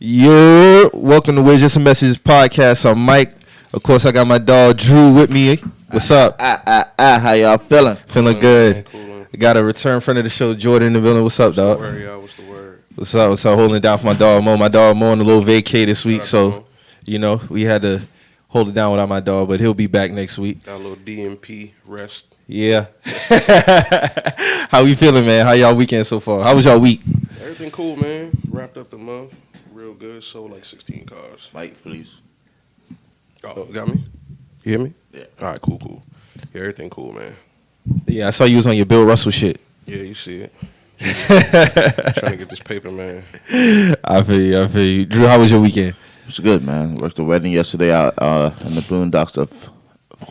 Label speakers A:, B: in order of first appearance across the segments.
A: Yo, welcome to We're Just a Message podcast. I'm Mike. Of course, I got my dog Drew with me. What's up?
B: How y'all feeling?
A: Feeling good. I got a return friend of the show, Jordan in the building. What's up, dog?
C: What's the word?
A: What's up? Holding it down for my dog Mo. My dog Mo on a little vacay this week, so we had to hold it down without my dog, but he'll be back next week.
C: Got a little DMP rest.
A: Yeah. How we feeling, man? How y'all weekend so far? How was y'all week?
C: Everything cool, man. Wrapped up the month. Real good. Sold like 16 cars.
B: Mike, please.
C: Oh, you got me? You hear me?
B: Yeah.
C: All right, cool. Yeah, everything cool, man.
A: Yeah, I saw you was on your Bill Russell shit.
C: Yeah, you see it. Trying to get this paper, man.
A: I feel you. Drew, how was your weekend?
B: It was good, man. Worked the wedding yesterday out in the boondocks of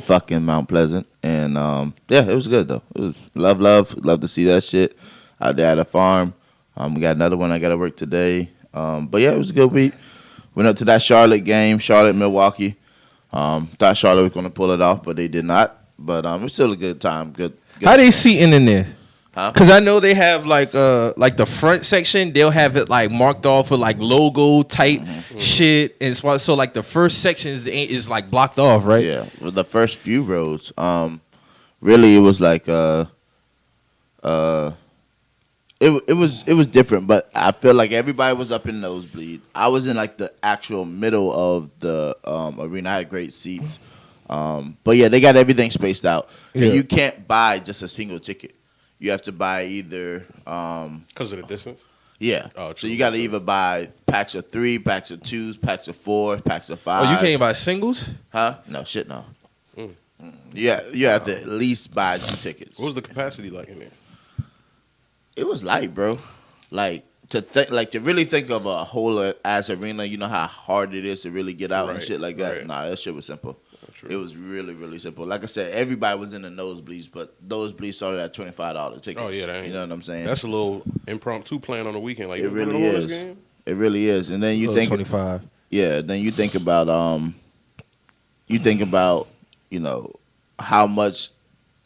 B: fucking Mount Pleasant. And, it was good, though. It was love to see that shit out there at the farm. We got another one I got to work today. But, yeah, it was a good week. Went up to that Charlotte game, Charlotte-Milwaukee. Thought Charlotte was going to pull it off, but they did not. But it was still a good time. Good.
A: How they seating in there?
B: Huh?
A: Because I know they have like the front section, they'll have it like marked off with like logo type shit, and so like the first section is like blocked off, right?
B: Yeah, well, the first few rows. Really, it was like it was different, but I feel like everybody was up in nosebleed. I was in like the actual middle of the arena. I had great seats, but yeah, they got everything spaced out, and you can't buy just a single ticket. You have to buy either
C: Because of the distance?
B: Yeah.
C: Oh,
B: so you got to either buy packs of 3, packs of 2s, packs of 4, packs of 5.
A: Oh, you can't buy singles?
B: Huh? No, shit, no. Yeah, you have to at least buy 2 tickets.
C: What was the capacity like in there?
B: It was light, bro. Like to really think of a whole ass arena. You know how hard it is to really get out and shit like that.
C: Right.
B: Nah, that shit was simple.
C: True.
B: It was really, really simple. Like I said, everybody was in the nosebleeds, but nosebleeds started at $25 tickets.
C: Oh, yeah, that ain't,
B: you know what I'm saying?
C: That's a little impromptu plan on the weekend. Like,
B: it really is.
C: Game?
B: It really is. And then you think
A: 25.
B: Yeah. Then you think about how much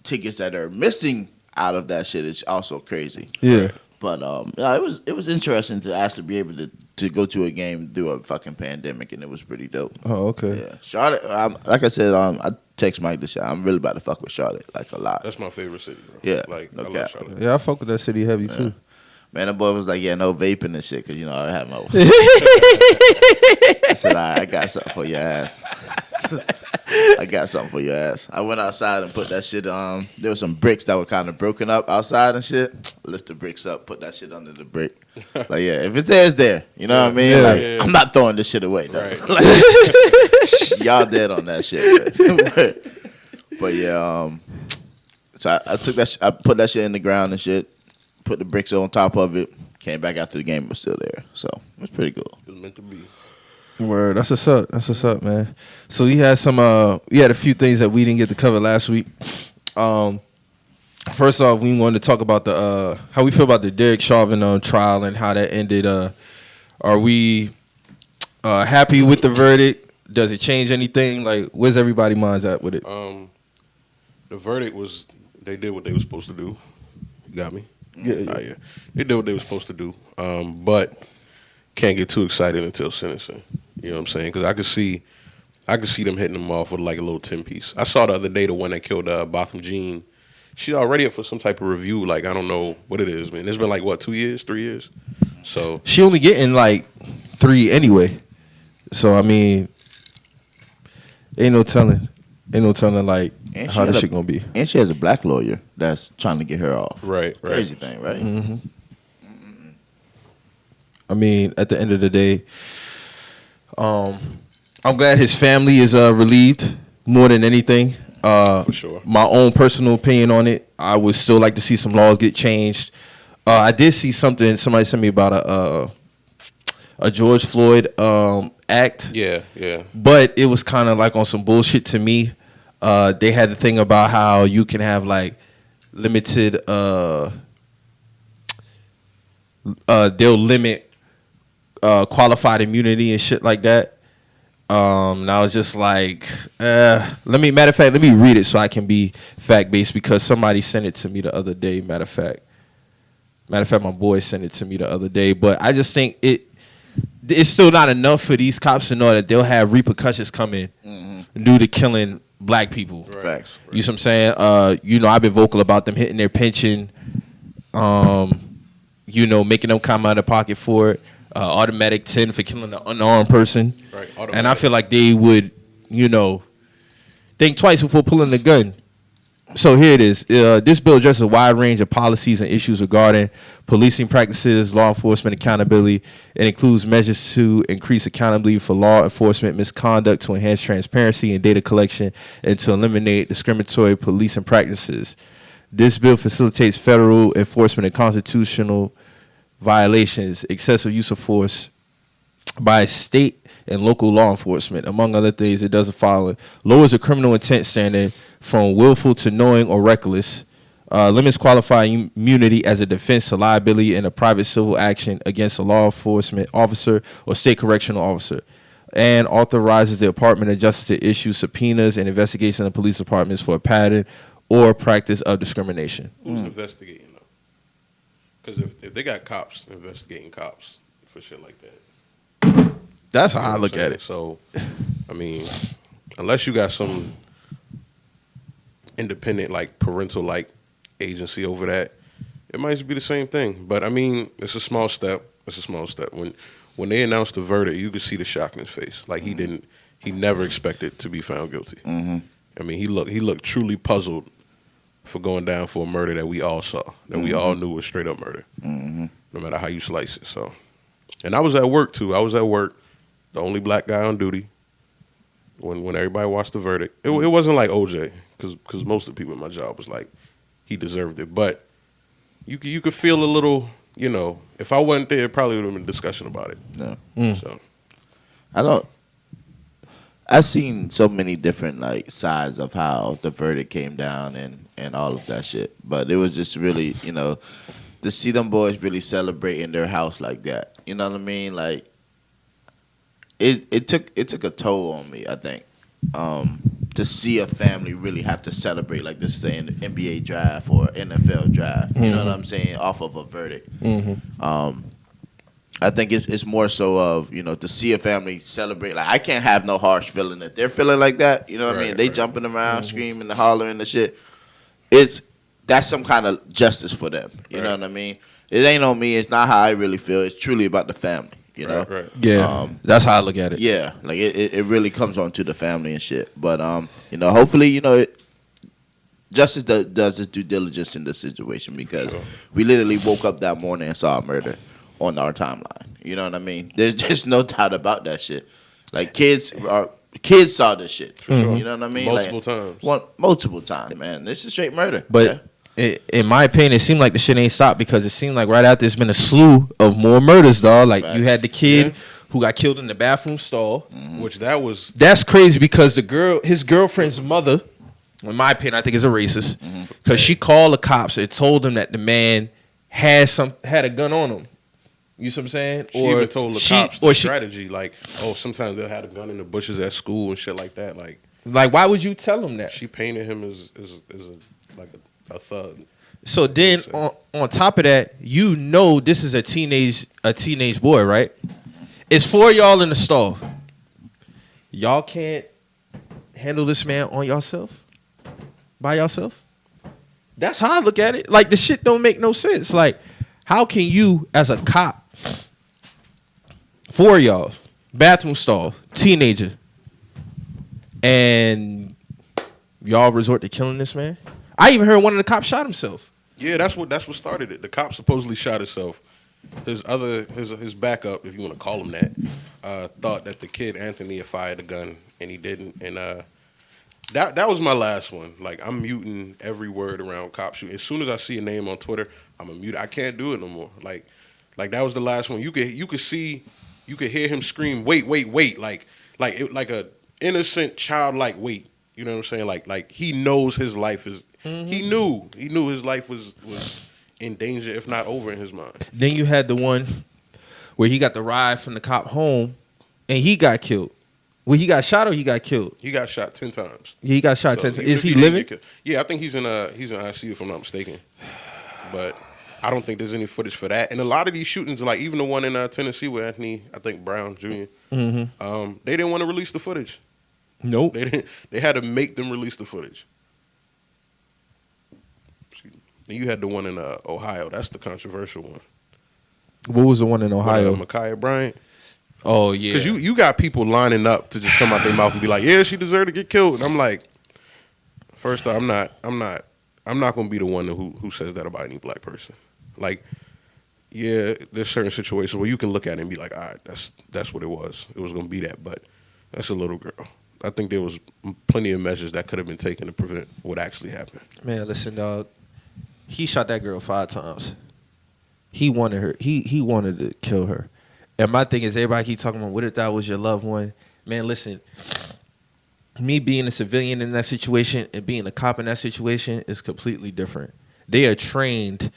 B: tickets that are missing out of that shit is also crazy.
A: Yeah.
B: But it was interesting to actually be able to go to a game through a fucking pandemic, and it was pretty dope.
A: Oh, okay.
B: Yeah, Charlotte. Like I said, I text Mike this shit. I'm really about to fuck with Charlotte like a lot.
C: That's my favorite city, bro.
B: Yeah,
C: like
B: no
C: I
B: cap.
C: love Charlotte.
A: Yeah, I fuck with that city heavy too.
B: Man, that boy was like, yeah, no vaping and shit, because, I had my... I said, all right, I got something for your ass. I went outside and put that shit on. There were some bricks that were kind of broken up outside and shit. Lift the bricks up, put that shit under the brick. Like, yeah, if it's there, it's there. You know what I mean?
A: Yeah.
B: Like, I'm not throwing this shit away, though.
C: Right.
B: Like, y'all dead on that shit. But yeah, so I took that. I put that shit in the ground and shit. Put the bricks on top of it. Came back after the game, was still there. So it was pretty cool.
C: It was meant to be.
A: Word, that's what's up, man. So we had a few things that we didn't get to cover last week. First off, we wanted to talk about how we feel about the Derrick Chaivin trial and how that ended. Are we happy with the verdict? Does it change anything? Like, where's everybody's minds at with it?
C: The verdict was they did what they were supposed to do. You got me?
A: Yeah.
C: Yeah. They did what they were supposed to do. But can't get too excited until sentencing. You know what I'm saying? Because I could see them hitting them off with like a little 10-piece. I saw the other day the one that killed Botham Jean. She's already up for some type of review. Like, I don't know what it is, man. It's been like, what, 2 years, 3 years? So
A: She only getting like 3 anyway. So, I mean, ain't no telling like how this shit gonna be.
B: And she has a black lawyer that's trying to get her off.
C: Right.
B: Crazy thing, right?
A: Mm-hmm. I mean, at the end of the day, I'm glad his family is relieved more than anything.
C: For sure.
A: My own personal opinion on it, I would still like to see some laws get changed. I did see something somebody sent me about a George Floyd act.
C: Yeah.
A: But it was kind of like on some bullshit to me. They had the thing about how you can have like limited. They'll limit qualified immunity and shit like that. And I was just like, let me read it so I can be fact based because somebody sent it to me the other day. Matter of fact, my boy sent it to me the other day. But I just think it's still not enough for these cops to know that they'll have repercussions coming due to killing black people.
B: Right. Facts.
A: You see what I'm saying? You know, I've been vocal about them hitting their pension, you know, making them come out of pocket for it. Automatic 10 for killing an unarmed person.
C: Right.
A: And I feel like they would, you know, think twice before pulling the gun. So here it is. This bill addresses a wide range of policies and issues regarding policing practices, law enforcement accountability. It includes measures to increase accountability for law enforcement misconduct, to enhance transparency and data collection, and to eliminate discriminatory policing practices. This bill facilitates federal enforcement of constitutional violations, excessive use of force by state and local law enforcement. Among other things, it does the following: lowers the criminal intent standard from willful to knowing or reckless, limits qualifying immunity as a defense to liability in a private civil action against a law enforcement officer or state correctional officer, and authorizes the Department of Justice to issue subpoenas and investigations of police departments for a pattern or practice of discrimination.
C: Who's investigating though? Because if they got cops investigating cops for shit like that,
A: that's how I look at it.
C: So, I mean, unless you got some independent, like parental, like agency over that, it might just be the same thing. But I mean, it's a small step. It's a small step. When they announced the verdict, you could see the shock in his face. Like he never expected to be found guilty. I mean, he looked truly puzzled for going down for a murder that we all saw, that we all knew was straight up murder, no matter how you slice it. So, and I was at work too. I was at work, the only black guy on duty. When everybody watched the verdict, it wasn't like OJ, because most of the people in my job was like, he deserved it. But you could feel a little, you know, if I wasn't there, it probably would have been a discussion about it.
B: Yeah.
C: So
B: I've seen so many different like sides of how the verdict came down and all of that shit. But it was just really, you know, to see them boys really celebrating their house like that. You know what I mean? Like it took a toll on me, I think. To see a family really have to celebrate like this is an NBA draft or NFL draft. You know what I'm saying? Off of a verdict. I think it's more so of, you know, to see a family celebrate. Like, I can't have no harsh feeling that they're feeling like that. You know what I mean? They jumping around, screaming, and hollering and shit. That's some kind of justice for them. You know what I mean? It ain't on me. It's not how I really feel. It's truly about the family. You know?
A: Yeah. That's how I look at it.
B: Yeah. Like, it really comes on to the family and shit. But, you know, hopefully, you know, justice does its due diligence in this situation because we literally woke up that morning and saw a murder on our timeline. You know what I mean? There's just no doubt about that shit. Like, kids saw this shit. You know what I mean? Multiple times, man. This is straight murder.
A: But in my opinion, it seemed like the shit ain't stopped because it seemed like right after there's been a slew of more murders, dog. Like, you had the kid who got killed in the bathroom stall.
C: Which
A: that's crazy because his girlfriend's mother, in my opinion, I think is a racist because she called the cops and told them that the man had a gun on him. You see what I'm saying?
C: She even told the cops the strategy, like, oh, sometimes they'll have a gun in the bushes at school and shit like that. Like
A: why would you tell them that?
C: She painted him as a thug.
A: So then, on top of that, you know this is a teenage boy, right? It's 4 y'all in the stall. Y'all can't handle this man on yourself, by yourself. That's how I look at it. Like, the shit don't make no sense. Like, how can you, as a cop, 4 y'all, bathroom stall, teenager, and y'all resort to killing this man? I even heard one of the cops shot himself.
C: Yeah, that's what started it. The cop supposedly shot himself. His backup, if you want to call him that, thought that the kid Anthony had fired a gun and he didn't. And that was my last one. Like, I'm muting every word around cop shooting. As soon as I see a name on Twitter, I'm a mute. I can't do it no more. Like that was the last one. You could hear him scream, wait, like a innocent childlike wait. You know what I'm saying? Like he knows his life is. He knew his life was in danger, if not over, in his mind.
A: Then you had the one where he got the ride from the cop home, and he got killed. Well, he got shot or he got killed?
C: He got shot 10 times.
A: Yeah, he got shot 10 times. Is he living?
C: Yeah, I think he's in ICU if I'm not mistaken. But I don't think there's any footage for that. And a lot of these shootings, like even the one in Tennessee with Anthony, I think Brown Jr. They didn't want to release the footage.
A: Nope.
C: They didn't. They had to make them release the footage. And you had the one in Ohio. That's the controversial one.
A: What was the one in Ohio?
C: Ma'Khia Bryant.
A: Oh yeah.
C: Because you got people lining up to just come out their mouth and be like, "Yeah, she deserved to get killed." And I'm like, first off, I'm not gonna be the one who says that about any black person. Like, yeah, there's certain situations where you can look at it and be like, all right, that's what it was. It was gonna be that, but that's a little girl. I think there was plenty of measures that could have been taken to prevent what actually happened.
A: Man, listen, dog. He shot that girl 5 times. He wanted her. He wanted to kill her. And my thing is, everybody keep talking about, what if that was your loved one? Man, listen. Me being a civilian in that situation and being a cop in that situation is completely different. They are trained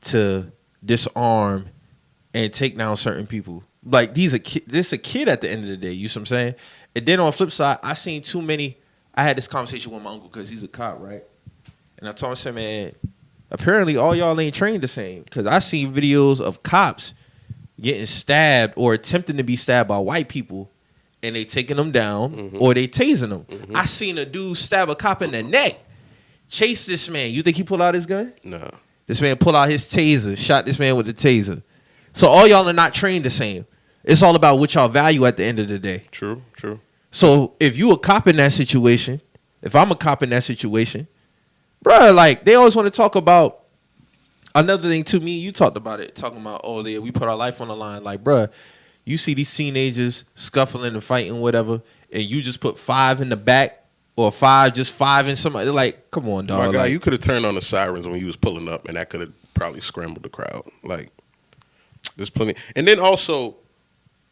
A: to disarm and take down certain people. Like, this is a kid at the end of the day. You see what I'm saying? And then on the flip side, I seen too many. I had this conversation with my uncle because he's a cop, right? And I told him, I said, man, apparently all y'all ain't trained the same. Because I seen videos of cops getting stabbed or attempting to be stabbed by white people, and they taking them down or they tasing them. I seen a dude stab a cop in the neck, chase this man. You think he pulled out his gun?
C: No.
A: This man pulled out his taser, shot this man with the taser. So all y'all are not trained the same. It's all about what y'all value at the end of the day.
C: True.
A: So if you a cop in that situation, if I'm a cop in that situation, bruh, like, they always want to talk about another thing to me. You talked about it, talking about, oh, yeah, we put our life on the line. Like, bruh, you see these teenagers scuffling and fighting, whatever, and you just put 5 in the back or 5 in somebody. They're like, come on, dog.
C: My guy,
A: like,
C: you could have turned on the sirens when you was pulling up, and that could have probably scrambled the crowd. Like, there's plenty. And then also,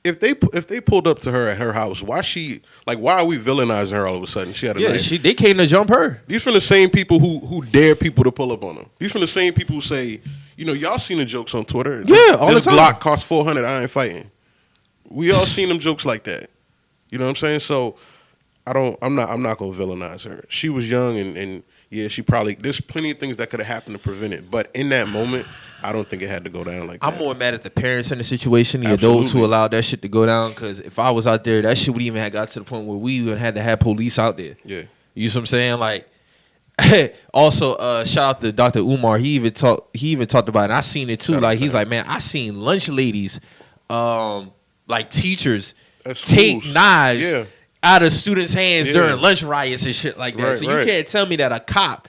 C: if they pulled up to her at her house, why are we villainizing her all of a sudden? She had a knife.
A: They came to jump her.
C: These from the same people who dare people to pull up on them. These from the same people who say, y'all seen the jokes on Twitter.
A: Yeah, all the time.
C: This Glock cost $400. I ain't fighting. We all seen them jokes like that. You know what I'm saying? So I'm not gonna villainize her. She was young and yeah, there's plenty of things that could have happened to prevent it. But in that moment, I don't think it had to go down like that.
A: I'm more mad at the parents in the situation, the adults who allowed that shit to go down. Because if I was out there, that shit would even have got to the point where we even had to have police out there.
C: Yeah.
A: You see what I'm saying? Like, also, shout out to Dr. Umar. He even talked about it. And I seen it too. Like, he's like, man, I seen lunch ladies, like teachers, take knives out of students' hands during lunch riots and shit like that.
C: Right,
A: so you can't tell me that a cop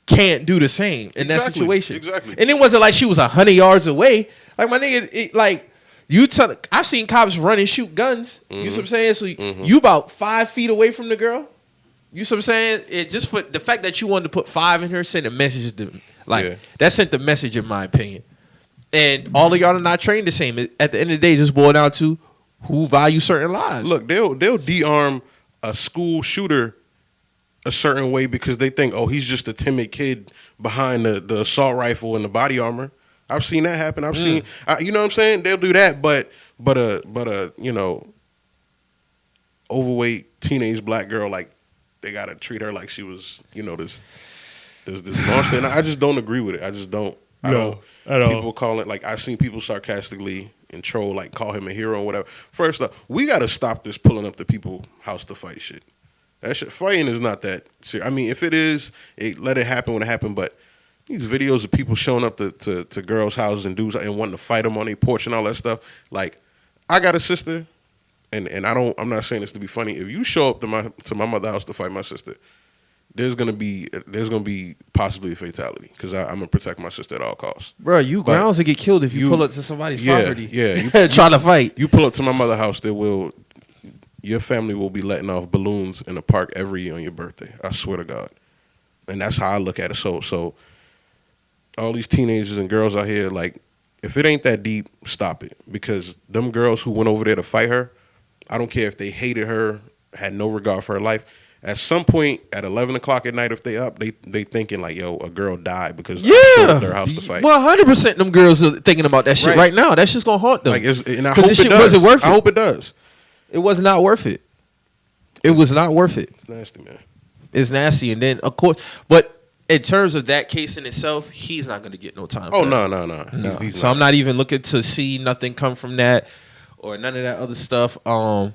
A: can't do the same in that situation.
C: Exactly.
A: And it wasn't like she was 100 yards away. Like, my nigga, I've seen cops run and shoot guns. You see what I'm saying? So you about 5 feet away from the girl. You see what I'm saying? It just for the fact that you wanted to put 5 in her sent a message to that sent the message, in my opinion. And all of y'all are not trained the same. At the end of the day, it just boil down to who value certain lives.
C: Look, they'll de-arm a school shooter a certain way because they think, oh, he's just a timid kid behind the assault rifle and the body armor. I've seen that happen. I've seen, you know what I'm saying? They'll do that, but a overweight teenage black girl, like, they gotta treat her like she was, this monster. And I just don't agree with it. I just don't. I don't. People call it, like, I've seen people sarcastically and troll, like, call him a hero and whatever. First up, we gotta stop this pulling up to people's house to fight shit. That shit, fighting is not that serious. I mean, if it is, let it happen when it happened. But these videos of people showing up to girls' houses and dudes and wanting to fight them on their porch and all that stuff. Like, I got a sister, and I'm not saying this to be funny. If you show up to my mother's house to fight my sister, there's gonna be possibly a fatality because I'm gonna protect my sister at all costs.
A: Bro, grounds to get killed if you pull up to somebody's property.
C: Yeah, you
A: try to fight.
C: You pull up to my mother's house, your family will be letting off balloons in the park every year on your birthday. I swear to God. And that's how I look at it. So all these teenagers and girls out here, like, if it ain't that deep, stop it. Because them girls who went over there to fight her, I don't care if they hated her, had no regard for her life. At some point at 11 o'clock at night, if they up, they thinking like, yo, a girl died because I showed up their house to fight.
A: 100% them girls are thinking about that shit right now. That shit's gonna haunt them.
C: Like, and I hope it does.
A: Wasn't worth it.
C: I hope it does.
A: It was not worth it. It was not worth it.
C: It's nasty, man.
A: It's nasty. And then, of course, but in terms of that case in itself, he's not gonna get no time.
C: Oh
A: for that.
C: no. He's
A: So I'm not even looking to see nothing come from that or none of that other stuff. So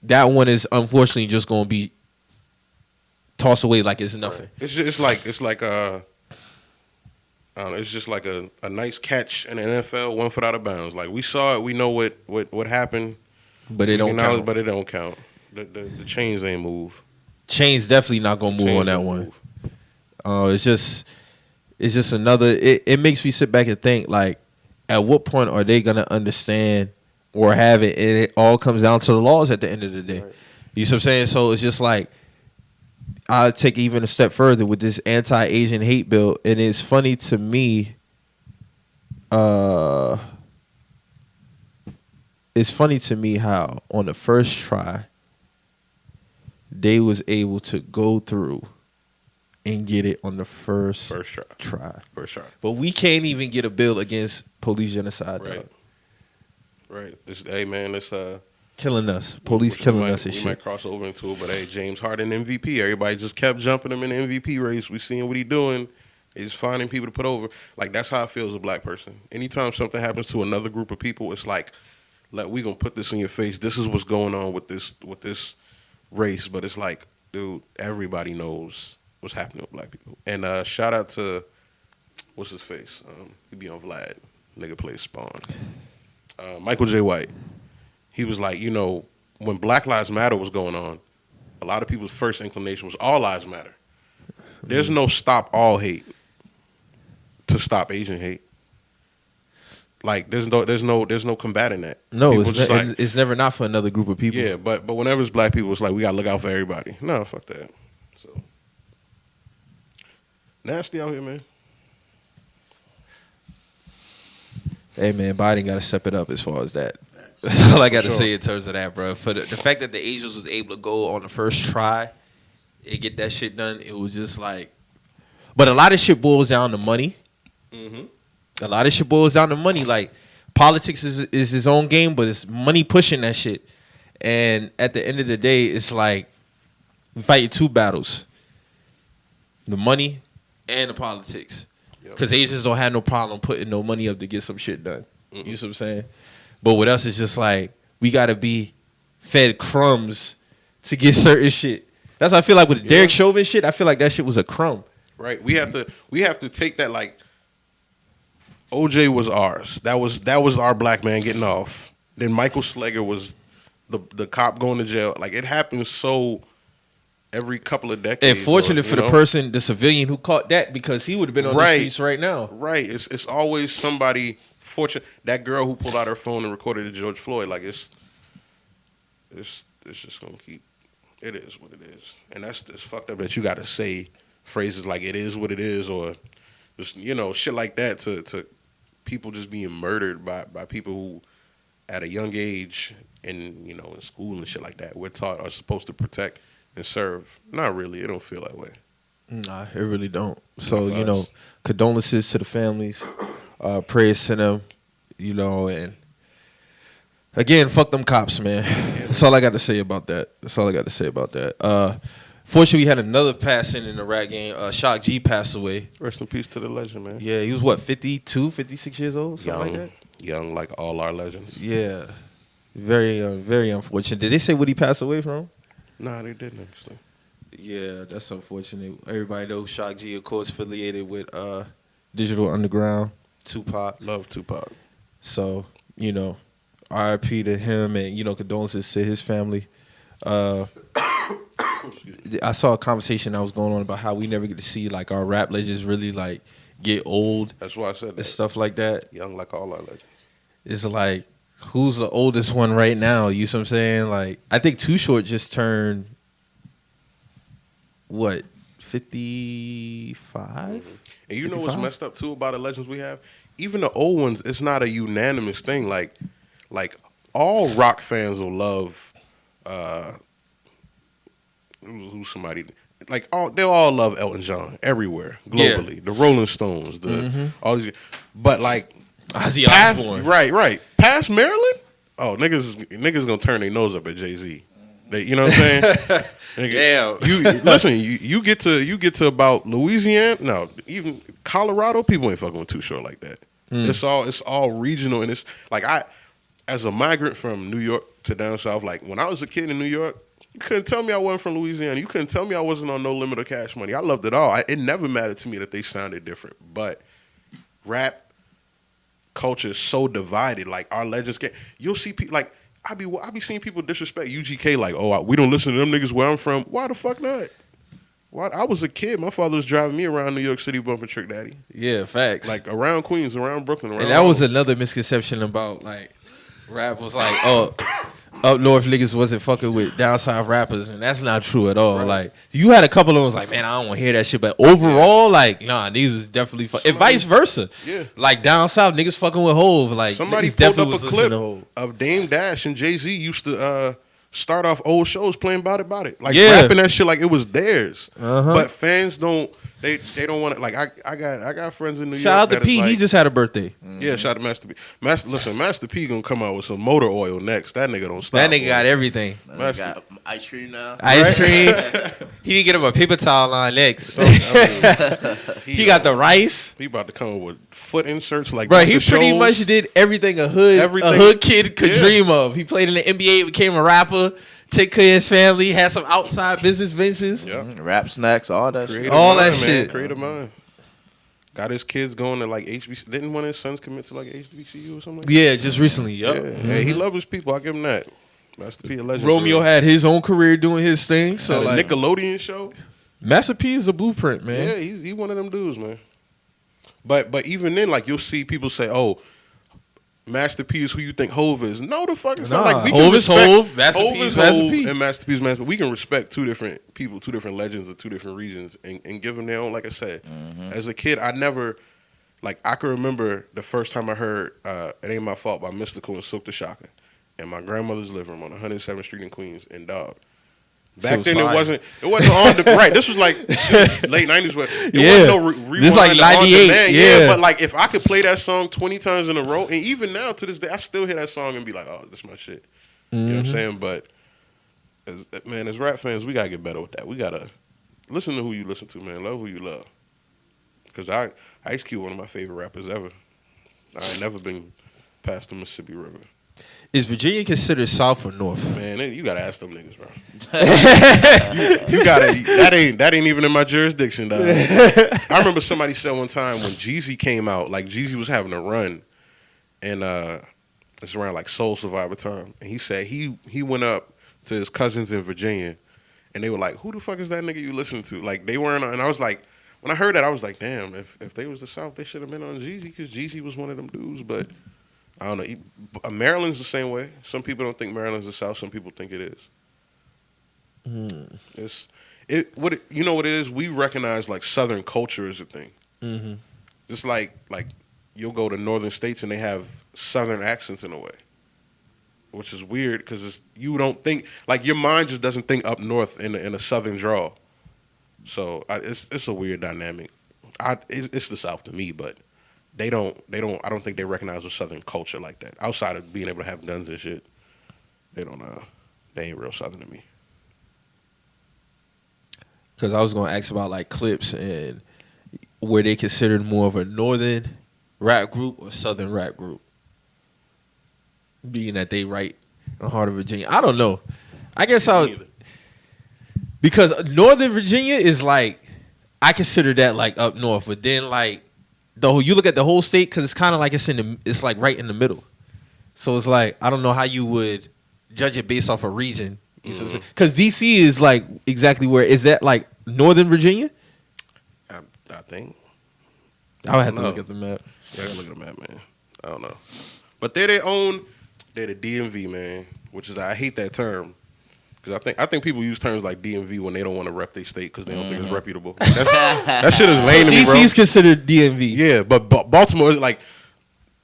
A: that one is unfortunately just gonna be tossed away like it's nothing.
C: Right. I don't know, it's just like a nice catch in the NFL, 1 foot out of bounds. Like we saw it, we know what happened,
A: But it don't count.
C: But it don't count. The chains ain't move.
A: Chain's definitely not gonna move on that one. It's just another. It makes me sit back and think like, at what point are they gonna understand or have it? And it all comes down to the laws at the end of the day. Right. You see what I'm saying? So it's just like I'll take even a step further with this anti-Asian hate bill, and it's funny to me. It's funny to me how on the first try they was able to go through and get it on the first try. But we can't even get a bill against police genocide.
C: Right. Right. Hey man, it's
A: killing us. Police killing us and shit.
C: We might cross over into it, but hey, James Harden MVP. Everybody just kept jumping him in the MVP race. We seeing what he doing. He's finding people to put over. Like that's how I feel as a black person. Anytime something happens to another group of people, it's like we gonna put this in your face. This is what's going on with this race. But it's like, dude, everybody knows what's happening with black people. And shout out to what's his face? He be on Vlad. Nigga plays Spawn. Michael J. White. He was like, when Black Lives Matter was going on, a lot of people's first inclination was all lives matter. There's no stop all hate to stop Asian hate. Like there's no combating that.
A: No, it's never not for another group of people.
C: Yeah, but whenever it's black people, it's like we gotta look out for everybody. No, fuck that. So nasty out here, man.
A: Hey man, Biden got to step it up as far as that. That's all I got to say in terms of that, bro. For the fact that the Asians was able to go on the first try and get that shit done, it was just like. But a lot of shit boils down to money. Mm-hmm. A lot of shit boils down to money. Like politics is his own game, but it's money pushing that shit. And at the end of the day, it's like we fighting two battles: the money and the politics. Because Asians don't have no problem putting no money up to get some shit done. You know what I'm saying? But with us, it's just like we got to be fed crumbs to get certain shit. That's what I feel like with the Derrick Chauvin shit. I feel like that shit was a crumb.
C: Right. We have to take that like OJ was ours. That was our black man getting off. Then Michael Slager was the cop going to jail. Like it happens so every couple of decades.
A: And fortunate for the person, the civilian who caught that, because he would have been on the streets right now.
C: Right. It's always somebody fortunate. That girl who pulled out her phone and recorded the George Floyd. Like it's just gonna keep. It is what it is, and it's fucked up that you got to say phrases like "it is what it is" or just shit like that to people just being murdered by people who at a young age and in school and shit like that we're taught are supposed to protect and serve. Not really. It don't feel that way.
A: Nah, it really don't. So, condolences to the families. Prayers to them. And again, fuck them cops, man. That's all I got to say about that. Fortunately, we had another passing in the rap game. Shock G passed away.
C: Rest in peace to the legend, man.
A: Yeah, he was 52, 56 years old? Something like that?
C: Young like all our legends.
A: Yeah. Very, very unfortunate. Did they say what he passed away from?
C: Nah, they didn't actually. Yeah,
A: that's unfortunate. Everybody knows Shock G, of course, affiliated with Digital Underground, Tupac.
C: Love Tupac.
A: So, RIP to him and, condolences to his family. I saw a conversation that was going on about how we never get to see, like, our rap legends really, like, get old.
C: That's why I said that.
A: And stuff like that.
C: Young like all our legends.
A: It's like, who's the oldest one right now? You see what I'm saying? Like, I think Too Short just turned, 55? Mm-hmm.
C: And you 55? Know what's messed up, too, about the legends we have? Even the old ones, it's not a unanimous thing. Like all rock fans will love, who's somebody, like, they'll all love Elton John everywhere, globally. Yeah. The Rolling Stones, all these, but like,
A: Ozzy Osbourne.
C: Right. Past Maryland? Oh, niggas gonna turn their nose up at Jay-Z. You know what I'm saying? Nigga,
A: Damn.
C: You listen. You get to about Louisiana. No, even Colorado. People ain't fucking with Too Short like that. It's all regional, and it's like as a migrant from New York to down south. Like when I was a kid in New York, you couldn't tell me I wasn't from Louisiana. You couldn't tell me I wasn't on No Limit or Cash Money. I loved it all. It never mattered to me that they sounded different. But rap culture is so divided. Like our legends can't. You'll see people like. I be seeing people disrespect UGK like, oh, we don't listen to them niggas where I'm from. Why the fuck not? Why? I was a kid. My father was driving me around New York City bumping Trick Daddy.
A: Yeah, facts.
C: Like around Queens, around Brooklyn, around.
A: And that was another misconception about like rap was like, oh, up north niggas wasn't fucking with down south rappers, and that's not true at all. Right. Like you had a couple of them was like, man, I don't want to hear that shit, but overall, like, nah, niggas was definitely and vice versa.
C: Yeah,
A: like down south niggas fucking with Hov. Like
C: somebody pulled up a clip of Dame Dash and Jay-Z used to start off old shows playing Bout It, like rapping that shit like it was theirs. But fans don't. They don't want it. Like I got friends in New York.
A: Shout out to P.
C: Like,
A: he just had a birthday.
C: Yeah, shout out to Master P. Listen, Master P gonna come out with some motor oil next. That nigga don't stop.
A: That nigga got everything.
B: That got ice cream now.
A: Ice cream. He didn't get him a paper towel line next.
C: So, I mean,
A: he got the rice.
C: He about to come with foot inserts like.
A: Bro, he pretty much did everything a hood kid could dream of. He played in the NBA, became a rapper. Take care of his family, had some outside business ventures.
C: Yeah.
B: Rap snacks, all that shit.
A: All that shit.
C: Creative mind. Got his kids going to like HBC. Didn't one of his sons commit to like HBCU or something like that?
A: Yeah, just recently. Yep.
C: Yeah. Hey, he loved his people. I give him that. Master P a legend.
A: Romeo had his own career doing his thing. So
C: had a
A: like
C: Nickelodeon show.
A: Master P is a blueprint, man.
C: Yeah, he's one of them dudes, man. But even then, like you'll see people say, "Oh, Master P is who you think Hov is." No, the fuck it's not. Like we can respect
A: Hov, Master P is Master P,
C: and Master P is Master. We can respect two different people, two different legends of two different regions, and give them their own. Like I said, as a kid, I never, like I can remember the first time I heard "It Ain't My Fault" by Mystical and Silk the Shocker, in my grandmother's living room on 107th Street in Queens, and dog. Back then it wasn't on the right. This was like late 90s where it wasn't no rewind.
A: This like 98.
C: Yeah, but like if I could play that song 20 times in a row, and even now to this day, I still hear that song and be like, oh, this is my shit. You know what I'm saying? But as rap fans, we gotta get better with that. We gotta listen to who you listen to, man. Love who you love. Because Ice Cube, one of my favorite rappers ever. I ain't never been past the Mississippi River.
A: Is Virginia considered South or North?
C: Man, you gotta ask them niggas, bro. you gotta. That ain't even in my jurisdiction, dog. I remember somebody said one time when Jeezy came out, like Jeezy was having a run, and it's around like Soul Survivor time, and he said he went up to his cousins in Virginia, and they were like, "Who the fuck is that nigga you listen to?" Like they weren't, and I was like, when I heard that, I was like, "Damn, if they was the South, they should have been on Jeezy because Jeezy was one of them dudes." But I don't know. Maryland's the same way. Some people don't think Maryland's the South. Some people think it is. You know what it is? We recognize like Southern culture is a thing. Just like you'll go to northern states and they have Southern accents in a way, which is weird because you don't think like your mind just doesn't think up north in a Southern drawl. So it's a weird dynamic. It's the South to me, but. They don't. I don't think they recognize a Southern culture like that. Outside of being able to have guns and shit, they don't. They ain't real Southern to me.
A: Because I was going to ask about like Clips and were they considered more of a Northern rap group or Southern rap group, being that they right in the heart of Virginia. I don't know. I guess because Northern Virginia is like I consider that like up north, but then like. Though you look at the whole state because it's kind of like it's like right in the middle, so it's like I don't know how you would judge it based off a region. Because DC is like exactly where is that like Northern Virginia?
C: I think
A: I would have to look at the map.
C: Yeah, I gotta look at the map, man. I don't know, but they're the DMV, man. Which is I hate that term. Because I think people use terms like DMV when they don't want to rep their state because they don't think it's reputable. That shit is lame to me, bro.
A: DC is considered DMV.
C: Yeah, but Baltimore is like,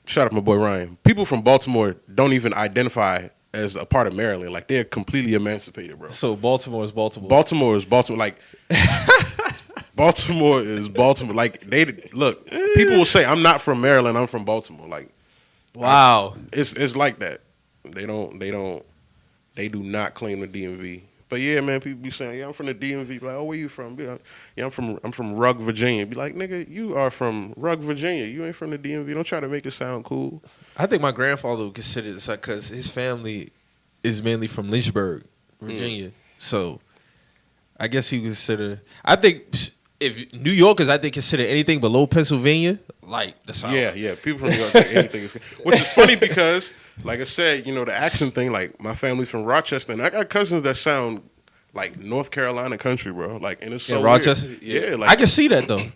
C: shout out my boy Ryan. People from Baltimore don't even identify as a part of Maryland. Like they're completely emancipated, bro.
A: So Baltimore is Baltimore.
C: Baltimore is Baltimore. Like Baltimore is Baltimore. Like look. People will say I'm not from Maryland. I'm from Baltimore. Like
A: wow,
C: it's like that. They don't. They do not claim the DMV. But yeah, man, people be saying, yeah, I'm from the DMV. Like, oh, where you from? Be like, yeah, I'm from Rugg, Virginia. Be like, nigga, you are from Rugg, Virginia. You ain't from the DMV. Don't try to make it sound cool.
A: I think my grandfather would consider this because his family is mainly from Lynchburg, Virginia. So I guess he would consider. I think if New Yorkers, I think consider anything below Pennsylvania like the South.
C: Yeah. People from New York think anything is, which is funny because, like I said, you know, the accent thing. Like my family's from Rochester, and I got cousins that sound like North Carolina country, bro. Like, and it's so
A: Rochester.
C: weird.
A: Yeah,
C: like
A: I can see that though.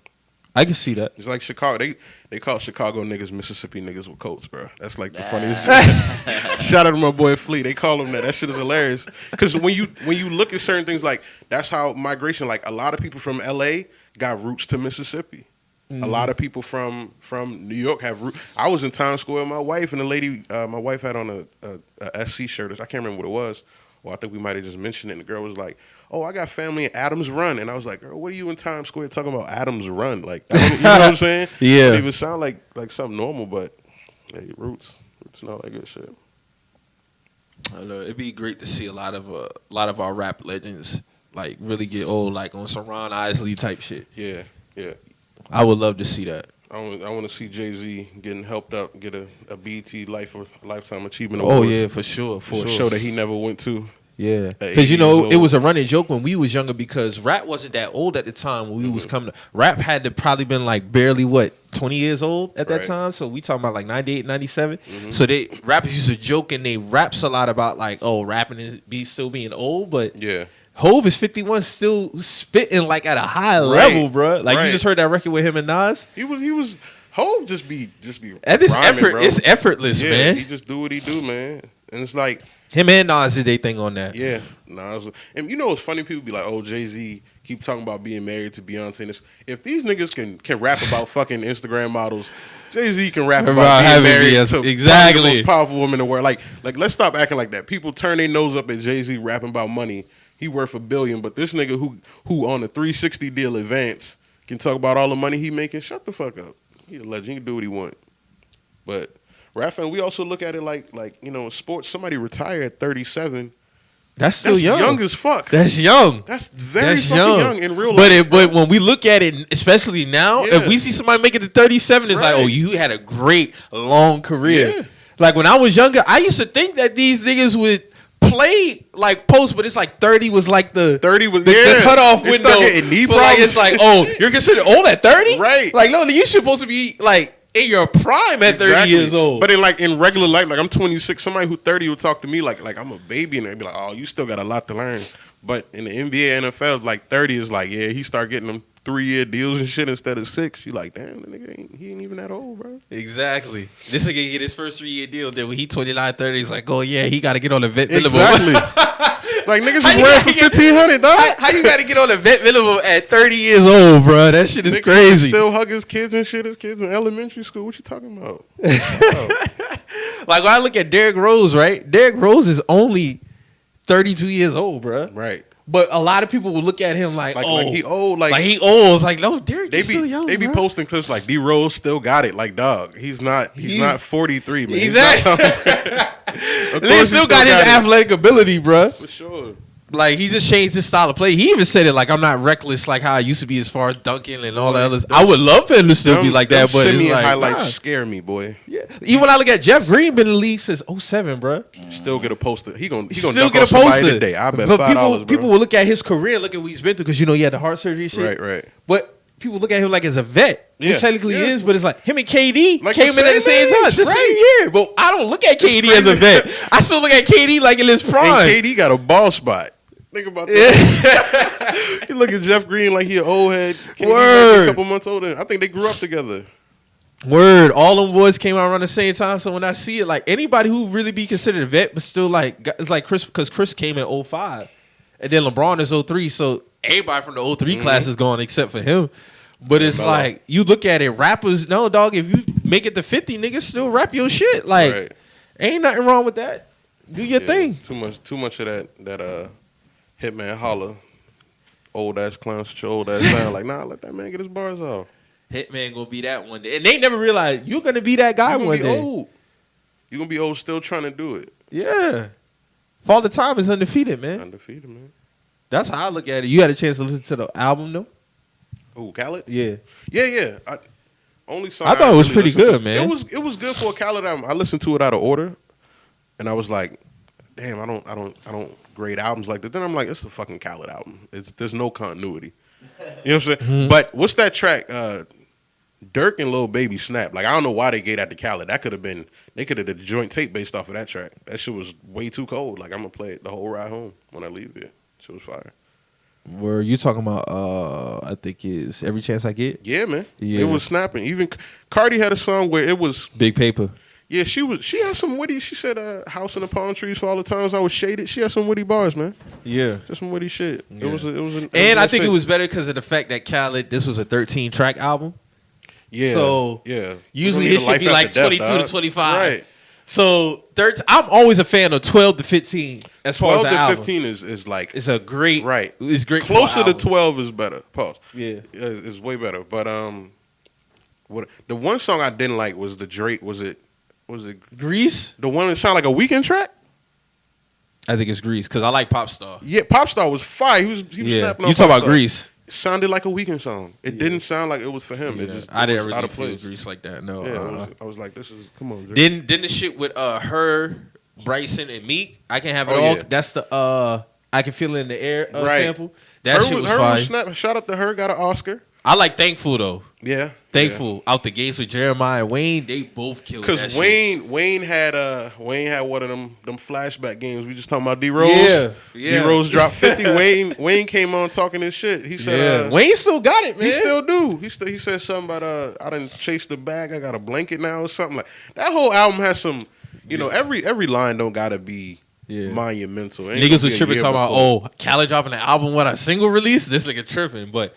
A: I can see that.
C: it's like Chicago. They call Chicago niggas Mississippi niggas with coats, bro. That's like the funniest. Shout out to my boy Flea. They call him that. That shit is hilarious. Because when you look at certain things, like that's how migration. Like a lot of people from LA got roots to Mississippi. A lot of people from New York have roots. I was in Times Square with my wife, and the lady, my wife had on a SC shirt. I can't remember what it was. Well, I think we might have just mentioned it. And the girl was like, "Oh, I got family in Adams Run," and I was like, "Girl, what are you in Times Square talking about Adams Run?" Like, you know what I'm saying?
A: Yeah.
C: It don't even sound like something normal, but hey, roots and all that good shit.
A: I don't know. It'd be great to see a lot of our rap legends like really get old, like on some Ron Isley type shit.
C: Yeah.
A: I would love to see that.
C: I want to see Jay-Z getting helped up, get a BET Lifetime Achievement
A: Oh
C: Award.
A: yeah, for sure.
C: For a show that he never went to.
A: Yeah,
C: At
A: because
C: 80 years old.
A: it was a running joke when we was younger because rap wasn't that old at the time when we was coming. Rap had to probably been like barely 20 years old at that
C: Right.
A: time. So we talking about like 98, 97. So rappers used to joke and they raps a lot about like, oh, rapping is still being old, but
C: Yeah.
A: Hove is 51 still spitting like at a high
C: Right.
A: level, bro. Like
C: Right.
A: you just heard that record with him and Nas.
C: He was Hove just be
A: At this
C: rhyming,
A: effort,
C: bro.
A: it's effortless,
C: Yeah,
A: man.
C: he just do what he do, man. And it's like,
A: Him and Nas did their thing on that.
C: yeah, and you know what's funny? People be like, "Oh, Jay-Z keep talking about being married to Beyonce." And if these niggas can rap about fucking Instagram models, Jay-Z can rap about being
A: having
C: married
A: BS
C: to
A: exactly.
C: probably the most powerful woman in the world. Like let's stop acting like that. People turn their nose up at Jay-Z rapping about money. He worth $1 billion, but this nigga who on a 360 deal advance can talk about all the money he making. Shut the fuck up. He a legend. He can do what he want. But rap fan, we also look at it like you know, in sports. Somebody retired at 37.
A: That's still
C: That's
A: young.
C: young as fuck.
A: That's young.
C: That's very fucking young in real
A: But
C: life.
A: but when we look at it, especially now,
C: Yeah.
A: if we see somebody make it to 37, it's like,
C: Right.
A: oh, you had a great long career.
C: Yeah.
A: Like when I was younger, I used to think that these niggas would play like post, but it's like 30 was like the
C: 30 was
A: the cutoff
C: They
A: window.
C: start getting knee
A: But, like,
C: problems.
A: it's like, oh, you're considered old at 30,
C: Right.
A: Like no, you supposed to be like in your prime at 30
C: Exactly.
A: years old.
C: But in regular life, like I'm 26, somebody who 30 would talk to me like I'm a baby, and they'd be like, "Oh, you still got a lot to learn." But in the NBA, NFL, like 30 is like, yeah, he start getting them 3-year deals and shit instead of 6. You like, damn, the nigga he ain't even that old, bro.
A: Exactly. This nigga get his first 3-year deal. Then when he 29, 30, he's like, oh yeah, he got to get on the vet minimum.
C: Exactly. Like niggas
A: How
C: just
A: you
C: wearing
A: gotta
C: for
A: get-
C: 1,500, dog.
A: How you got to get on the vet minimum at 30 years old, bro? That shit is
C: Niggas
A: crazy.
C: Still hug his kids and shit. His kids in elementary school. What you talking about? Wow.
A: Like when I look at Derrick Rose, right? Derrick Rose is only 32 years old, bro.
C: Right.
A: But a lot of people will look at him like,
C: Like
A: oh,
C: he old.
A: like he old. It's like, no, Derrick
C: They
A: is still young,
C: be
A: bro.
C: posting clips like D Rose still got it. Like dog, he's not 43, man. He's
A: Exactly.
C: not- Of
A: He
C: course
A: still got his
C: it.
A: athletic ability, bro.
C: For sure.
A: Like he just changed his style of play. He even said it like, I'm not reckless like how I used to be as far as dunking and all that others. I would love for him to still be like that, but
C: send
A: it's
C: me
A: like,
C: highlights
A: nah.
C: scare me, boy.
A: Yeah. Even when I look at Jeff Green, been in the league since 07, bro.
C: Still get a poster. He gonna
A: Still
C: dunk
A: get
C: on
A: a
C: somebody
A: poster
C: today. I bet
A: But
C: $5, bro.
A: people will look at his career, look at what he's been through, because you know he had the heart surgery and shit.
C: Right.
A: But people look at him like as a vet.
C: Yeah.
A: Which technically
C: Yeah.
A: is, but it's like him and KD
C: Like
A: came
C: the
A: in at the
C: same
A: same time,
C: age,
A: the
C: right.
A: same year. But I don't look at KD as a
C: crazy.
A: vet. I still look at KD like in his prime.
C: And KD got a ball spot. Think about that. You look at Jeff Green like he an old head. KD
A: Word.
C: like a couple months older. I think they grew up together.
A: Word, all them boys came out around the same time. So when I see it, like anybody who really be considered a vet, but still like it's like Chris, because Chris came in 05, and then LeBron is 03. So everybody from the 03 class is gone except for him. But it's
C: Melo.
A: like you look at it, rappers. No, dog. If you make it to 50, niggas still rap your shit. Like
C: Right.
A: ain't nothing wrong with that. Do your
C: Yeah,
A: thing.
C: Too much of that Hitman holler. Old ass clown, such your old ass sound. Like, nah, let that man get his bars off.
A: Hitman gonna be that one day, and they never realize you're gonna be that guy
C: You gonna
A: one
C: be
A: day.
C: old. You gonna be old still trying to do it.
A: Yeah, Father Time is undefeated, man.
C: Undefeated, man.
A: That's how I look at it. You had a chance to listen to the album, though?
C: Oh, Khaled?
A: Yeah.
C: Yeah. Only song
A: I thought it was
C: really
A: pretty
C: listened
A: good,
C: to.
A: man.
C: It was good for a Khaled album. I listened to it out of order, and I was like, damn, I don't grade albums like that. Then I'm like, it's a fucking Khaled album. There's no continuity. You know what I'm saying?
A: Mm-hmm.
C: But what's that track? Dirk and Lil Baby Snap. Like, I don't know why they gave that to Khaled. That could have been, they could have did a joint tape based off of that track. That shit was way too cold. Like, I'm gonna play it the whole ride home when I leave here. Shit was fire.
A: Were you talking about, I think is Every Chance I Get?
C: Yeah, man.
A: Yeah.
C: It was snapping. Even Cardi had a song where it was,
A: Big Paper.
C: yeah, she had some witty, she said, house in the palm trees for all the times I was shaded. She had some witty bars, man.
A: Yeah.
C: Just some witty shit.
A: Yeah.
C: It was
A: And I think it was better because of the fact that Khaled, this was a 13-track album.
C: yeah.
A: So,
C: yeah.
A: Usually
C: We don't
A: it
C: need a
A: should
C: life
A: be like
C: after death,
A: 22 to
C: dog.
A: 25.
C: Right.
A: So, I'm always a fan of 12 to 15 as far as
C: 12
A: the
C: to
A: album.
C: 15 is like,
A: It's a great,
C: right.
A: It's great.
C: Closer to
A: album.
C: 12 is better. Pause.
A: Yeah.
C: Is way better. But the one song I didn't like was the Drake. Was it
A: Grease?
C: the one that sounded like a Weekend track?
A: I think it's Grease because I like Popstar.
C: Yeah, Popstar was fire. He was
A: Yeah.
C: snapping on
A: You talk about
C: Popstar.
A: Grease?
C: It sounded like a Weekend song. It didn't sound like it was for him. It
A: Yeah.
C: just
A: I didn't
C: was
A: really
C: out of
A: feel
C: place.
A: Grease like that. No.
C: Yeah, I was like, this is come on. Drake.
A: Then the shit with her, Bryson, and Meek. I can have it
C: Oh,
A: all.
C: yeah.
A: That's the I can feel it in the air
C: Right.
A: sample. That shit was fire.
C: snap. Shout out to her. Got an Oscar.
A: I like Thankful though.
C: Yeah.
A: Thankful out the gates with Jeremiah and Wayne. They both killed that
C: Because
A: shit.
C: Wayne had one of them flashback games. We just talking about D Rose.
A: Yeah.
C: D Rose dropped 50. Wayne came on talking his shit. He said,
A: Wayne still got it, man.
C: he still do. He said something about I didn't chase the bag. I got a blanket now or something like that. Whole album has some. You know, every line don't gotta be monumental. Ain't
A: Niggas
C: gonna
A: was
C: be a
A: tripping
C: year
A: talking about,
C: before.
A: Khaled dropping an album with a single release. This nigga tripping, but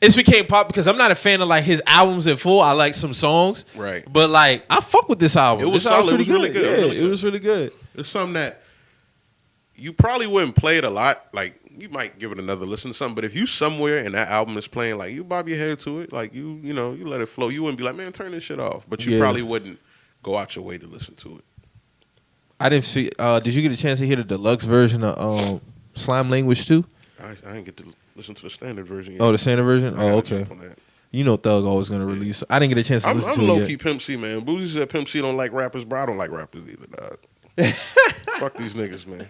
A: it's became pop because I'm not a fan of like his albums in full. I like some songs,
C: Right.
A: But like I fuck with this album.
C: It was
A: This album's
C: solid. It was
A: pretty
C: really good.
A: Yeah,
C: Really
A: it
C: good.
A: was really good.
C: It's something that you probably wouldn't play it a lot. Like you might give it another listen to something, but if you somewhere and that album is playing, like you bob your head to it, like you let it flow. You wouldn't be like, man, turn this shit off. But you
A: Yeah.
C: probably wouldn't go out your way to listen to it.
A: I didn't see. Did you get a chance to hear the deluxe version of Slime Language too?
C: I didn't get to listen to the standard version yet.
A: Oh, the standard version.
C: I
A: Oh,
C: gotta
A: okay.
C: jump on that.
A: You know Thug always gonna release. I didn't get a chance to listen
C: I'm
A: to it
C: low
A: yet.
C: key Pimp C, man. Boozy said Pimp C don't like rappers, bro. I don't like rappers either, dog. Fuck these niggas, man.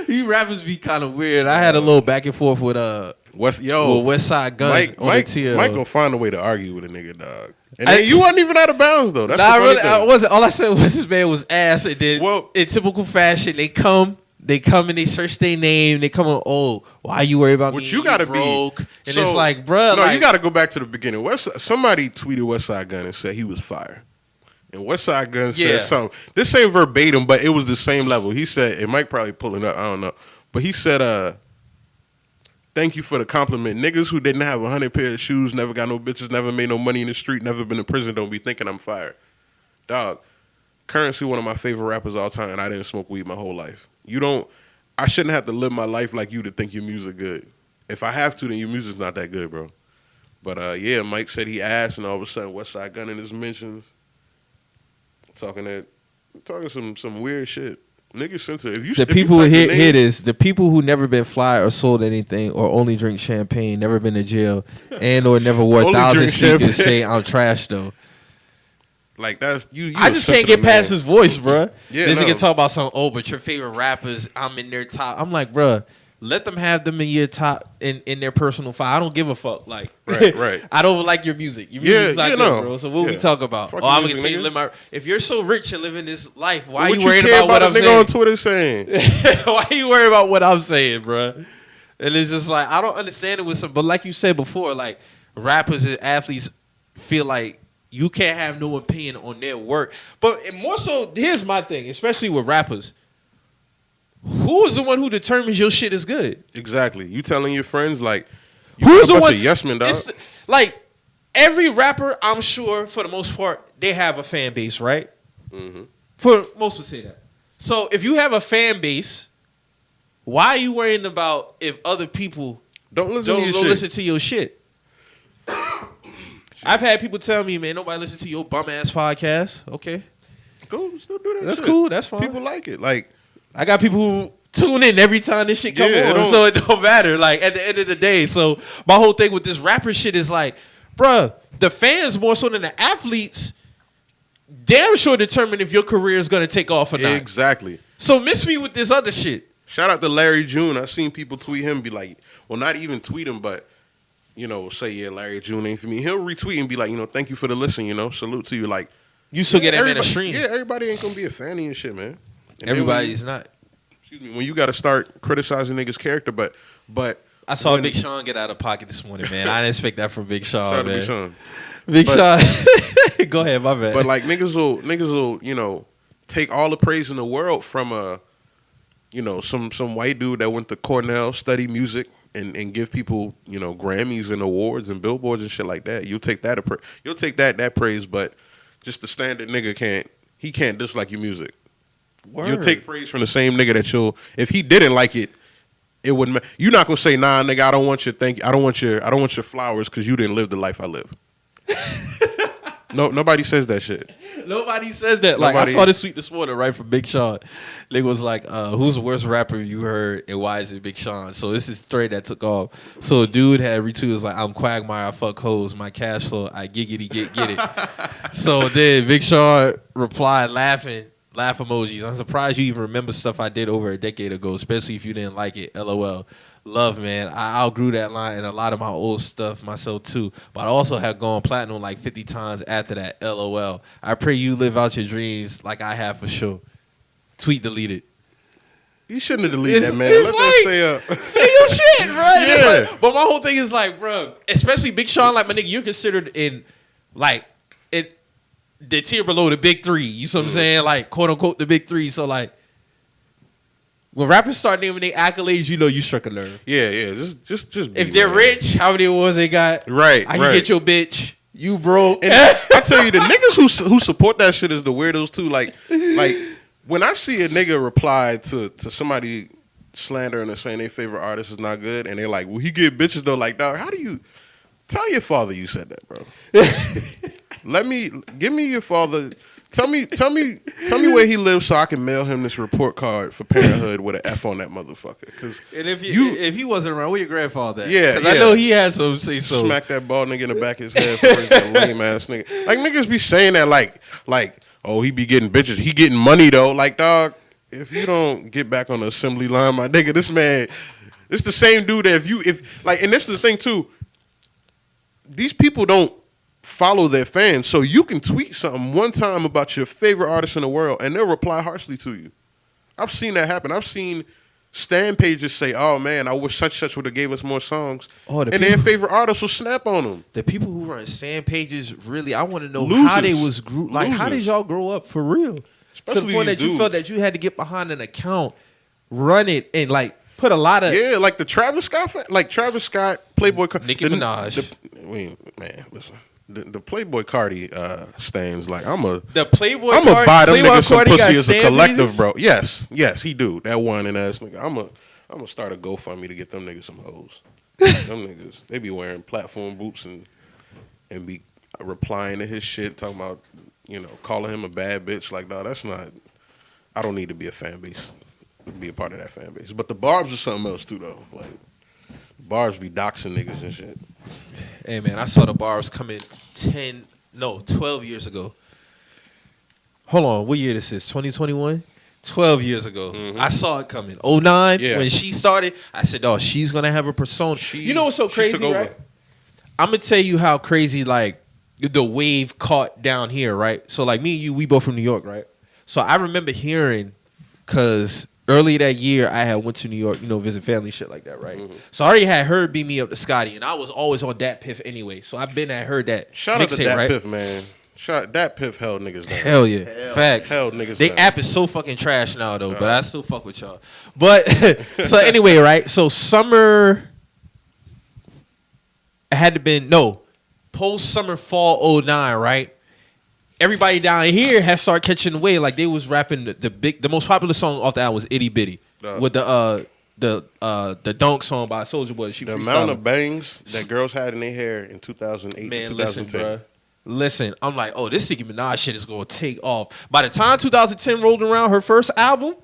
A: You rappers be kind of weird. I had a little back and forth with
C: West
A: Side Gun
C: Mike
A: on the TL.
C: Mike gonna find a way to argue with a nigga, dog. And then you wasn't even out of bounds though. That's
A: Nah,
C: the funny
A: really,
C: thing.
A: I wasn't. All I said was this man was ass. And then,
C: Well-
A: in typical fashion, they come and they search their name. They come on, oh, why you worry about
C: What
A: me?
C: you gotta be-
A: broke. And
C: So-
A: it's like, bruh,
C: No,
A: like,
C: you got to go back to the beginning. Somebody tweeted West Side Gun and said he was fire. And West Side Gun
A: Yeah.
C: said something. This ain't verbatim, but it was the same level. He said, and Mike probably pulling up, I don't know. But he said, thank you for the compliment. Niggas who didn't have 100 pair of shoes, never got no bitches, never made no money in the street, never been in prison, don't be thinking I'm fired. Dog, Currency, one of my favorite rappers of all time, and I didn't smoke weed my whole life. I shouldn't have to live my life like you to think your music good. If I have to, then your music's not that good, bro. But yeah, Mike said he asked, and all of a sudden West Side Gun in his mentions, talking some weird shit. Niggas sensitive. If you
A: the
C: if you
A: people
C: type
A: here
C: your name-
A: it is. The people who never been fly or sold anything or only drink champagne, never been to jail, and or never wore
C: Only
A: 1,000
C: drink
A: sneakers
C: champagne.
A: say I'm trash though.
C: Like that's you.
A: I just can't get past his voice, bruh.
C: Yeah,
A: This
C: no.
A: nigga talk about some, but your favorite rappers, I'm in their top. I'm like, bruh, let them have them in your top in their personal file. I don't give a fuck. Like,
C: Right.
A: I don't like your music. Your
C: Yeah,
A: music's not
C: yeah,
A: good,
C: no.
A: bro. So what we
C: Yeah.
A: talk about?
C: Fuck
A: Oh,
C: your
A: I'm gonna
C: music,
A: continue to
C: nigga.
A: live my. If you're so rich and living this life, why
C: What
A: are you worried
C: care
A: about what
C: a
A: I'm
C: nigga
A: saying?
C: on Twitter saying?
A: Why are you worried about what I'm saying, bruh? And it's just like I don't understand it with some. But like you said before, like rappers and athletes feel like you can't have no opinion on their work. But more so, here's my thing, especially with rappers. Who is the one who determines your shit is good?
C: Exactly. You telling your friends like you
A: Who's
C: got
A: the
C: a bunch
A: one?
C: of yes men, dog.
A: Like every rapper, I'm sure for the most part, they have a fan base, right?
C: Mm-hmm.
A: For most would say that. So if you have a fan base, why are you worrying about if other people
C: Don't listen to
A: don't
C: your
A: go
C: shit.
A: listen to your shit? I've had people tell me, man, nobody listen to your bum ass podcast. Okay,
C: Go still do that.
A: that's
C: shit.
A: cool. That's fine.
C: People like it. Like
A: I got people who tune in every time this shit come
C: Yeah,
A: on, so it don't matter. Like at the end of the day, so my whole thing with this rapper shit is like, bruh, the fans more so than the athletes, damn sure determine if your career is gonna take off or not.
C: Exactly.
A: So miss me with this other shit.
C: Shout out to Larry June. I've seen people tweet him, be like, well, not even tweet him, but say, yeah, Larry June ain't for me. He'll retweet and be like, thank you for the listen. Salute to you. Like,
A: You still get that man a stream.
C: Yeah, everybody ain't gonna be a fan of your shit, man. And
A: Everybody's not.
C: When you got to start criticizing niggas' character, but
A: I saw Big Sean get out of pocket this morning, man. I didn't expect that from Big Sean,
C: shout out to
A: man.
C: Big Sean.
A: Big Sean. Go ahead, my bad.
C: But like niggas will take all the praise in the world from some white dude that went to Cornell, study music, and give people Grammys and awards and billboards and shit like that. You'll take that praise, but just the standard nigga can't dislike your music.
A: Word.
C: You'll take praise from the same nigga that if he didn't like it, it wouldn't. You're not gonna say, nah, nigga, I don't want your flowers because you didn't live the life I live. No, nobody says that shit.
A: Nobody says that. Like I saw this tweet this morning, right, from Big Sean. Nigga was like, who's the worst rapper you heard and why is it Big Sean? So this is straight that took off. So a dude had retweeted, was like, I'm Quagmire, I fuck hoes, my cash flow, I giggity get it. So then Big Sean replied laughing, laugh emojis. I'm surprised you even remember stuff I did over a decade ago, especially if you didn't like it. LOL. Love, man. I outgrew that line and a lot of my old stuff myself too. But I also have gone platinum like 50 times after that. LOL. I pray you live out your dreams like I have for sure. Tweet deleted.
C: You shouldn't have deleted that, man.
A: Let
C: them stay up.
A: Say your shit, bro.
C: Yeah.
A: Like, but my whole thing is like, bro, especially Big Sean, like my nigga, you're considered in the tier below the big three. You see what I'm saying? Like, quote unquote, the big three. So like, when rappers start naming their accolades, you struck a nerve.
C: Yeah. Just
A: if they're rich, how many awards they got?
C: Right.
A: I can get your bitch. You broke.
C: And I tell you, the niggas who support that shit is the weirdos too. Like when I see a nigga reply to somebody slandering or saying their favorite artist is not good, and they're like, "Well, he get bitches though." Like, dog, how do you tell your father you said that, bro? Give me your father. Tell me where he lives so I can mail him this report card for parenthood with an F on that motherfucker. Cause
A: and if he wasn't around, where your grandfather at?
C: Yeah,
A: because I know he had some say so.
C: Smack that bald nigga in the back of his head for his lame ass nigga. Like niggas be saying that like oh he be getting bitches, he getting money though. Like dog, if you don't get back on the assembly line, my nigga, this man, it's the same dude that and this is the thing too. These people don't follow their fans, so you can tweet something one time about your favorite artist in the world and they'll reply harshly to you. I've seen that happen. I've seen stan pages say, oh man, I wish such would have gave us more songs, and their favorite artist will snap on them.
A: The people who run stan pages, really, I want to know
C: Losers.
A: how they was like how did y'all grow up for real?
C: Especially
A: to the point that
C: these
A: you felt
C: dudes.
A: that you had to get behind an account, run it, and like put a lot of
C: like the Travis Scott, Playboy
A: Nicki Minaj.
C: Listen. The Playboy Cardi stands like I'm a
A: Playboy.
C: I'm gonna buy them niggas some
A: Cardi
C: pussy as a collective,
A: pages?
C: bro. Yes, he do. That whining ass nigga. I'm gonna start a GoFundMe to get them niggas some hoes. Them niggas, they be wearing platform boots and be replying to his shit, talking about calling him a bad bitch. Like, no, that's not. I don't need to be a fan base, to be a part of that fan base. But the Barbs are something else too, though. Like, Barbs be doxing niggas and shit.
A: Hey man, I saw the Barbs coming 12 years ago. Hold on, what year this is? 2021? 12 years ago. Mm-hmm. I saw it coming. 09, when she started, I said, oh, she's going to have a persona. You know what's so crazy, right? I'm going to tell you how crazy, like, the wave caught down here, right? So, like, me and you, we both from New York, right? So, I remember hearing, because early that year, I had went to New York, visit family, shit like that, right? Mm-hmm. So I already had heard Beat Me Up to Scotty, and I was always on Dat Piff anyway. So I've been at heard that.
C: Shout out to Dat Piff, man. Dat Piff held niggas down.
A: Hell yeah. Facts.
C: Held niggas down.
A: They app is so fucking trash now, though, but I still fuck with y'all. But, so anyway, right? So summer, it had to been, post-summer fall 09, right? Everybody down here has started catching the wave. Like they was rapping the most popular song off the album was Itty Bitty with the Dunk song by Soulja Boy. The
C: amount of bangs that girls had in their hair in 2008
A: man,
C: to 2010.
A: Listen, I'm like, oh, this Nicki Minaj shit is gonna take off. By the time 2010 rolled around, her first album,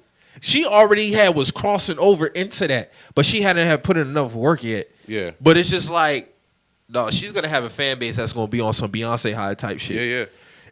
A: she already was crossing over into that, but she hadn't have put in enough work yet.
C: Yeah.
A: But it's just like, no, she's gonna have a fan base that's gonna be on some Beyonce high type shit.
C: Yeah.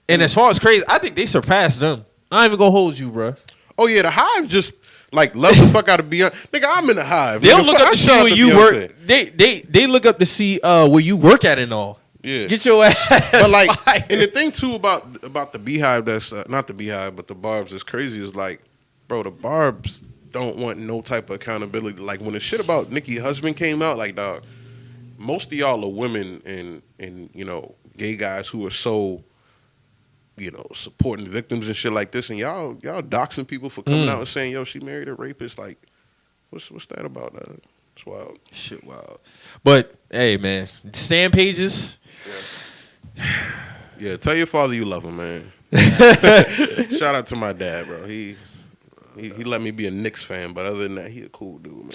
A: And as far as crazy, I think they surpassed them. I ain't even gonna hold you, bro.
C: Oh yeah, the Hive just like love the fuck out of Beyonce. Nigga, I'm in the Hive.
A: They don't look up
C: I
A: to see
C: shout out
A: where
C: to
A: you
C: Beyonce.
A: work. They look up to see where you work at and all.
C: Yeah.
A: Get your ass.
C: But like,
A: fired.
C: and the thing too about the Beehive, that's not the Beehive, but the Barbs is crazy. Is like, bro, the Barbs don't want no type of accountability. Like when the shit about Nicki husband came out, like dog, most of y'all are women and you know gay guys who are so, you know, supporting victims and shit like this, and y'all doxing people for coming out and saying, yo, she married a rapist. Like, what's that about? It's wild.
A: Shit, wild. But hey, man, stand pages.
C: Yeah, tell your father you love him, man. Shout out to my dad, bro. He let me be a Knicks fan, but other than that, he a cool dude, man.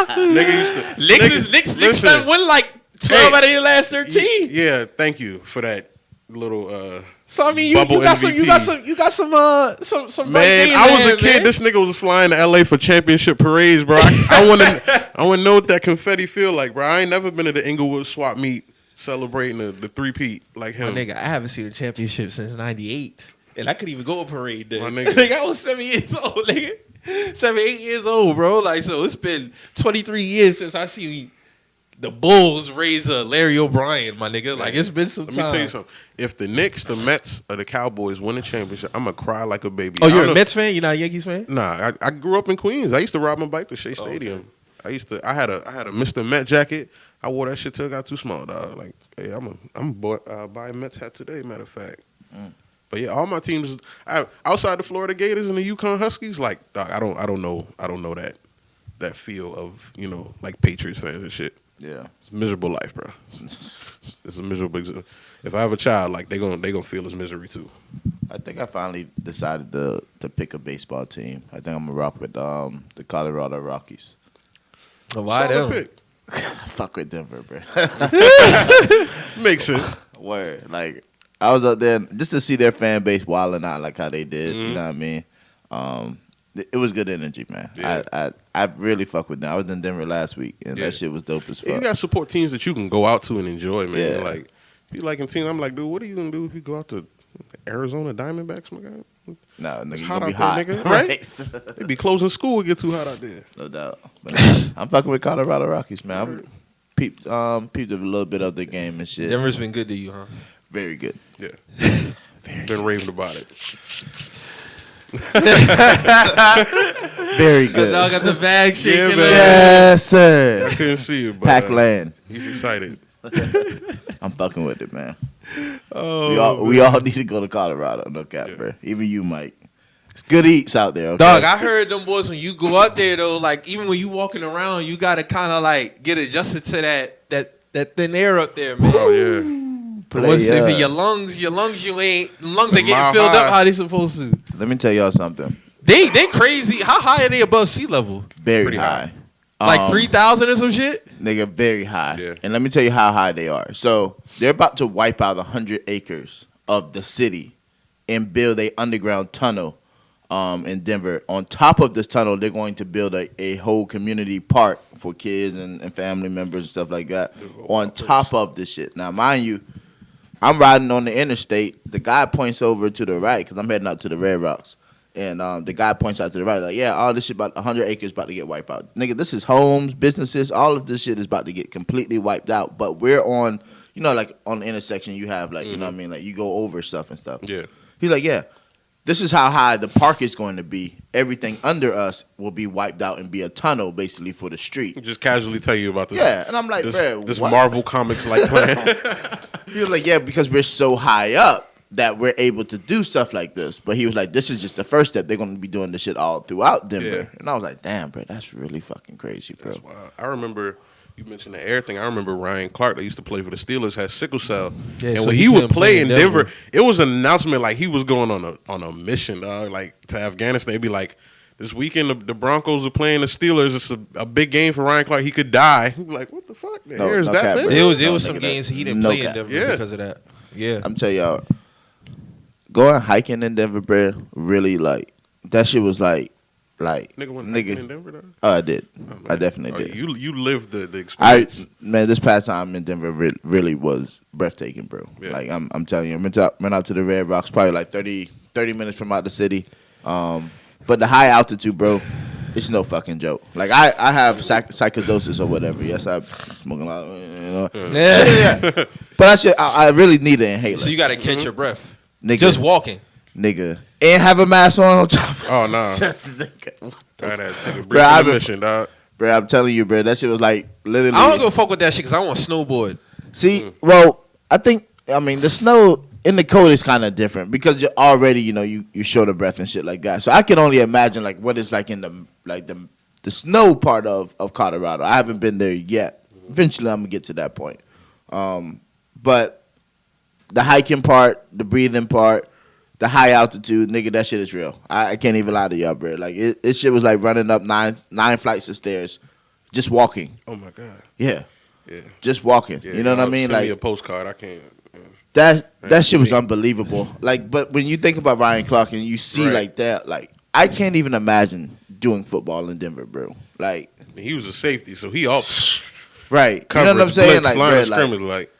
C: Nigga used to
A: Knicks done won like 12 out of your last 13.
C: Yeah, thank you for that little.
A: So I mean, you
C: bubble
A: got
C: MVP.
A: some
C: Man, I was a kid.
A: Man.
C: This nigga was flying to LA for championship parades, bro. I want to know what that confetti feel like, bro. I ain't never been to the Inglewood swap meet celebrating the three-peat like him.
A: My nigga, I haven't seen a championship since '98, and I couldn't even go a parade then.
C: My nigga.
A: Like, I was 7 years old, nigga. 8 years old, bro. Like, so it's been 23 years since I seen the Bulls raise Larry O'Brien, my nigga. Like, it's been some time.
C: Let me tell you something. If the Knicks, the Mets, or the Cowboys win a championship, I'm going to cry like a baby.
A: Oh, you're a Mets fan? You're not a Yankees fan?
C: Nah, I grew up in Queens. I used to ride my bike to Shea Stadium.
A: Okay.
C: I had a Mr. Met jacket. I wore that shit till it got too small, dog. Like, hey, I'm buy a Mets hat today, matter of fact. But yeah, all my teams outside the Florida Gators and the Yukon Huskies, like, dog, I don't know that feel of, you know, like Patriots fans and shit.
B: Yeah,
C: It's a miserable life, bro. It's a miserable. If I have a child, like they gonna feel his misery too.
B: I think I finally decided to pick a baseball team. I think I'm gonna rock with the Colorado Rockies.
A: Why
C: Solid
A: them?
C: pick.
B: Fuck with Denver, bro.
C: Makes sense.
B: Word. Like, I was up there just to see their fan base wilding out like how they did. You know what I mean? It was good energy, man.
C: Yeah.
B: I really fuck with them. I was in Denver last week, and
C: Yeah.
B: that shit was dope as fuck.
C: Yeah, you got to support teams that you can go out to and enjoy, man.
B: Yeah.
C: Like, if you liking teams, I'm like, dude, what are you gonna do if you go out to Arizona Diamondbacks, my guy?
B: No, nigga,
C: It's
B: you
C: hot
B: gonna be
C: out
B: hot,
C: there, nigga, right? They be closing school, it get too hot out there.
B: No doubt. But I'm fucking with Colorado Rockies, man. I'm peeped a little bit of the game and shit.
A: Denver's been good to you, huh?
B: Very good.
C: Yeah,
B: Very
C: been raving about it.
B: Very good.
A: Dog got the bag shaking.
C: man.
B: Yes, sir.
C: I couldn't see it, but
B: Pack land.
C: he's excited.
B: I'm fucking with it, man.
A: Oh,
B: We all need to go to Colorado, no cap, bro. Even you, Mike. It's good eats out there, okay?
A: dog, I heard them boys when you go out there though, like even when you walking around, you gotta kind of like get adjusted to that thin air up there, man.
C: Oh yeah.
A: If your lungs you ain't lungs ain't
C: Mile
A: getting filled
C: high.
A: up how they supposed to.
B: Let me tell y'all something.
A: They crazy. How high are they above sea level?
B: Very
C: Pretty
B: high.
A: Like 3,000 or some shit.
B: Nigga, very high.
C: Yeah.
B: And let me tell you how high they are. So they're about to wipe out 100 acres of the city and build a underground tunnel in Denver. On top of this tunnel, they're going to build a whole community park for kids and family members and stuff like that. On top of this shit. Now, mind you, I'm riding on the interstate. The guy points over to the right because I'm heading out to the Red Rocks. And the guy points out to the right, like, yeah, all this shit about 100 acres about to get wiped out. Nigga, this is homes, businesses, all of this shit is about to get completely wiped out. But we're on, you know, like on the intersection you have, like, you know what I mean? Like, you go over stuff and stuff.
C: Yeah.
B: He's like, yeah, this is how high the park is going to be. Everything under us will be wiped out and be a tunnel, basically, for the street.
C: Just casually tell you about this.
B: Yeah, and I'm like, bro,
C: this
B: what?
C: Marvel Comics like plan.
B: He was like, yeah, because we're so high up that we're able to do stuff like this. But he was like, this is just the first step. They're going to be doing this shit all throughout Denver.
C: Yeah.
B: And I was like, damn, bro, that's really fucking crazy, bro.
C: That's wild. I remember you mentioned the air thing. I remember Ryan Clark that used to play for the Steelers had sickle cell,
A: Yeah,
C: and
A: so
C: when
A: he
C: he would
A: couldn't
C: play
A: play
C: in
A: in
C: Denver,
A: Denver.
C: it was an announcement like he was going on a mission, dog, like to Afghanistan. They'd be like, this weekend the Broncos are playing the Steelers. It's a big game for Ryan Clark. He could die. He'd be like, what the fuck? The
B: No,
C: air is
B: no
C: that
B: cap,
C: big?
B: bro.
A: There was
B: No,
A: some
B: nigga,
A: games he didn't
B: no
A: play in
B: cap.
A: Denver
C: Yeah.
A: because of that. Yeah.
B: I'm telling y'all, going hiking in Denver, bro, really, like, that shit was like
C: Nigga went in Denver, though?
B: Oh, I did.
C: Oh,
B: I definitely did.
C: You lived the experience.
B: This past time in Denver really was breathtaking, bro.
C: Yeah.
B: Like I'm telling you, I went out to the Red Rocks, probably like 30 minutes from out the city. But the high altitude, bro, it's no fucking joke. Like I have psychosis or whatever. Yes, I'm smoking a lot. Yeah. But I really need an inhaler.
A: So you got to catch your breath.
B: Nigga.
A: Just walking.
B: Nigga. And have a mask on top.
C: Oh, no.
B: Nah.
C: I had to take a brief intermission, dog.
B: Bro, I'm telling you, bro, that shit was like literally.
A: I don't go fuck with that shit because I want to snowboard.
B: See, well, I mean, the snow in the cold is kind of different because you're already, you're short of breath and shit like that. So I can only imagine like what it's like in the snow part of Colorado. I haven't been there yet. Eventually, I'm gonna get to that point. But the hiking part, the breathing part, the high altitude, nigga, that shit is real. I can't even lie to y'all, bro. Like it shit was like running up nine flights of stairs, just walking.
C: Oh my god.
B: Yeah.
C: Yeah.
B: Just walking.
C: Yeah,
B: you know what I mean?
C: Send
B: Like
C: me a postcard. I can't.
B: that shit was unbelievable. Like, but when you think about Ryan Clark and you see like that, like I can't even imagine doing football in Denver, bro. Like
C: he was a safety, so he all
B: right.
C: coverage,
B: you know what I'm saying?
C: blitz,
B: Like,
C: line
B: bro,
C: of scrimmage, like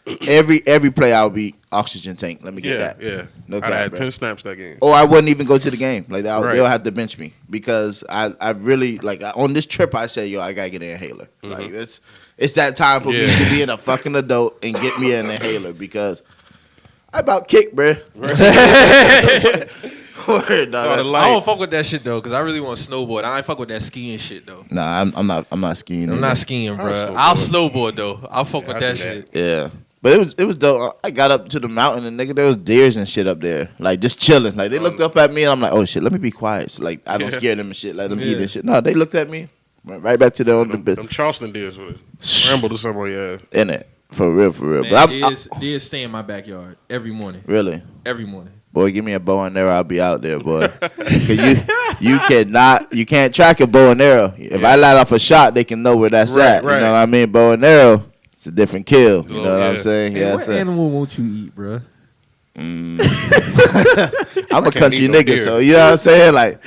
B: every play I would be oxygen tank. Let me get that.
C: Yeah.
B: No
C: I
B: cap,
C: had
B: bro.
C: 10 snaps that game.
B: Or I wouldn't even go to the game. Like they'll
C: Right.
B: have to bench me because I really like on this trip I said, yo, I gotta get an inhaler. Like it's that time for me to be a fucking adult and get me an inhaler because I about kicked, bro. Word, dog.
A: I don't fuck with that shit though, cause I really want to snowboard. I ain't fuck with that skiing shit though.
B: Nah, I'm not skiing.
A: I'm
B: either.
A: not skiing, bro. I'll snowboard though. I'll fuck with that shit.
B: Yeah. But it was dope. I got up to the mountain and nigga, there was deers and shit up there, like just chilling. Like they looked up at me and I'm like, oh shit, let me be quiet. So, like I don't scare them and shit. Let them eat and shit. No, they looked at me, went right back to their own bit.
C: Them Charleston deers would scramble to somewhere, yeah.
B: In it, for real.
A: Man,
B: But
A: deers stay in my backyard every morning.
B: really,
A: Every morning.
B: boy, give me a bow and arrow, I'll be out there, boy. Cause you can't track a bow and arrow. If I light off a shot, they can know where that's at.
C: Right.
B: You know what I mean? Bow and arrow. It's a different kill. You know what I'm saying?
A: Hey, what animal won't you eat, bro?
B: I'm a country
C: eat no
B: nigga,
C: deer.
B: so you know what I'm saying? Like,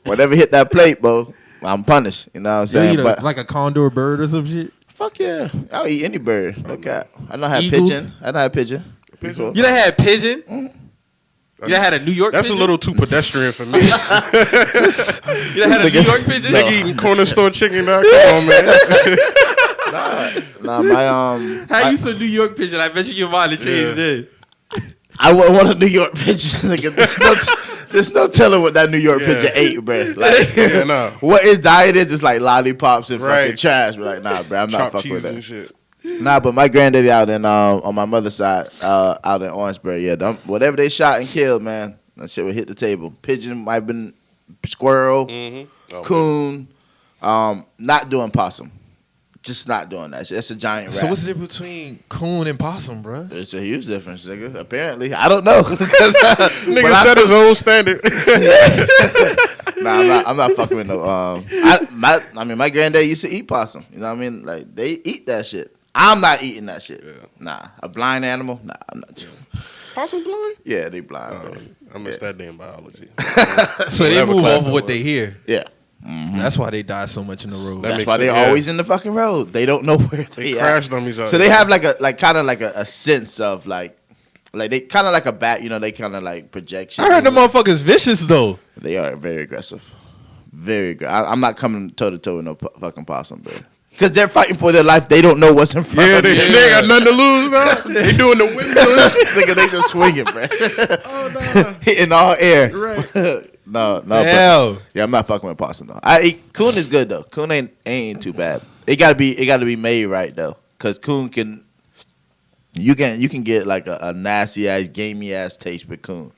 B: whatever hit that plate, bro, I'm punished. You know what I'm saying?
A: You eat like a condor bird or some shit?
B: Fuck yeah. I'll eat any bird. No cap. I don't have
A: Eagles?
B: pigeon. I don't have pigeon.
C: Pigeon?
A: You done had pigeon? You done had a New York
C: That's
A: pigeon?
C: a little too pedestrian for me.
A: You done had a New York pigeon?
C: Nigga eating corner store chicken, dog. Come on, man.
B: Nah, my
A: How you said New York pigeon? I bet you your mind have changed it.
B: I wouldn't want a New York pigeon. Nigga, there's no telling what that New York pigeon ate, bro. Like,
C: Yeah, nah.
B: what his diet is, it's like lollipops and fucking
C: Right.
B: trash. But like, nah, bro, I'm not
C: Chopped
B: fucking with
C: cheese
B: that.
C: and shit.
B: Nah, but my granddaddy out in on my mother's side, out in Orangeburg, yeah, whatever they shot and killed, man, that shit would hit the table. Pigeon might have been squirrel,
C: Oh,
B: coon, not doing possum. Just not doing that shit. That's a giant rat.
A: So what's the difference between coon and possum, bro?
B: There's a huge difference, nigga. Apparently, I don't know.
C: Nigga set his own standard.
B: Nah, I'm not fucking with no. I mean, my granddad used to eat possum. You know what I mean? Like they eat that shit. I'm not eating that shit.
C: Yeah.
B: Nah, a blind animal. Nah, I'm not.
C: Possum blind?
B: Yeah, they blind. Bro.
C: I missed that damn biology.
A: So they
C: Whatever
A: move
C: class
A: off of
C: that
A: what
C: was.
A: they hear.
B: Yeah.
A: That's why they die so much in the road.
C: That
B: That's
C: makes
B: why they're
C: sense, yeah.
B: always in the fucking road. They don't know where
C: They
B: they
C: crash
B: at.
C: dummies out
B: So
C: there.
B: they have like a sense of like they kind of like a bat. You know, they kind of like project shit.
A: I heard the motherfuckers vicious though.
B: They are very aggressive. Very good. I'm not coming toe to toe with no fucking possum, bro. Because they're fighting for their life. They don't know what's in front
C: Yeah,
B: of them.
C: they got nothing to lose now. They doing the windmills.
B: Nigga, they just swinging, bro.
C: Oh, no.
B: Hitting all air.
C: Right.
B: No.
A: Hell.
B: Yeah, I'm not fucking with possum though. I eat coon is good though. Coon ain't too bad. It gotta be made right though. Cause coon can you can get like a nasty ass, gamey ass taste with coon.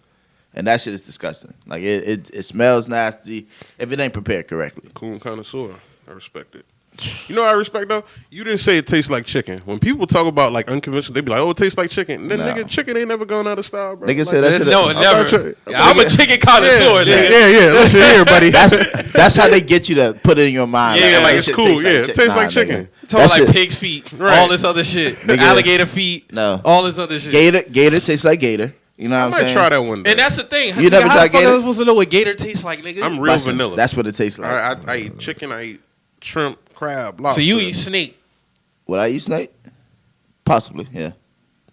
B: And that shit is disgusting. Like it smells nasty if it ain't prepared correctly.
C: Coon connoisseur. I respect it. You know what I respect though? You didn't say it tastes like chicken. When people talk about like unconventional, they be like, "Oh, it tastes like chicken." And then
B: No.
C: nigga, chicken ain't never gone out of style, bro.
B: Nigga
C: Like,
B: said that shit.
A: No, never. I'm a chicken connoisseur.
C: Yeah,
A: nigga.
C: yeah. Listen here, buddy.
B: That's how they get you to put it in your mind.
C: Yeah, like
B: this
C: it's
B: shit
C: cool.
B: tastes
C: Yeah, it tastes
B: Nah,
C: like
B: nigga.
C: chicken.
A: Talking
B: That
A: like
B: shit-
A: pig's feet,
C: Right.
A: all this other shit,
B: Nigga.
A: alligator feet,
B: No.
A: all this other shit.
B: Gator tastes like gator. You know what I'm
C: might
B: saying?
C: try that one day.
A: And that's the thing.
B: You never
A: how
B: tried
A: the fuck
B: gator?
A: am I supposed to know what gator tastes like, nigga?
C: I'm real
B: Bussin'.
C: vanilla.
B: That's what it tastes like.
C: I eat chicken. I eat shrimp, crab, lobster.
A: So you eat snake.
B: Would I eat snake? Possibly, yeah.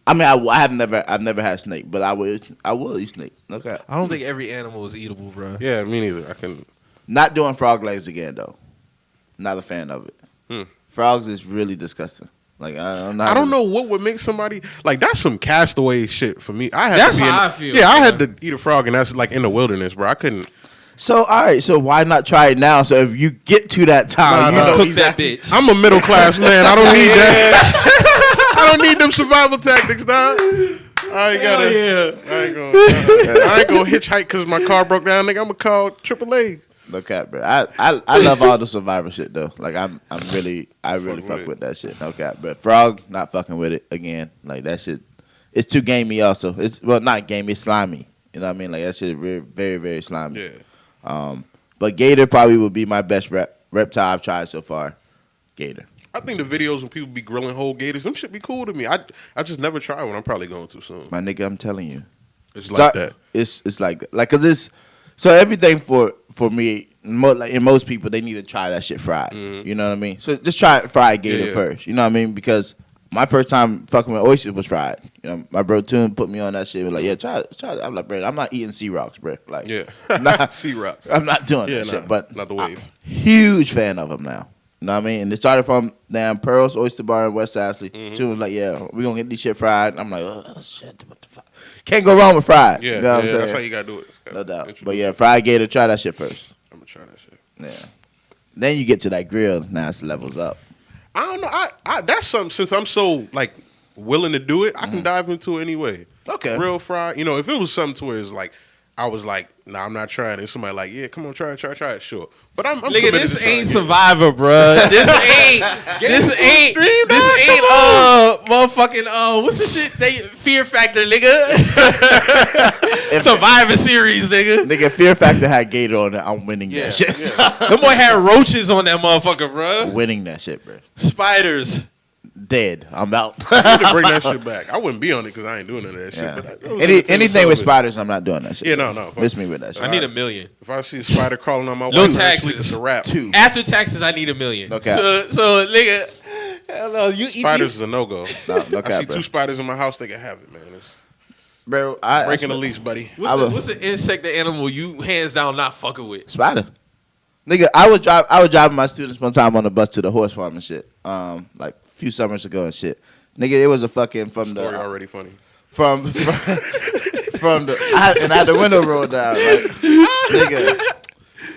B: I mean, I've never had snake, but I will eat snake. Okay.
A: I don't think every animal is eatable, bro.
C: Yeah, me neither. I can.
B: Not doing frog legs again though. Not a fan of it. Frogs is really disgusting. Like I'm not.
C: I don't know what would make somebody like that's some castaway shit for me. I had
A: That's
C: to be
A: how I feel,
C: Yeah, I
A: bro.
C: had to eat a frog, and that's like in the wilderness, bro. I couldn't.
B: So all right, so why not try it now? So if you get to that time, you know
A: Cook
B: exactly.
A: that bitch.
C: I'm a middle class man. I don't need that. I don't need them survival tactics, dog. I ain't gotta.
A: Yeah.
C: I ain't gonna hitchhike because my car broke down, nigga. I'm gonna call AAA.
B: No cap, bro. I love all the survivor shit though. Like I really fuck
C: with
B: with that shit. No cap, but frog not fucking with it again. Like that shit, it's too gamey. Also, it's not gamey, it's slimy. You know what I mean? Like that shit is very very very slimy.
C: Yeah.
B: But gator probably would be my best reptile I've tried so far. Gator.
C: I think the videos when people be grilling whole gators, them shit be cool to me. I just never tried one. I'm probably going to soon.
B: My nigga, I'm telling you.
C: It's like that.
B: It's like that. Like, cause it's so everything for me. Like in most people, they need to try that shit fried.
C: Mm-hmm.
B: You know what I mean? So just try fried gator
C: Yeah.
B: first. You know what I mean? Because my first time fucking with oysters was fried. You know, my bro Toon put me on that shit. Was like, yeah, try it. I'm like, bro, I'm not eating sea rocks, bro. Like,
C: Yeah.
B: nah,
C: Sea rocks.
B: I'm not doing
C: Yeah,
B: that
C: nah,
B: shit. But
C: not the wave.
B: Huge fan of them now. You know what I mean? And it started from damn Pearl's Oyster Bar in West Ashley. Toon was like, yeah, we gonna get this shit fried. I'm like, oh shit, what the fuck? Can't go wrong with fried.
C: Yeah,
B: you know what I'm
C: that's
B: saying?
C: how you gotta do it.
B: No doubt. But yeah, fried gator, try that shit first.
C: I'm gonna try that shit.
B: Yeah. Then you get to that grill, now it's levels up.
C: I don't know. I that's something since I'm so like willing to do it, I can dive into it anyway.
B: Okay.
C: Real fry. You know, if it was something to where it's like I was like, nah, I'm not trying it. Somebody like, yeah, come on, try it, sure. But I'm
A: Nigga,
C: committed
A: this
C: to trying
A: ain't
C: it.
A: Survivor, bro. This ain't motherfucking what's the shit? Fear Factor, nigga. Survivor series, nigga.
B: Nigga, Fear Factor had gator on it. I'm winning
C: Yeah,
B: that shit.
A: Them boy had roaches on that motherfucker, bro.
B: Winning that shit, bro.
A: Spiders.
B: Dead. I'm out.
C: I need to bring that shit back. I wouldn't be on it because I ain't doing none of that
B: Yeah.
C: shit. But it was
B: Anything
C: entertaining
B: with
C: to
B: spiders, I'm not doing that shit.
C: Yeah, no.
B: Miss me with that shit.
A: I need $1 million.
C: If I see a spider crawling on my
A: No
C: wife,
A: taxes.
C: it's a wrap.
B: 2.
A: After taxes, I need $1 million.
B: Okay.
A: So nigga, hell no, you
C: Spiders is a no-go.
B: No
C: I
B: cap,
C: see
B: bro.
C: 2 spiders in my house, they can have it, man. It's
B: Bro,
C: breaking the lease, buddy.
A: What's the insect or animal you hands down not fucking with?
B: Spider. Nigga, I was driving my students one time on the bus to the horse farm and shit. Like a few summers ago and shit. Nigga, it was a fucking from
C: Story
B: the
C: already funny.
B: from the I had the window rolled down. Like, nigga,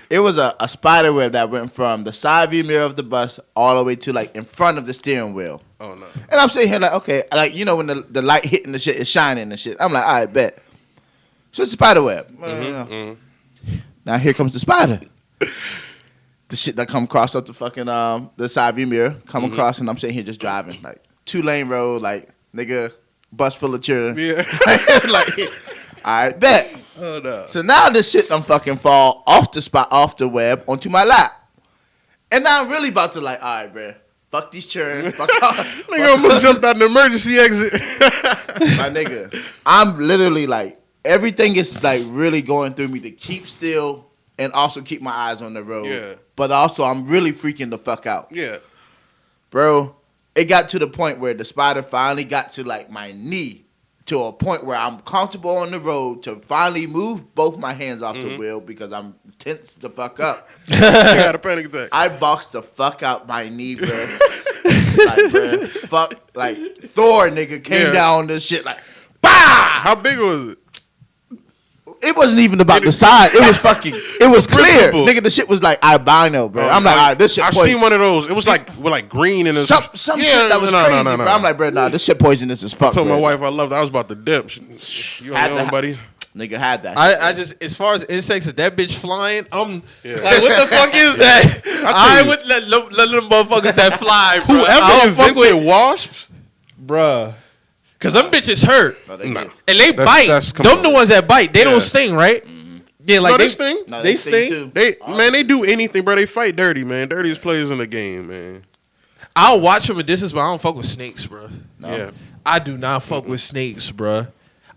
B: it was a spider web that went from the side view mirror of the bus all the way to like in front of the steering wheel.
C: Oh, no.
B: And I'm sitting here like, okay, like you know when the light hitting the shit is shining and shit. I'm like, all right, bet. So it's a spider web. Now here comes the spider. The shit that come across up the fucking the side view mirror come across, and I'm sitting here just driving like 2-lane road, like nigga, bus full of children.
C: Yeah.
B: Like, all right, bet.
C: Oh, no.
B: So now this shit done fucking fall off the web onto my lap, and now I'm really about to like, all right, bro, fuck these children.
C: Nigga almost jumped out the emergency exit.
B: My nigga, I'm literally like, everything is like really going through me to keep still and also keep my eyes on the road.
C: Yeah.
B: But also, I'm really freaking the fuck out.
C: Yeah.
B: Bro, it got to the point where the spider finally got to like my knee, to a point where I'm comfortable on the road to finally move both my hands off the wheel because I'm tense the fuck up.
C: I got a panic attack.
B: I boxed the fuck out my knee, bro. Like, bro, fuck, like Thor nigga came down on this shit like, bah!
C: How big was it?
B: It wasn't even about the size. It was fucking. It was clear,
C: principle.
B: nigga. The shit was like albino, bro. I'm like, all right, this shit.
C: I've
B: poison.
C: seen one of those. It was like with like green and
B: some shit that was crazy, bro. I'm like, bro, nah, this shit poisonous as fuck.
C: I told
B: bro.
C: my wife I loved her. I was about to dip. You
B: Had
C: don't know,
B: to-
C: buddy.
B: Nigga had that.
A: I just, as far as insects, if that bitch flying, I'm
C: Yeah.
A: like, what the fuck is that? I
C: you.
A: would let them motherfuckers that fly, bro. I
C: Whoever
A: don't fuck with,
C: invented wasps,
A: bruh. Cause them bitches hurt
B: No, they
C: Nah.
B: did.
A: and they bite.
C: come
A: Them
C: on.
A: the ones that bite. They
C: Yeah.
A: don't sting, right? Yeah, like
C: no,
A: they
C: they sting.
B: No,
A: they
B: sting
A: sting?
B: too.
C: They do anything, bro. They fight dirty, man. Dirtiest players in the game, man.
A: I'll watch from a distance, but I don't fuck with snakes, bro.
B: No.
C: Yeah.
A: I do not fuck with snakes, bro.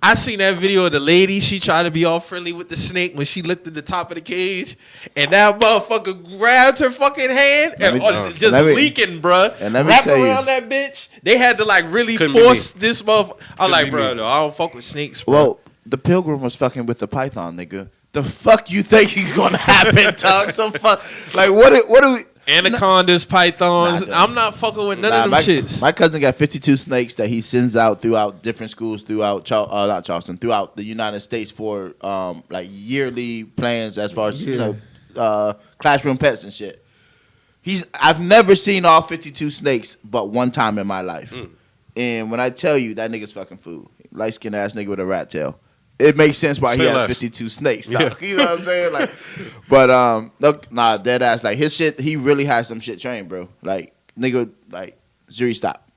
A: I seen that video of the lady. She tried to be all friendly with the snake when she lifted the top of the cage, and that motherfucker grabbed her fucking hand and just leaking, bruh.
B: And let me
A: wrapped
B: tell you,
A: around that bitch. They had to like really force this motherfucker. I'm like, bro, no, I don't fuck with snakes, bro.
B: Well, the pilgrim was fucking with the python, nigga. The fuck you think he's gonna happen, dog? The fuck, like what do we?
A: Anacondas, pythons. I'm not fucking with none of them shits.
B: My cousin got 52 snakes that he sends out throughout different schools throughout not Charleston, throughout the United States for like yearly plans as far as classroom pets and shit. I've never seen all 52 snakes but one time in my life. And when I tell you that nigga's fucking food, light skinned ass nigga with a rat tail. It makes sense why he has 52 snakes. Yeah. You know what I'm saying? Like, but dead ass. Like his shit, he really has some shit trained, bro. Like nigga, like Zuri stop,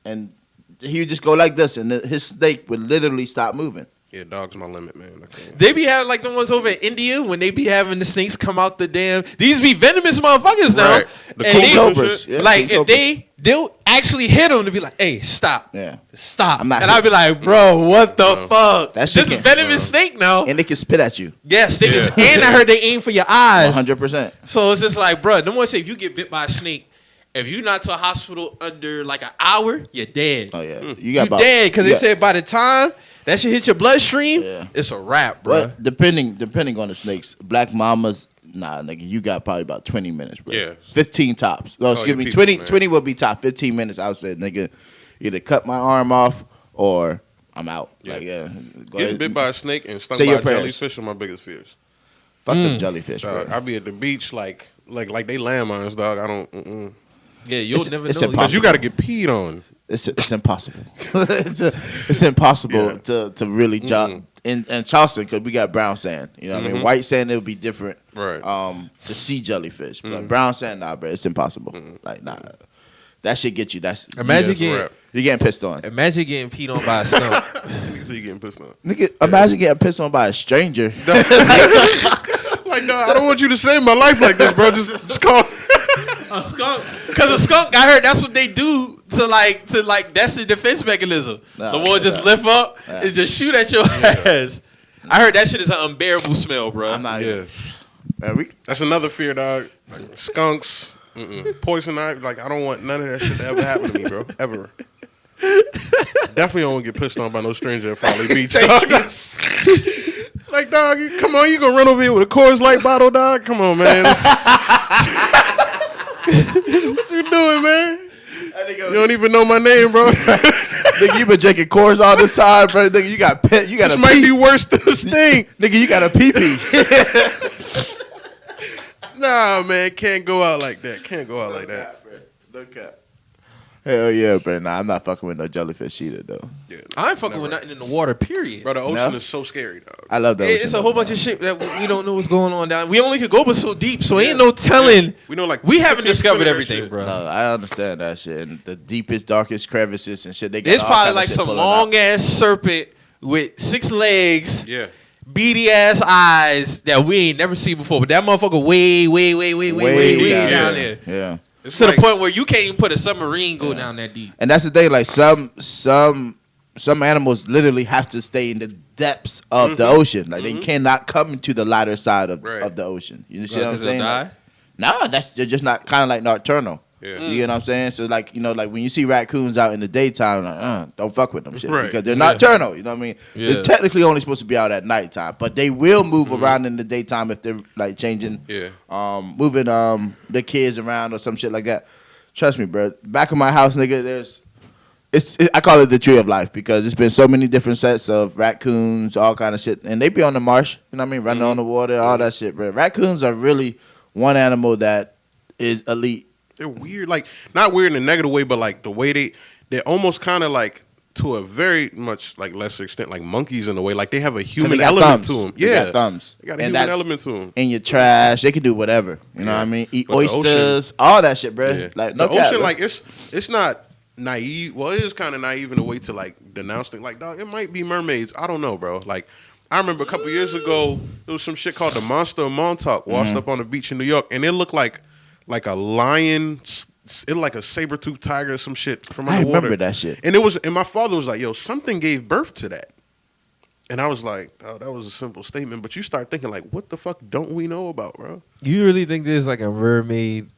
B: and he would just go like this, and his snake would literally stop moving.
C: Yeah, dog's my limit, man. I can't.
A: They be having like the ones over in India when they be having the snakes come out the damn. These be venomous motherfuckers now.
C: Right. The king cobras.
B: Yeah,
A: like if they'll actually hit them to be like, "Hey, stop!
B: Yeah,
A: stop!" And I'll be like, "Bro, what the fuck?
B: That's
A: this is venomous snake now."
B: And they can spit at you.
A: Yes, they can. And I heard they aim for your eyes.
B: 100%.
A: So it's just like, bro, no one say if you get bit by a snake. If you're not to a hospital under like an hour, you're dead.
B: Oh yeah,
A: you're dead because they said by the time that shit hit your bloodstream, it's a wrap, bro.
B: But depending on the snakes, black mamas, nah, nigga, you got probably about 20 minutes, bro.
C: Yeah,
B: 15 tops. No, excuse me, 20 will be top. 15 minutes, I would say, nigga, either cut my arm off or I'm out.
C: Yeah.
B: Like,
C: getting bit by a snake and stung by a jellyfish are my biggest fears.
B: Fuck them jellyfish, bro.
C: I be at the beach like they landmines, dog. I don't.
A: Yeah, you'll never know.
C: Because you got to get peed on.
B: It's impossible. it's impossible to really jog in Charleston because we got brown sand. You know what I mean? White sand, it would be different.
C: Right.
B: The sea jellyfish. But brown sand, nah, bro, it's impossible. Like, nah. That shit get you.
A: Imagine
B: you're getting pissed on.
A: Imagine getting peed on by a skunk.
C: You getting pissed on.
B: Nigga, imagine getting pissed on by a stranger.
C: Like, no, I don't want you to save my life like this, bro. Just call
A: a skunk. Because a skunk, I heard that's what they do to like that's the defense mechanism. The one just lift up and just shoot at your ass. I heard that shit is an unbearable smell, bro.
B: I'm not
C: That's another fear, dog. Like, skunks, poison ivy. Like, I don't want none of that shit to ever happen to me, bro. Ever. Definitely don't want to get pissed on by no stranger at Folly Beach, dog. Like, dog, come on, you gonna run over here with a Coors Light bottle, dog? Come on, man. What you doing, man? You don't even know my name, bro.
B: Nigga, you been drinking Coors all this time, bro. Nigga, you got pet. You got
C: this might be worse than this thing.
B: Nigga, you got a pee-pee.
C: Nah, man, can't go out like that. Can't go out like that.
B: No cap. Hell yeah, bro. Nah, I'm not fucking with no jellyfish either, though.
C: Yeah,
A: I ain't fucking with nothing in the water, period.
C: Bro, the ocean is so scary, dog.
B: I love the ocean.
A: It's a whole bunch of shit that we don't know what's going on down. We only could go but so deep, so ain't no telling.
C: We know, like,
A: we haven't discovered everything, bro.
B: No, I understand that shit. And the deepest, darkest crevices and shit.
A: It's probably like some long ass serpent with 6 legs.
C: Yeah.
A: Beady ass eyes that we ain't never seen before, but that motherfucker way down there.
B: Yeah.
A: It's to the point where you can't even put a submarine go down that deep.
B: And that's the thing, like some animals literally have to stay in the depths of the ocean. Like they cannot come into the lighter side of the ocean. You see what I'm saying?
A: Die?
B: No, they're just not kind of like nocturnal.
C: Yeah.
B: You know what I'm saying? So like, you know, like when you see raccoons out in the daytime, like, don't fuck with them shit.
C: Right.
B: Because they're nocturnal. You know what I mean? Yeah. They're technically only supposed to be out at nighttime, but they will move around in the daytime if they're like changing, moving the kids around or some shit like that. Trust me, bro. Back of my house, nigga, I call it the tree of life because it's been so many different sets of raccoons, all kind of shit, and they be on the marsh. You know what I mean? Running on the water, all that shit, bro. Raccoons are really one animal that is elite.
C: They're weird, like not weird in a negative way, but like the way they're almost kind of like to a very much like lesser extent like monkeys in a way. Like they have a human element to them.
B: Yeah, they got thumbs.
C: They got a human element to them.
B: In your trash, they can do whatever. You know what I mean? Eat oysters, all that shit, bro.
C: Yeah.
B: Like no
C: the ocean,
B: cap,
C: like it's not naive. Well, it is kind of naive in a way to like denounce things. Like dog, it might be mermaids. I don't know, bro. Like. I remember a couple years ago, there was some shit called the Monster of Montauk washed up on the beach in New York, and it looked like a lion, it looked like a saber-toothed tiger or some shit from underwater.
B: I remember that shit.
C: And my father was like, yo, something gave birth to that. And I was like, oh, that was a simple statement. But you start thinking, like, what the fuck don't we know about, bro?
A: You really think there's like a mermaid,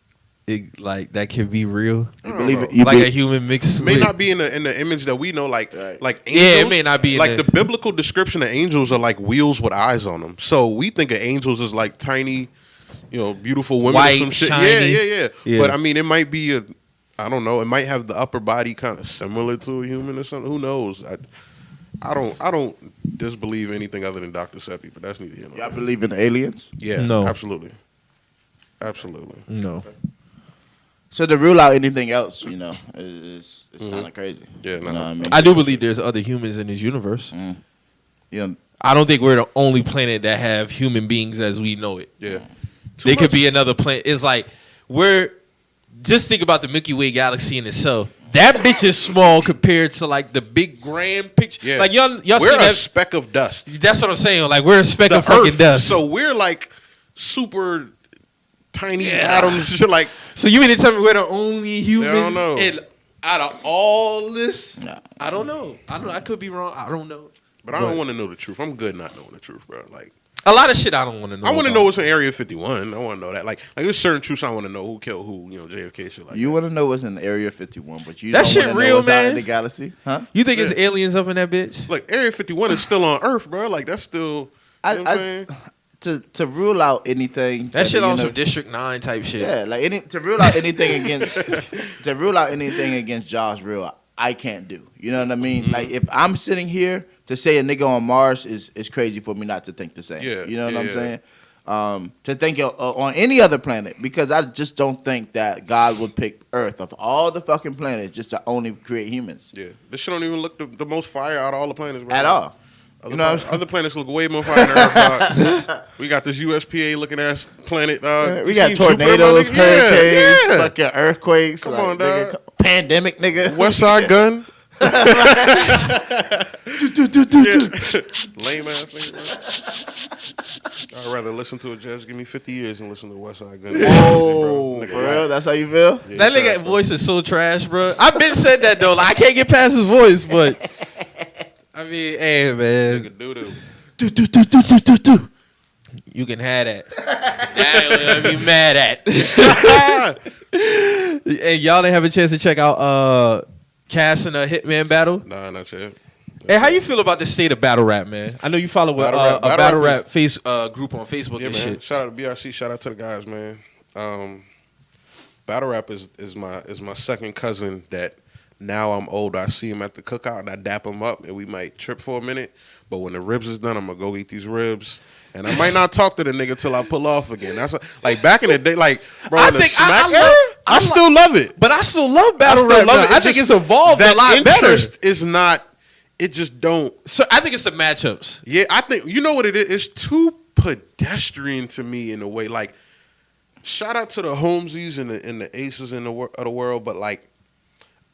A: like that can be real?
B: You believe it?
A: Like a human mix?
C: It may not be in the image that we know, like angels.
A: Yeah, it may not be.
C: Like the biblical description of angels are like wheels with eyes on them. So we think of angels as like tiny, beautiful women
A: white,
C: or some shit.
A: shiny.
C: Yeah. But I mean, it might be I don't know. It might have the upper body kind of similar to a human or something. Who knows? I don't disbelieve anything other than Dr. Seppi, but that's neither here nor there.
B: Y'all believe in aliens?
C: Yeah,
A: No.
C: absolutely.
A: No.
B: So to rule out anything else, it's kind of crazy.
C: Yeah,
B: You know what I mean?
A: I do believe there's other humans in this universe.
B: Yeah.
A: I don't think we're the only planet that have human beings as we know it.
C: Yeah.
A: They could be another planet. It's like just think about the Milky Way galaxy in itself. That bitch is small compared to like the big grand picture.
C: Yeah.
A: Like y'all
C: We're
A: see
C: a
A: that?
C: speck of dust.
A: That's what I'm saying. Like we're a speck of
C: The
A: fucking
C: Earth.
A: dust.
C: So we're like super tiny atoms. Shit like
A: So you mean to tell me we're the only humans?
C: I don't know.
A: And out of all this,
B: Nah.
A: I don't know. I could be wrong. I don't know.
C: But I don't want to know the truth. I'm good not knowing the truth, bro. Like
A: A lot of shit I don't want to know.
C: I want to
A: about.
C: know what's in Area 51. I want to know that. Like there's certain truths I want to know. Who killed who? JFK shit like
B: You
C: that.
B: want to know what's in Area 51, but you
A: That
B: don't
A: shit
B: want to know
A: real,
B: what's out
A: man?
B: in the galaxy, huh?
A: You think it's aliens up in that bitch?
C: Like Area 51 is still on Earth, bro. Like that's still. You know what I'm saying?
B: To rule out anything
A: That shit
B: the
A: on some
B: uni-
A: District 9 type shit.
B: Yeah, like to rule out anything against Jaws real, I can't do. You know what I mean?
C: Mm-hmm.
B: Like if I'm sitting here to say a nigga on Mars is crazy for me not to think the same.
C: Yeah,
B: You know what I'm
C: yeah.
B: saying? To think on any other planet, because I just don't think that God would pick Earth of all the fucking planets just to only create humans
C: Yeah, this shit don't even look the most fire out of all the planets, bro.
B: at all.
C: Other planets look way more fire than Earth, dog. We got this USPA looking ass planet.
B: We got
C: You seen Jupiter,
B: tornadoes,
C: my nigga?
B: hurricanes,
C: Yeah.
B: fucking earthquakes.
C: Come
B: like,
C: on,
B: nigga,
C: dog.
B: pandemic, nigga.
C: West Side Gun. Lame ass nigga, bro. I'd rather listen to a judge give me 50 years than listen to West Side Gun.
B: Oh,
C: Nigga,
B: for real? That's how you feel?
C: Yeah,
A: That nigga voice is so trash, bro. I've been said that though. Like, I can't get past his voice, but I mean, hey man,
C: nigga doo-doo.
A: you can have that. That ain't what I be mad at. Hey, y'all didn't have a chance to check out Cass and a Hitman battle.
C: Nah, not yet.
A: Hey, how you feel about the state of battle rap, man? I know you follow a battle rap face group on Facebook
C: Yeah,
A: and
C: man.
A: shit.
C: Shout out to BRC. Shout out to the guys, man. Battle rap is my second cousin that now I'm old. I see him at the cookout and I dap him up and we might trip for a minute. But when the ribs is done, I'm gonna go eat these ribs. And I might not talk to the nigga till I pull off again. That's like back in the day, like bro, in the smack era, I still love it.
A: But I still love battle
C: still
A: rap.
C: love
A: now.
C: it.
A: I
C: It
A: think
C: just-
A: it's evolved a lot better.
C: Interest is not. It just don't.
A: So I think it's the matchups.
C: Yeah, I think you know what it is. It's too pedestrian to me in a way. Like, shout out to the Holmesies and the Aces of the world, but like,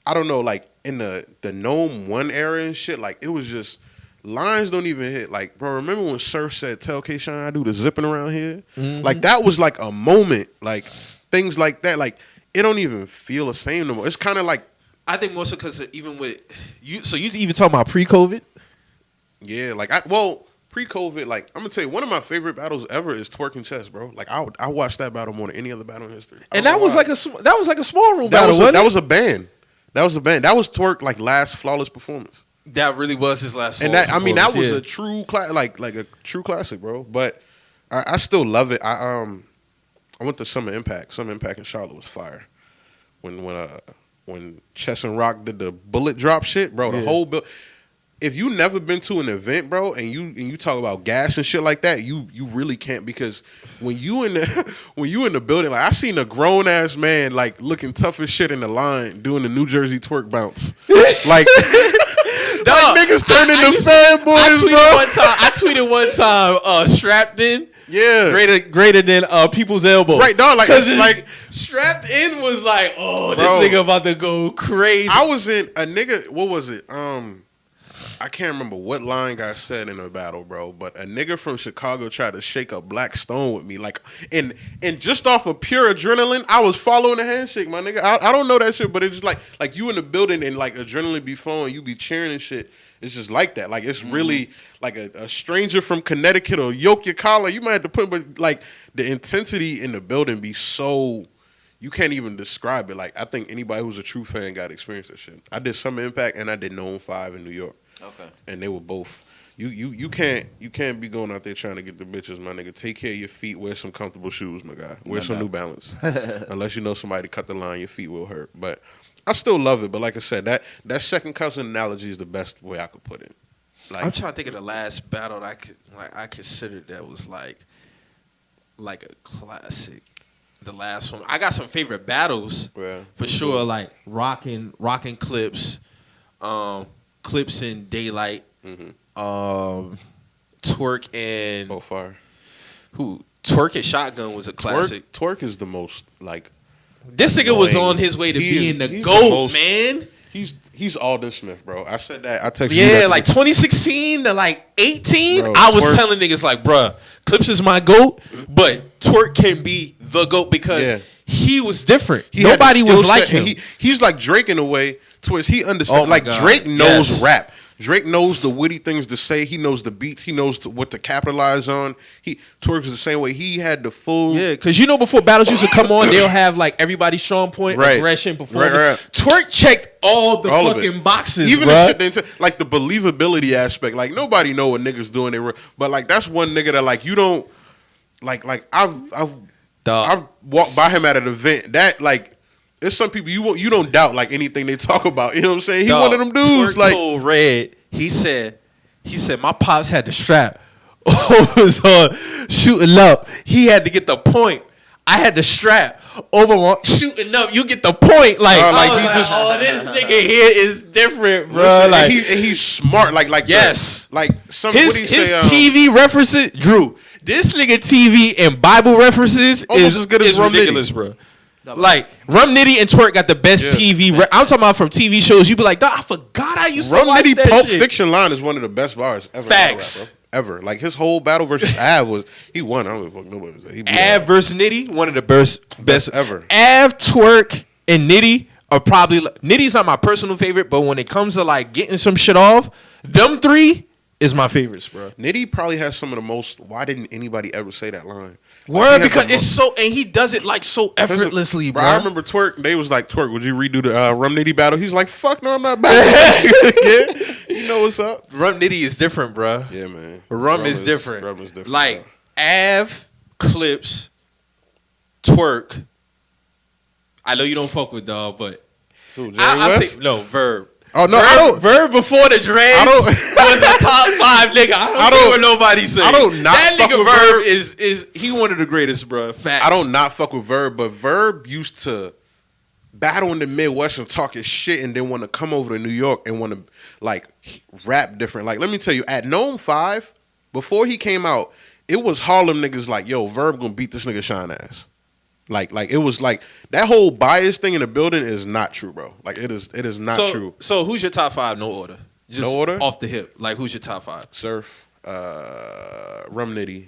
C: I don't know. Like in the Gnome 1 era and shit, like it was just lines don't even hit. Like, bro, remember when Surf said, "Tell K-Shine I do the zipping around here"?
A: Mm-hmm.
C: Like that was like a moment. Like things like that. Like it don't even feel the same no more. It's kind of like.
A: I think more so because even with you, so you even talking about pre-COVID?
C: Yeah, like pre-COVID, like I'm gonna tell you, one of my favorite battles ever is Twerk and Chess, bro. Like I watched that battle more than any other battle in history.
A: And that was like a small room battle.
C: that was a band. That was a band. That was Twerk like last flawless performance.
A: That really was his last.
C: And that that was
A: yeah.
C: a true like a true classic, bro. But I still love it. I went to Summer Impact. Summer Impact in Charlotte was fire. When Chess and Rock did the bullet drop shit, bro, the whole bill. If you never been to an event, bro, and you talk about gas and shit like that, you really can't, because when you in the building, like I seen a grown ass man like looking tough as shit in the line doing the New Jersey twerk bounce, like. Like niggas turned into fanboys, bro.
A: I tweeted one time, strapped in.
C: Yeah,
A: greater than people's elbow.
C: Right, dog. Like it's like
A: strapped in was like, oh,
C: Bro.
A: this nigga about to go crazy.
C: I was in a nigga. What was it? I can't remember what line got said in a battle, bro, but a nigga from Chicago tried to shake a Black Stone with me. Like, and just off of pure adrenaline, I was following the handshake, my nigga. I don't know that shit, but it's just like you in the building and like adrenaline be flowing, you be cheering and shit. It's just like that. Like, it's really like a stranger from Connecticut or yoke your collar. You might have to put, but like the intensity in the building be so, you can't even describe it. Like, I think anybody who's a true fan got to experience that shit. I did some Impact and I did Known 5 in New York. Okay. And they were both. You can't be going out there trying to get the bitches, my nigga. Take care of your feet. Wear some comfortable shoes, my guy. Wear some New Balance. Unless you know somebody to cut the line, your feet will hurt. But I still love it. But like I said, that second cousin analogy is the best way I could put it. Like,
A: I'm trying to think of the last battle that I considered that was like a classic. The last one. I got some favorite battles for sure. Like rocking clips, clips in Daylight, Twerk and
C: fire.
A: Twerk and Shotgun was a classic.
C: Twerk is the most like.
A: This nigga was on his way to being the GOAT, man.
C: He's Alden Smith, bro. I said that. I texted you.
A: Yeah, like 2016 to like 18. Bro, I was telling niggas like, bruh, Clips is my GOAT, but Twerk can be the GOAT because he was different. Nobody was like him.
C: He's like Drake in a way, towards he understands. Like Drake knows rap. Drake knows the witty things to say. He knows the beats. He knows what to capitalize on. Twerk is the same way. He had the full...
A: Yeah, because you know before battles used to come on, they'll have like everybody's strong point, aggression, performance. Right. Twerk checked all the fucking boxes,
C: even the shit, like the believability aspect. Like nobody know what niggas doing. But like that's one nigga that like you don't... Like I've walked by him at an event. That like... There's some people you don't doubt like anything they talk about. You know what I'm saying? He one of them dudes. Like
A: told Red, he said my pops had the strap over his arm, shooting up. He had to get the point. I had the strap over my shooting up. You get the point. Like this nigga here is different, bro.
C: Listen, like he's smart. Like
A: yes,
C: like some
A: his TV references, Drew. This nigga TV and Bible references is
C: as good as
A: ridiculous, bro. Like Rum Nitty and Twerk got the best TV. I'm talking about from TV shows. You be like, I forgot I used to watch that
C: Pulp
A: shit.
C: Fiction line is one of the best bars ever.
A: Facts,
C: rap, ever. Like his whole battle versus Av he won. I don't give a fuck nobody.
A: Av versus Nitty, one of the best
C: ever.
A: Av, Twerk, and Nitty are probably Nitty's not my personal favorite, but when it comes to like getting some shit off, them three is my favorites, bro.
C: Nitty probably has some of the most. Why didn't anybody ever say that line?
A: Word, because it's so, and he does it like so effortlessly, bro.
C: I remember Twerk. They was like, Twerk, would you redo the Rum Nitty battle? He's like, fuck no, I'm not battling again. You know what's up?
A: Rum Nitty is different, bro.
C: Yeah, man.
A: Rum is different.
C: Rum is different.
A: Like Av, Clips, Twerk. I know you don't fuck with dog, but I'll say no Verb.
C: Oh no, I don't.
A: Verb before the dreads was a top 5 nigga. I don't care what nobody say.
C: I don't not
A: that
C: fuck
A: nigga
C: with
A: Verb is he one of the greatest, bro. Facts.
C: I don't not fuck with Verb, but Verb used to battle in the Midwest and talk his shit, and then want to come over to New York and want to like rap different. Like let me tell you, at Known 5, before he came out, it was Harlem niggas like, yo, Verb gonna beat this nigga Shine ass. Like it was like that whole bias thing in the building is not true, bro. Like it is not true.
A: So who's your top 5? No order. Just
C: no order?
A: Off the hip. Like who's your top 5?
C: Surf, Rum Nitty,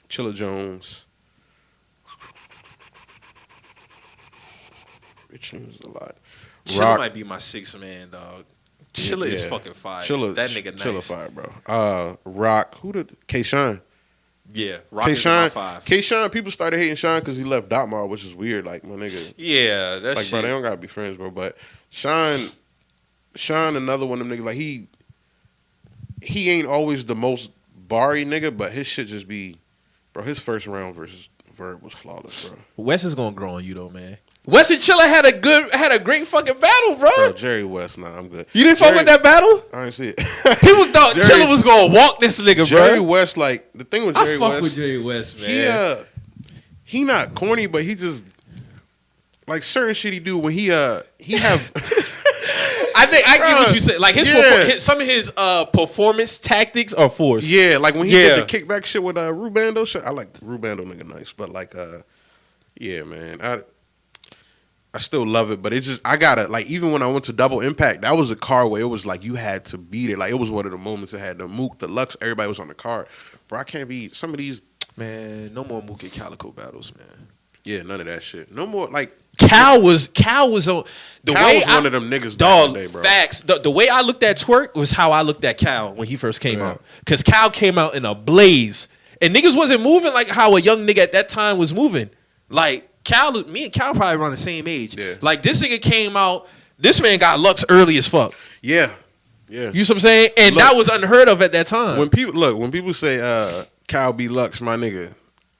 C: Chilla Jones. Which is a lot.
A: Chilla might be my 6th man, dog. Chilla is fucking fire. That nigga nice.
C: Chilla fire, bro. Rock. Who did K-Shine?
A: Yeah, Rock is my 5.
C: K-Shine, people started hating Shine because he left Dotmar, which is weird. Like, my nigga.
A: Yeah, that's
C: like, bro, they don't gotta be friends, bro. But Shine, another one of them niggas. Like, he ain't always the most barry nigga, but his shit just be, bro. His first round versus Verb was flawless, bro.
A: Wes is gonna grow on you though, man. Wes and Chilla had a great fucking battle, bro.
C: Jerry West, nah, I'm good.
A: You didn't fuck with that battle?
C: I didn't see it.
A: People thought Chilla was gonna walk this nigga, bro.
C: Jerry West, like the thing with Jerry West.
A: I fuck with Jerry West, man.
C: He not corny, but he just like certain shit he do when he have.
A: I get what you said. Like some of his performance tactics are forced.
C: Yeah, like when he did the kickback shit with Rubando shit. I like Rubando nigga nice, but like yeah, man. I still love it, but it just I gotta like even when I went to Double Impact, that was a car where it was like you had to beat it. Like it was one of the moments that had the Mook, the Lux, everybody was on the card. Bro, I can't be some of these.
A: Man, no more Mook and Calico battles, man.
C: Yeah, none of that shit. No more like
A: Cal was on the
C: Cal
A: way
C: was one of them niggas
A: dog.
C: back in the day, bro.
A: Facts. The way I looked at Twerk was how I looked at Cal when he first came
C: Yeah.
A: out. Cause Cal came out in a blaze, and niggas wasn't moving like how a young nigga at that time was moving. Like me and Cal probably around the same age.
C: Yeah.
A: Like this nigga came out. This man got Lux early as fuck.
C: Yeah. Yeah.
A: You see what I'm saying? And
C: Lux.
A: that was unheard of at that time.
C: When people say Cal be Lux, my nigga.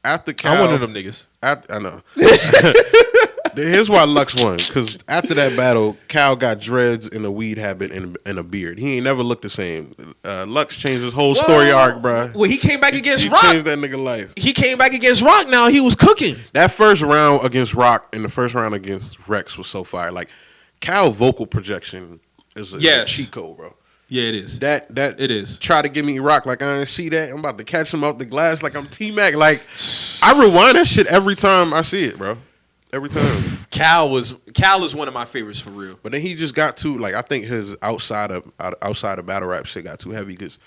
C: After Cal,
A: I'm one of them niggas.
C: I know. Here's why Lux won. Because after that battle, Cal got dreads and a weed habit and a beard. He ain't never looked the same. Lux changed his whole story arc, bro.
A: Well, he came back against
C: He
A: Rock.
C: changed that nigga life.
A: He came back against Rock. Now he was cooking.
C: That first round against Rock and the first round against Rex was so fire. Like, Cal vocal projection is a cheat code, bro.
A: Yeah, it is.
C: That
A: It is.
C: Try to give me Rock like I didn't see that. I'm about to catch him off the glass like I'm T-Mac. Like, I rewind that shit every time I see it, bro. Every time.
A: Cal is one of my favorites for real.
C: But then he just got too like I think his outside of battle rap shit got too heavy because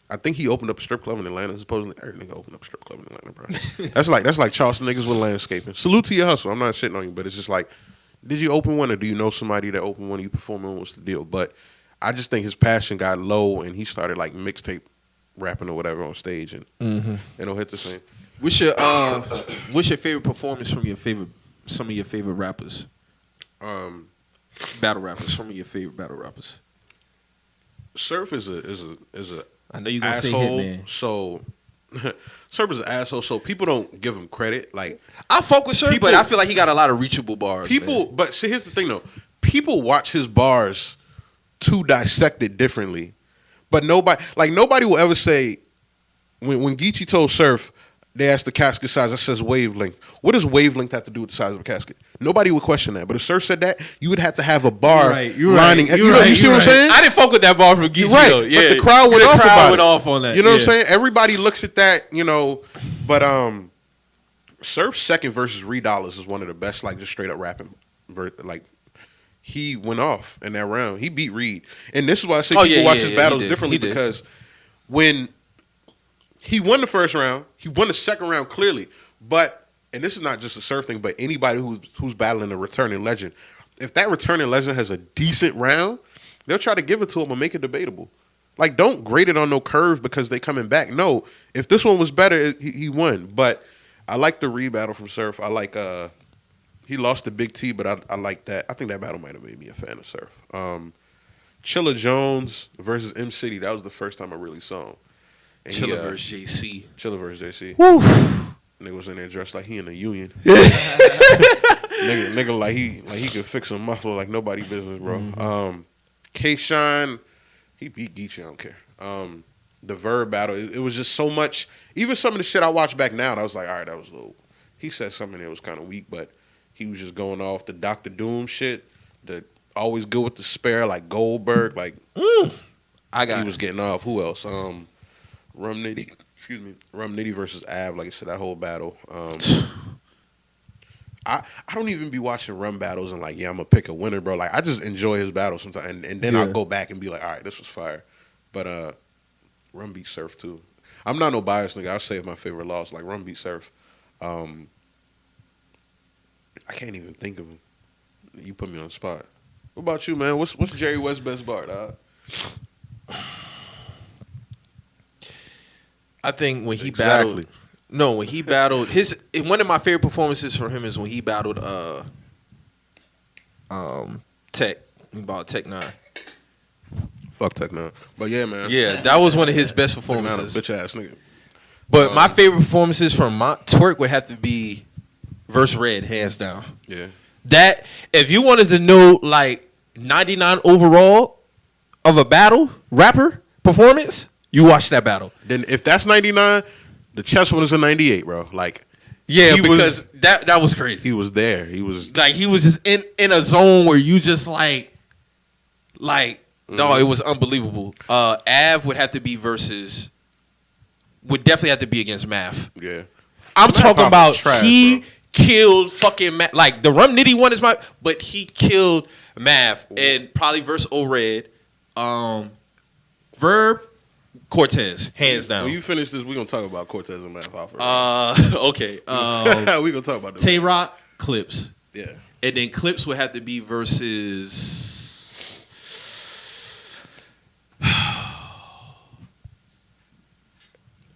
C: I think he opened up a strip club in Atlanta. Supposedly every nigga opened up a strip club in Atlanta, bro. that's like Charleston niggas with landscaping. Salute to your hustle. I'm not shitting on you, but it's just like, did you open one or do you know somebody that opened one? You performing? What's the deal? But I just think his passion got low and he started like mixtape rapping or whatever on stage and it don't hit the same.
A: What's your favorite performance from some of your favorite rappers? Battle rappers. Some of your favorite battle rappers.
C: Surf is a
A: I know you're gonna say
C: asshole.
A: Hitman.
C: So Surf is an asshole. So people don't give him credit. Like
A: I fuck with Surf,
C: People-
A: but I feel like he got a lot of reachable bars.
C: people,
A: man.
C: but see, here's the thing though. People watch his bars to dissect it differently, but nobody will ever say when Geechee told Surf. They asked the casket size. That says wavelength. What does wavelength have to do with the size of a casket? Nobody would question that. But if Surf said that, you would have to have a bar lining. You see what I'm saying?
A: I didn't fuck with that bar from Geechee.
C: Right.
A: Though. Yeah,
C: But the crowd went off about it.
A: off on that.
C: You know what I'm saying? Everybody looks at that, you know. But Surf's second versus Reed Dollars is one of the best, like just straight up rapping. Like he went off in that round. He beat Reed, and this is why I say people watch his battles differently because when he won the first round, he won the second round clearly. But and this is not just a Surf thing, but anybody who's battling a returning legend, if that returning legend has a decent round, they'll try to give it to him and make it debatable. Like, don't grade it on no curve because they coming back. No, if this one was better, he won. But I like the Reed battle from Surf. I like he lost to Big T, but I like that. I think that battle might have made me a fan of Surf. Chilla Jones versus M City. That was the first time I really saw him. And
A: Chilla versus JC.
C: Chilla versus JC.
A: Woo.
C: Nigga was in there dressed like he in the union. nigga like he could fix a muffler like nobody business, bro. K-Shine, he beat Geechee, I don't care. The Verb battle, it was just so much. Even some of the shit I watch back now, I was like, all right, that was a little. He said something that was kind of weak, but he was just going off the Dr. Doom shit. The always good with the spare, like Goldberg, like he was getting off. Who else? Rum Nitty versus Av. Like I said, that whole battle. I don't even be watching Rum battles and like, yeah, I'm gonna pick a winner, bro. Like I just enjoy his battles sometimes, and then I'll go back and be like, all right, this was fire. But Rum beat Surf too. I'm not no bias nigga. I'll say my favorite loss. Like Rum beat Surf. I can't even think of him. You put me on the spot. What about you, man? What's Jerry West's best bar, dog?
A: I think when he battled, when he battled one of my favorite performances from him is when he battled Tech. About Tech 9.
C: Fuck Tech 9. But yeah, man.
A: Yeah, that was one of his best
C: Tech 9 a
A: performances.
C: bitch ass nigga.
A: But my favorite performances from Twerk would have to be verse Red, hands down.
C: Yeah.
A: That if you wanted to know like 99 overall of a battle rapper performance, you watch that battle.
C: Then if that's 99, the chess one is a 98, bro. Like
A: because that was crazy.
C: he was there. He was
A: Like he was just in a zone where you just like dog, it was unbelievable. Av would have to be would definitely have to be against Math.
C: yeah.
A: I'm
C: Math
A: talking
C: off
A: about
C: the trash,
A: he
C: bro.
A: killed fucking like the Rum Nitty one is but he killed Math and probably verse O-Red, Verb, Cortez, hands down.
C: When you finish this, we're gonna talk about Cortez and Math Hoffa.
A: Okay.
C: We're gonna talk about this.
A: Tay Rock, Clips.
C: Yeah.
A: And then Clips would have to be versus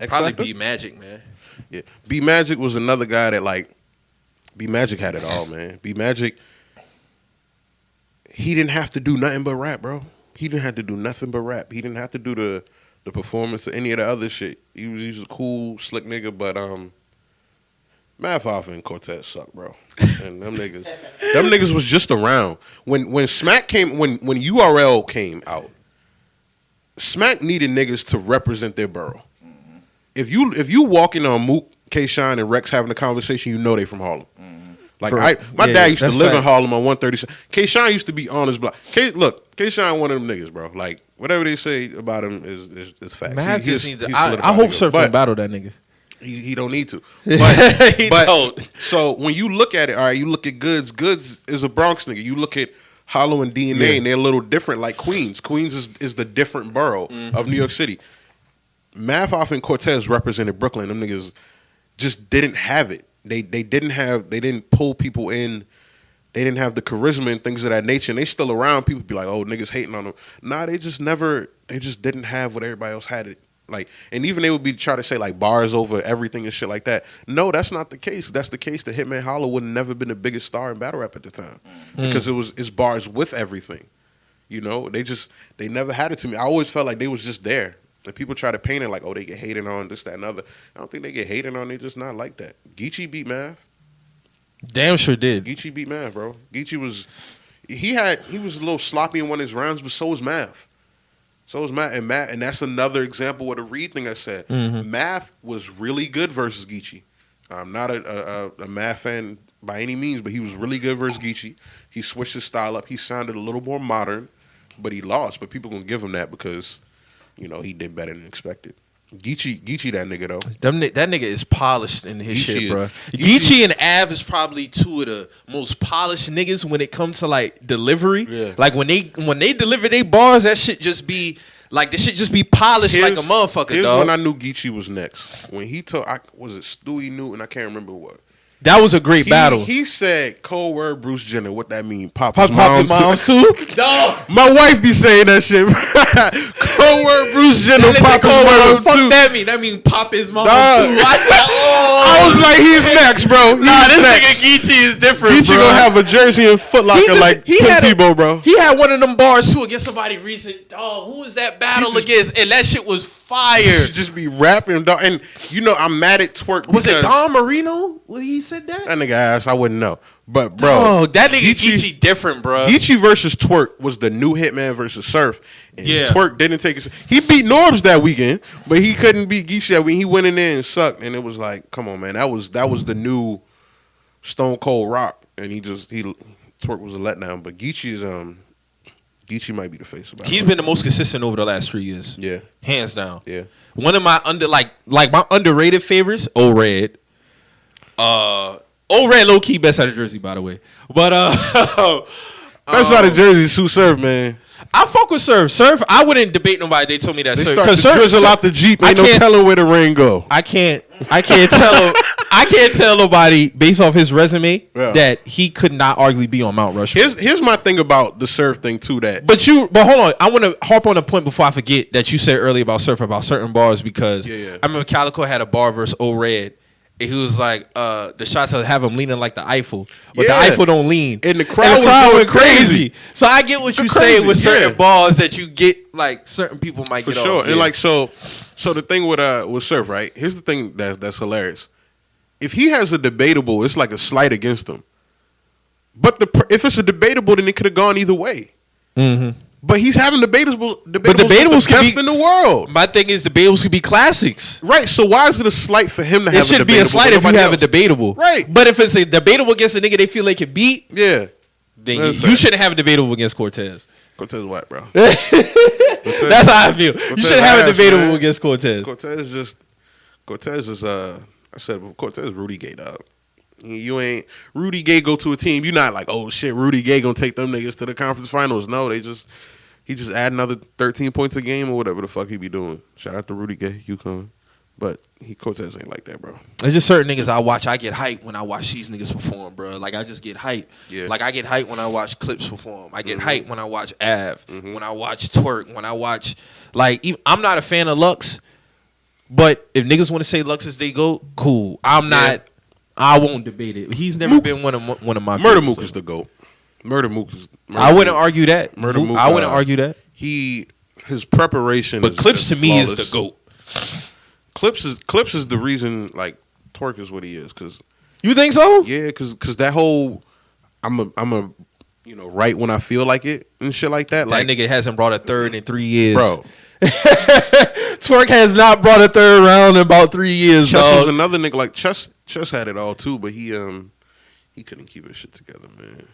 A: probably B Magic, man.
C: Yeah. B Magic was another guy that like B Magic had it all, man. B Magic, he didn't have to do nothing but rap, bro. He didn't have to do nothing but rap. He didn't have to do the performance or any of the other shit. He was a cool, slick nigga, but Math Hoffa and Cortez suck, bro. And them niggas was just around. When Smack came, when URL came out, Smack needed niggas to represent their borough. Mm-hmm. If you walking on Mook, K-Shine, and Rex having a conversation, you know they from Harlem. Mm-hmm. Like my dad used to live in Harlem on 137. K-Shine used to be on his block. K-Shine one of them niggas, bro. Like whatever they say about him is facts.
A: Man, I hope Surf can battle that nigga.
C: He don't need to. But,
A: he don't.
C: So when you look at it, all right, you look at Goods. Goods is a Bronx nigga. You look at Hollow and DNA, and they're a little different. Like Queens. Queens is the different borough of New York City. Math Hoffa and Cortez represented Brooklyn. Them niggas just didn't have it. They didn't pull people in. They didn't have the charisma and things of that nature. And they still around. People be like, oh, niggas hating on them. Nah, they just didn't have what everybody else had it. Like, and even they would be trying to say like bars over everything and shit like that. No, that's not the case. That's the case that Hitman Holla would have never been the biggest star in battle rap at the time because it's bars with everything. You know, they never had it to me. I always felt like they was just there. And people try to paint it like, oh, they get hated on, this, that, and other. I don't think they get hated on. They just not like that. Geechee beat Math.
A: Damn sure did.
C: Geechee beat Math, bro. Geechee was he was a little sloppy in one of his rounds, but so was Math. So was Math, and that's another example of the Reed thing I said. Mm-hmm. Math was really good versus Geechee. I'm not a Math fan by any means, but he was really good versus Geechee. He switched his style up. He sounded a little more modern, but he lost. But people gonna give him that because, you know, he did better than expected. Geechee, that nigga though.
A: That nigga is polished in his shit, bro. Geechee and Av is probably two of the most polished niggas when it comes to like delivery. Yeah. Like when they deliver their bars, that shit just be like this shit just be polished like a motherfucker.
C: Here's
A: dog.
C: When I knew Geechee was next. When he told, was it Stewie Newton? I can't remember what.
A: That was a great battle.
C: He said, "Cold word, Bruce Jenner." What that mean? Pop
A: his mom too. Dog.
C: My wife be saying that shit. Cold word, Bruce Jenner. Pop his mom too.
A: Fuck that mean? That mean pop his mom too. I said, oh.
C: I was like, he's next, bro.
A: This nigga Geechee is different.
C: Geechee gonna have a jersey and Foot Locker like Tim Tebow, bro.
A: He had one of them bars too against somebody recent. Dog, who was that battle against? And that shit was fire.
C: He just be rapping, dog. And you know, I'm mad at Twerk.
A: Was it Don Marino? Well, he said that.
C: That nigga ass, I wouldn't know. But bro,
A: that nigga Geechee different, bro.
C: Geechee versus Twerk was the new Hitman versus Surf. And Twerk didn't take it. He beat Norbs that weekend, but he couldn't beat Geechee that weekend. He went in there and sucked, and it was like, come on, man, that was the new Stone Cold Rock, and Twerk was a letdown. But Geechee might be the face about it.
A: He's been the most consistent over the last 3 years.
C: Yeah,
A: hands down.
C: Yeah,
A: one of my my underrated favorites, O-Red. O-Red low key best out of Jersey, by the way. But
C: best out of Jersey, Sue Surf, man.
A: I fuck with Surf. Surf, I wouldn't debate nobody. They told me that Surf.
C: Because Surf drizzle out the Jeep. Ain't no telling where the rain go.
A: I can't tell nobody based off his resume that he could not arguably be on Mount Rushmore.
C: Here's my thing about the Surf thing too.
A: But hold on. I want to harp on a point before I forget that you said earlier about Surf about certain bars because I remember Calico had a bar versus O-Red. He was like, the shots will have him leaning like the Eiffel, but the Eiffel don't lean.
C: And the crowd went crazy.
A: So I get what you say with certain balls that you get, like certain people might get
C: for sure.
A: Off.
C: And like so the thing with Surf, right? Here's the thing that's hilarious. If he has a debatable, it's like a slight against him. But if it's a debatable, then it could have gone either way. Mm-hmm. But he's having debatable. But debatable's the best in the world.
A: My thing is debatable's could be classics.
C: Right. So why is it a slight for him to have a debatable? It should
A: be a slight if you have a debatable.
C: Right.
A: But if it's a debatable against a nigga they feel they can beat, then you shouldn't have a debatable against Cortez.
C: Cortez white, bro.
A: That's how I feel. You shouldn't have a debatable against Cortez.
C: Cortez is I said Cortez Rudy Gay, dog. You ain't Rudy Gay go to a team. You're not like, oh shit, Rudy Gay gonna take them niggas to the conference finals. No, he just add another 13 points a game or whatever the fuck he be doing. Shout out to Rudy Gay, UConn. But Cortez ain't like that, bro.
A: There's just certain niggas I watch. I get hyped when I watch these niggas perform, bro. Like I just get hyped.
C: Yeah.
A: Like I get hyped when I watch Clips perform. I get hyped when I watch Av. When I watch Twerk. When I watch I'm not a fan of Lux, but if niggas want to say Lux is they GOAT, cool. I'm not. I won't debate it. He's never been one of my
C: Murder
A: favorites,
C: Mook
A: so.
C: is the GOAT. Murder Mook is.
A: I wouldn't argue that.
C: Murder Mook.
A: I wouldn't argue that.
C: His preparation.
A: But Clips to me is the GOAT.
C: Clips is the reason like Twerk is what he is. Cause
A: you think so?
C: yeah, cause that whole I'm a right when I feel like it and shit like that. Like
A: That nigga hasn't brought a third in 3 years,
C: bro.
A: Twerk has not brought a third round in about 3 years.
C: Chess
A: dog.
C: was another nigga like Chess had it all too, but he couldn't keep his shit together, man.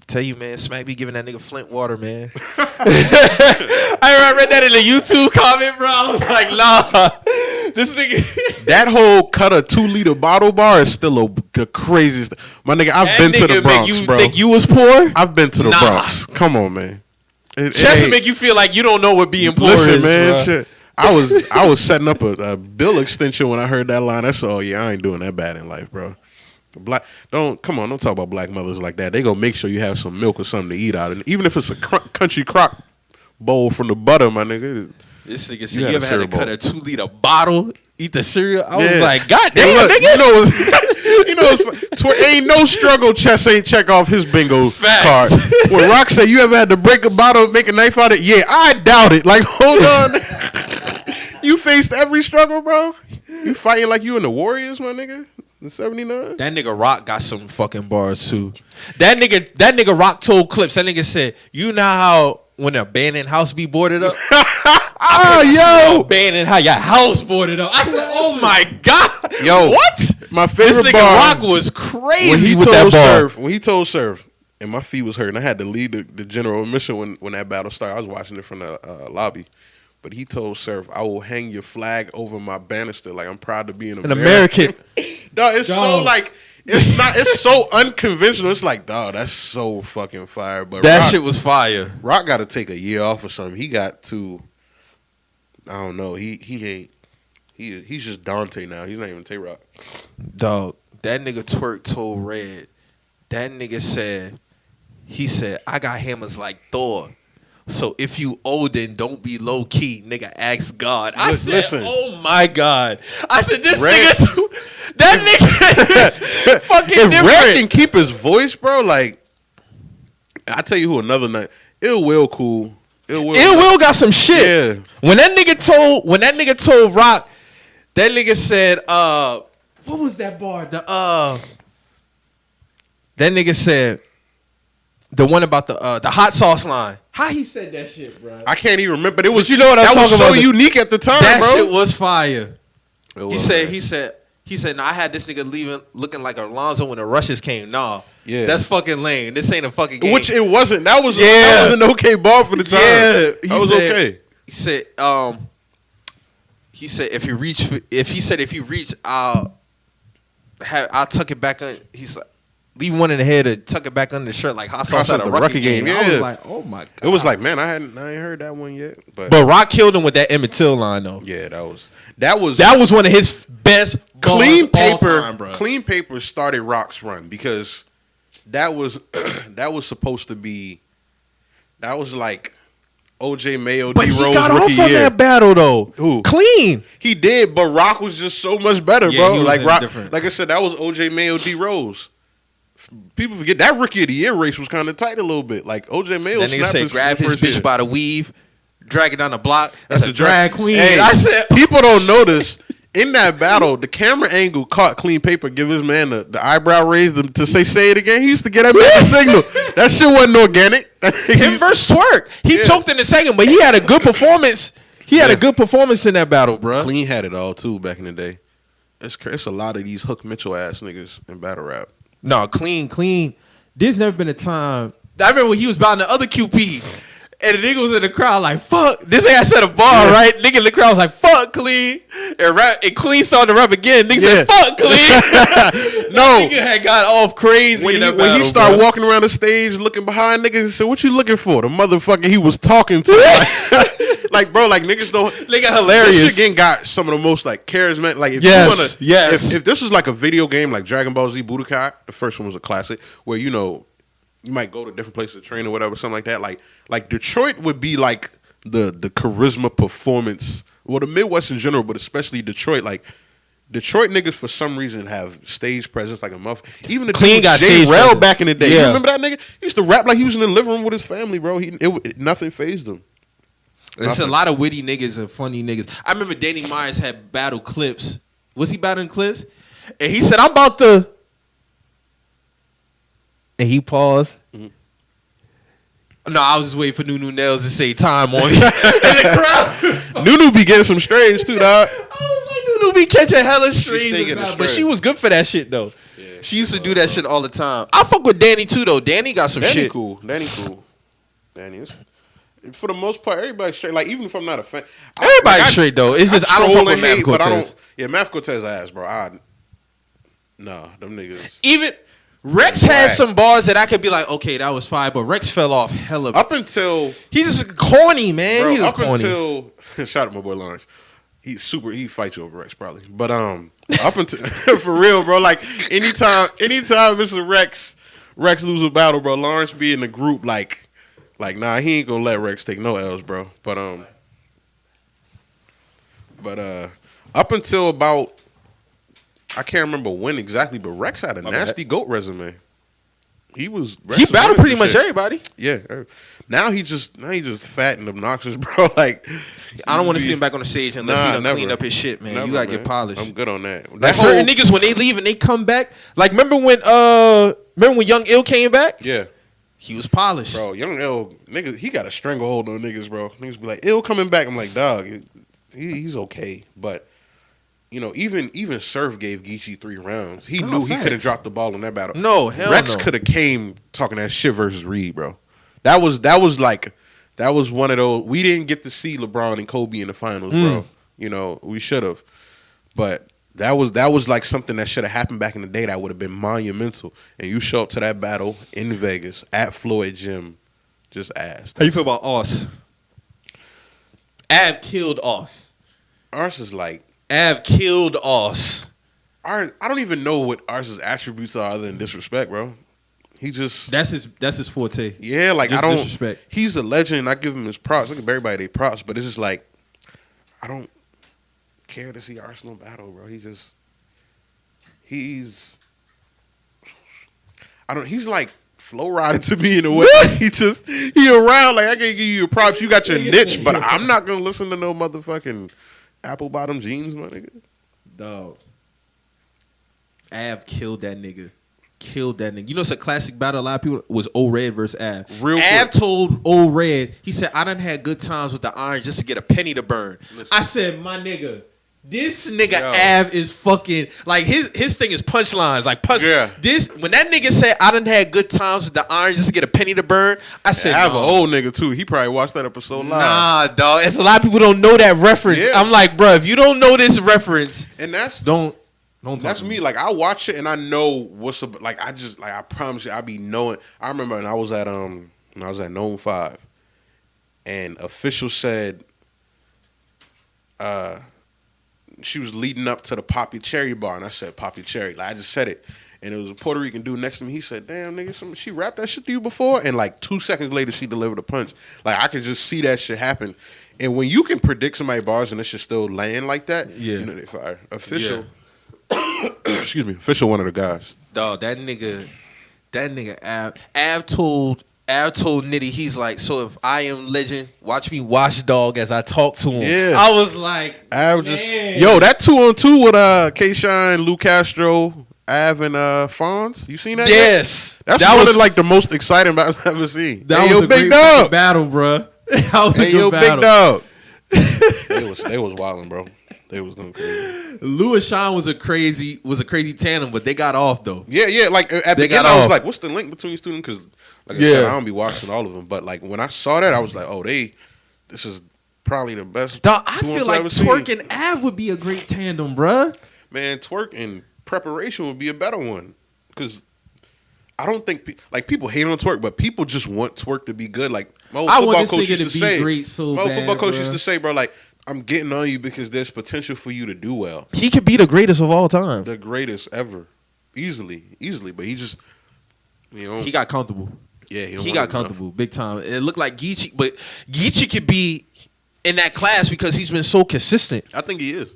A: Tell you, man, Smack be giving that nigga Flint water, man. I read that in the YouTube comment, bro. I was like, nah, this nigga.
C: That whole cut a 2-liter bottle bar is still the craziest. My nigga, I've been to the Bronx,
A: make you
C: bro.
A: Think you was poor?
C: I've been to the
A: Nah.
C: Bronx. Come on, man.
A: Chess will make you feel like you don't know what being poor
C: Listen,
A: is,
C: man.
A: bro.
C: Shit. I was setting up a bill extension when I heard that line. I said, oh yeah, I ain't doing that bad in life, bro. Don't talk about black mothers like that. They gonna make sure you have some milk or something to eat out, and even if it's a country crock bowl from the butter, my nigga.
A: This nigga said
C: You
A: you
C: had
A: ever
C: a
A: had to
C: cereal
A: cut
C: bowl.
A: a 2-liter bottle, eat the cereal? I was
C: Yeah.
A: like, God
C: Hey,
A: damn,
C: look,
A: nigga.
C: Ain't no struggle. Chess ain't check off his bingo
A: Facts.
C: card. When Rock said, "You ever had to break a bottle, make a knife out of it?" Yeah, I doubt it. Like, hold on. You faced every struggle, bro. You fighting like you in the Warriors, my nigga. In '79.
A: That nigga Rock got some fucking bars too. That nigga Rock told Clips. That nigga said, "You know how when an abandoned house be boarded up?
C: Yo,
A: Abandoned how your house boarded up." I said, "Oh my god,
C: Yo,
A: what?"
C: my
A: This
C: favorite
A: nigga
C: bar
A: Rock was crazy
C: when he
A: with that
C: told
A: bar.
C: Surf. When he told Surf, and my feet was hurting. I had to leave the general admission when that battle started. I was watching it from the lobby. But he told Surf, "I will hang your flag over my banister. Like I'm proud to be an
A: American."
C: Dog, it's so
A: Dog.
C: like it's not. It's so unconventional. It's like, dog, that's so fucking fire. But
A: That
C: Rock,
A: shit was fire.
C: Rock got to take a year off or something. He got to. I don't know. He's just Dante now. He's not even Tay Rock.
A: Dog, that nigga Twerk told Red. That nigga said, he said, "I got hammers like Thor. So if you Odin, don't be low key, nigga. Ask God." I said,
C: Listen.
A: "Oh my God!" I said, "This
C: Red-
A: nigga, that nigga is fucking
C: If
A: different."
C: Red can keep his voice, bro, like I tell you who another night. Ill Will cool.
A: Ill Will got some shit.
C: Yeah.
A: When that nigga told Rock, that nigga said, what was that bar? That nigga said the one about the hot sauce line. How he said that shit, bro?
C: I can't even remember, but it was
A: you know what I'm
C: that was
A: talking
C: so
A: about.
C: unique at the time,
A: That
C: bro.
A: shit was fire.
C: It
A: He
C: was,
A: said,
C: man.
A: he said, "Nah, I had this nigga leaving looking like Alonzo when the rushes came." Nah,
C: Yeah.
A: that's fucking lame. This ain't a fucking game.
C: Which it wasn't. That was
A: Yeah.
C: an okay ball for the time.
A: Yeah,
C: That was okay.
A: He said, if you reach, I'll tuck it back on. He's like, leave one in the head to tuck it back under the shirt like hot sauce
C: Sauce
A: at
C: at
A: a
C: the
A: Rucky
C: Rucky
A: game.
C: game,
A: I
C: yeah.
A: was like, oh my god.
C: It was like, man, I ain't heard that one yet. But
A: Rock killed him with that Emmett Till line though.
C: yeah, that was
A: That was one of his best
C: clean
A: bars all
C: paper.
A: time, bro.
C: Clean paper started Rock's run because that was supposed to be. That was like OJ Mayo,
A: But
C: D
A: he
C: Rose
A: got
C: rookie
A: off on
C: year.
A: that battle though.
C: Who?
A: Clean.
C: He did, but Rock was just so much better,
A: Yeah,
C: bro.
A: he was
C: Like
A: in
C: Rock,
A: different-
C: like I said, that was OJ Mayo, D Rose. People forget that rookie of the year race was kind of tight a little bit. Like OJ Mayo,
A: That nigga
C: snapped
A: said, grab his
C: first
A: bitch
C: year.
A: by the weave, drag it down the block. That's a
C: the
A: drag queen.
C: Hey,
A: I said,
C: people don't notice in that battle, the camera angle caught Clean Paper, give his man the eyebrow raise to say it again. He used to get that man a signal. That shit wasn't organic.
A: him versus Twerk. He
C: Yeah.
A: choked in the second, but he had a good performance. He had
C: Yeah.
A: a good performance in that battle, bro.
C: Clean had it all too back in the day. It's a lot of these Hook Mitchell ass niggas in battle rap.
A: No, clean. There's never been a time. I remember when he was battling the other QP. And the nigga was in the crowd like, fuck. This ain't I set a bar, right? Nigga in the crowd was like, fuck Clean. And Clean saw the rap again. Nigga said, fuck Clean.
C: No.
A: Nigga had got off crazy
C: When
A: in that
C: he
A: battle,
C: started
A: bro.
C: walking around the stage looking behind niggas, he said, what you looking for? The motherfucker he was talking to. Like, bro, like niggas don't.
A: Nigga hilarious.
C: This shit again got some of the most like charismatic. Like, if
A: Yes,
C: you wanna,
A: yes.
C: If this was like a video game like Dragon Ball Z Budokai, the first one was a classic, where you know you might go to different places to train or whatever, something like that. Like Detroit would be like the charisma performance. Well, the Midwest in general, but especially Detroit. Like Detroit niggas for some reason have stage presence like a muff. Even the
A: Clean
C: dude
A: got
C: Jay
A: stage
C: Rel
A: presence.
C: back in the day.
A: Yeah.
C: You remember that nigga? He used to rap like he was in the living room with his family, bro. Nothing phased him.
A: It's a lot of witty niggas and funny niggas. I remember Danny Myers had battle clips. Was he battling clips? And he said, I'm about to. And he paused. No, I was just waiting for Nunu Nails to say time on me. In the crowd.
C: Nunu be getting some strays too, dog.
A: I was like, Nunu be catching hella strings.
C: still getting
A: But
C: strays.
A: she was good for that shit, though.
C: Yeah,
A: She used to do that shit all the time. I fuck with Danny, too, though. Danny got some
C: Danny
A: shit.
C: cool. Danny is. For the most part, everybody's straight. Like, even if I'm not a fan.
A: Everybody's straight, though. It's just I don't fuck with Math
C: but I
A: Cortez.
C: don't. Yeah, Math Cortez ass, bro. Nah, them niggas.
A: Even Rex
C: Whack.
A: had some bars that I could be like, okay, that was fire, but Rex fell off hella.
C: Up until.
A: He's just corny, man.
C: Bro,
A: He's just
C: up
A: corny.
C: until. Shout out my boy Lawrence. He fight you over Rex probably. But up until for real, bro. Like anytime Mr. Rex lose a battle, bro, Lawrence be in the group like nah, he ain't gonna let Rex take no L's, bro. But up until about I can't remember when exactly, but Rex had a nasty GOAT resume. Rex
A: He
C: was
A: battled
C: running
A: pretty
C: some
A: much
C: shit.
A: everybody.
C: Yeah. Now he just fat and obnoxious, bro. Like
A: I don't want to see him back on the stage unless he done
C: never.
A: clean up his shit, man.
C: Never,
A: You gotta
C: man.
A: get polished.
C: I'm good on that.
A: Like certain niggas when they leave and they come back. Like remember when Young Ill came back?
C: Yeah.
A: He was polished.
C: Bro, Young L, niggas, he got a stranglehold on niggas, bro. Niggas be like, Ill coming back. I'm like, dog, he's okay. But, you know, even Surf gave Geechee 3 rounds. He knew he
A: facts.
C: could have dropped the ball in that battle.
A: No, hell
C: Rex
A: no.
C: could have came talking that shit versus Reed, bro. That was one of those. We didn't get to see LeBron and Kobe in the finals, bro. You know, we should have. But that was like something that should have happened back in the day that would have been monumental. And you show up to that battle in Vegas at Floyd Gym, just ass.
A: How you feel about Oz? Av killed Oz.
C: Ours is like
A: Av killed Oz.
C: I don't even know what Ars's attributes are other than disrespect, bro. He just
A: That's his forte.
C: yeah, like
A: Just
C: I don't.
A: disrespect.
C: He's a legend. I give him his props. I give everybody their props, but it's just like I don't care to see Arsenal battle, bro. He's He's like flow riding to me in a way. He around like I can give you your props. You got your niche, but I'm not gonna listen to no motherfucking apple bottom jeans, my nigga.
A: Dog. Av killed that nigga. You know, it's a classic battle. A lot of people was O-Red versus Av.
C: Real
A: Av
C: quick.
A: told O-Red, he said, I done had good times with the iron just to get a penny to burn.
C: Listen.
A: I said, my nigga, this nigga
C: Yo.
A: Av is fucking, like his thing is punchlines. Like punch.
C: Yeah.
A: When that nigga said, I done had good times with the iron just to get a penny to burn, I said,
C: I have
A: no.
C: an old nigga too. He probably watched that episode live.
A: Nah, dog. It's a lot of people don't know that reference.
C: Yeah.
A: I'm like, bro, if you don't know this reference,
C: And
A: don't talk
C: that's
A: to
C: me. Like I watch it and I know what's up. Like I promise you, I be knowing. I remember when I was at Gnome 5, and official said, she was leading up to the Poppy Cherry bar, and I said Poppy Cherry. Like I just said it, and it was a Puerto Rican dude next to me. He said, "Damn nigga, she rapped that shit to you before?" And like 2 seconds later, she delivered a punch. Like I could just see that shit happen. And when you can predict somebody's bars and it should still land like that,
A: Yeah.
C: you know they fire. Official. Excuse me, official one of the guys.
A: Dog, that nigga Av told Nitty, he's like, so if I am legend, watch me watch dog as I talk to him.
C: Yeah.
A: I was like,
C: Av
A: man.
C: yo, that 2-on-2 with K-Shine, Lou Castro, Av and Fonz. You seen that? yet?
A: Yes.
C: That's
A: that
C: one
A: was
C: of like the most exciting battles I've ever seen.
A: that
C: Hey,
A: was
C: yo,
A: a
C: big
A: great
C: dog.
A: battle, bro. That was a
C: Hey,
A: good
C: yo,
A: battle.
C: big dog. They was wilding, bro. They was going crazy.
A: Lou and Sean was a crazy tandem, but they got off though.
C: Yeah. Like at the end, I was like, "What's the link between these two?" Because, like I said, I don't be watching all of them. But like when I saw that, I was like, "Oh, this is probably the best."
A: Dog, I feel like Twerk and Av would be a great tandem, bruh.
C: Man, Twerk and Preparation would be a better one because I don't think people hate on Twerk, but people just want Twerk to be good. Like most football coaches used to say,
A: great so
C: most
A: bad,
C: football coaches used to say, bro, like I'm getting on you because there's potential for you to do well.
A: He could be the greatest of all time.
C: The greatest ever, easily. But he just,
A: he got comfortable.
C: Yeah,
A: he got comfortable big time. It looked like Geechee, but Geechee could be in that class because he's been so consistent.
C: I think he is.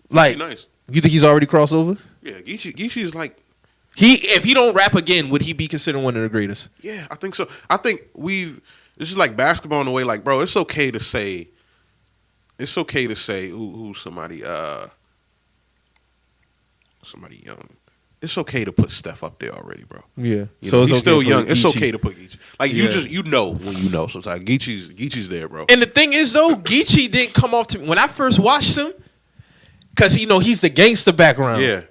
A: Like,
C: nice.
A: You think he's already crossed over?
C: Yeah, Geechee is like
A: if he don't rap again, would he be considered one of the greatest?
C: Yeah, I think so. I think this is like basketball in a way. Like, bro, it's okay to say who's somebody young. It's okay to put Steph up there already, bro.
A: Yeah.
C: So he's still young. It's okay to put Geechee. Like you know when you know sometimes. Geechee's there, bro.
A: And the thing is though, Geechee didn't come off to me when I first watched him, cause he's the gangster background.
C: Yeah.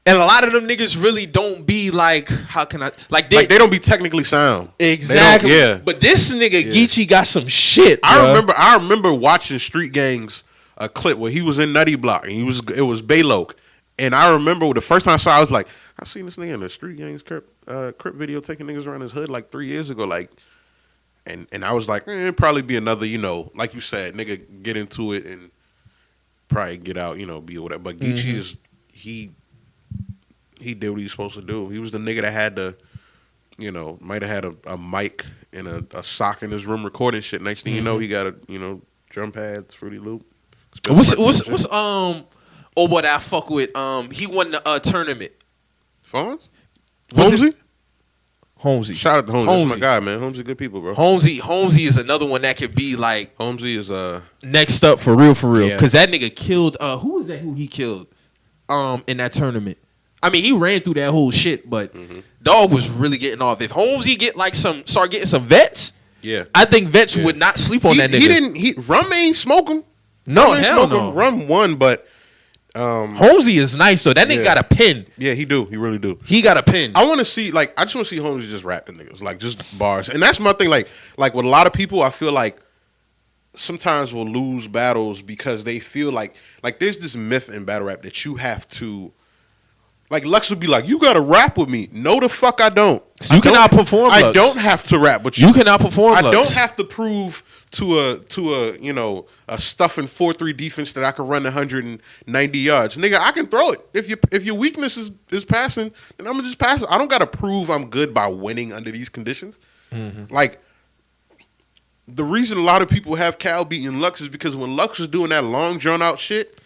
A: And a lot of them niggas really don't be like, how can I
C: they don't be technically sound.
A: Exactly. Yeah. But this nigga Geechee got some shit. Bro.
C: I remember watching Street Gangs a clip where he was in Nutty Block and it was Bayloke. And I remember the first time I saw it, I was like, I seen this nigga in the Street Gangs Crip video taking niggas around his hood like 3 years ago. Like and I was like, it'd probably be another, like you said, nigga get into it and probably get out, be whatever. But Geechee is he did what he was supposed to do. He was the nigga that had the, might have had a mic and a sock in his room recording shit. Next thing you know, he got a drum pads, Fruity Loop.
A: What's what I fuck with? He won the tournament.
C: Fonz?
A: Holmesy.
C: Shout out to Holmesy. That's my guy, man. Holmesy good people, bro.
A: Holmesy is another one that could be like
C: Holmesy is
A: next up for real.
C: Yeah.
A: Cause that nigga killed who was that who he killed in that tournament? I mean, he ran through that whole shit, but dog was really getting off. If Holmesy start getting some vets, I think vets would not sleep on that nigga.
C: Rum ain't smoking.
A: No, hell no.
C: Rum won, but
A: Holmesy is nice though. That nigga got a pin.
C: Yeah, he do. He really do.
A: He got a pin.
C: I want to see I just want to see Holmesy just rap the niggas, like just bars. And that's my thing. Like with a lot of people, I feel like sometimes we'll lose battles because they feel like there's this myth in battle rap that you have to. Like Lux would be like, you gotta rap with me. No, the fuck I don't.
A: You cannot perform. Lux.
C: I don't have to rap with you.
A: You cannot perform.
C: I
A: Lux.
C: don't have to prove to a stuffing 4-3 defense that I can run 190 yards. Nigga, I can throw it. If your weakness is passing, then I'm gonna just pass it. I don't gotta prove I'm good by winning under these conditions. Like the reason a lot of people have Cal beating Lux is because when Lux was doing that long drawn out shit,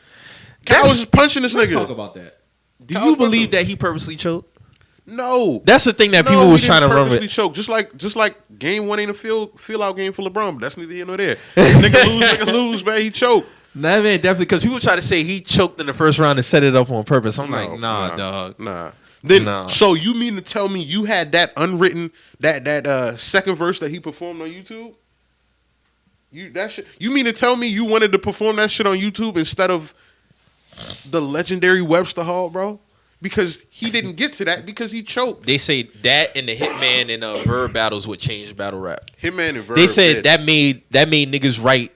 C: Cal was just punching this
A: let's
C: nigga.
A: Talk about that. Do you believe that he purposely choked?
C: No,
A: that's the thing that people was trying to run with.
C: Choke. Just like game one ain't a feel out game for LeBron, but that's neither here nor there. nigga lose, man. He choked.
A: Nah, man, definitely because people try to say he choked in the first round and set it up on purpose. I'm like, nah, dog,
C: nah. So you mean to tell me you had that unwritten that second verse that he performed on YouTube? You mean to tell me you wanted to perform that shit on YouTube instead of the legendary Webster Hall, bro? Because he didn't get to that because he choked.
A: They say that and the Hitman and Verb battles would change battle rap.
C: Hitman and Verb.
A: They said that made niggas write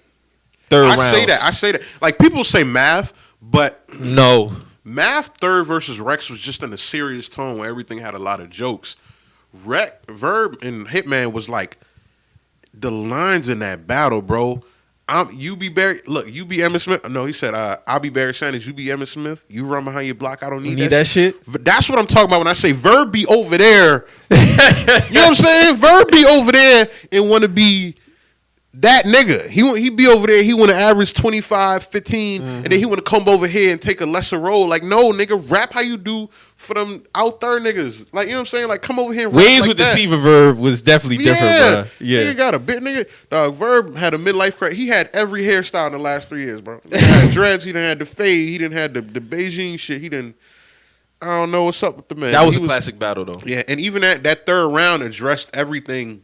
A: third rounds.
C: I say that. Like people say Math, but
A: no.
C: Math third versus Rex was just in a serious tone where everything had a lot of jokes. Verb and Hitman was like the lines in that battle, bro. You be Emmitt Smith. No, he said, I'll be Barry Sanders. You be Emmitt Smith. You run behind your block. I don't need
A: that shit.
C: But that's what I'm talking about when I say Verb be over there. You know what I'm saying? Verb be over there and want to be that nigga. He be over there. He want to average 25, 15, and then he want to come over here and take a lesser role. Like, no, nigga, rap how you do for them out there niggas. Like, you know what I'm saying? Like, come over here and rap
A: Ways
C: like
A: with
C: that.
A: Deceiver Verb was definitely different, bro. Yeah.
C: Nigga got a bit, nigga. Dog, Verb had a midlife crisis. He had every hairstyle in the last 3 years, bro. He had dreads. He didn't had the fade. He didn't have the Beijing shit. He didn't. I don't know what's up with the man.
A: That was a classic battle, though.
C: Yeah, and even that third round addressed everything.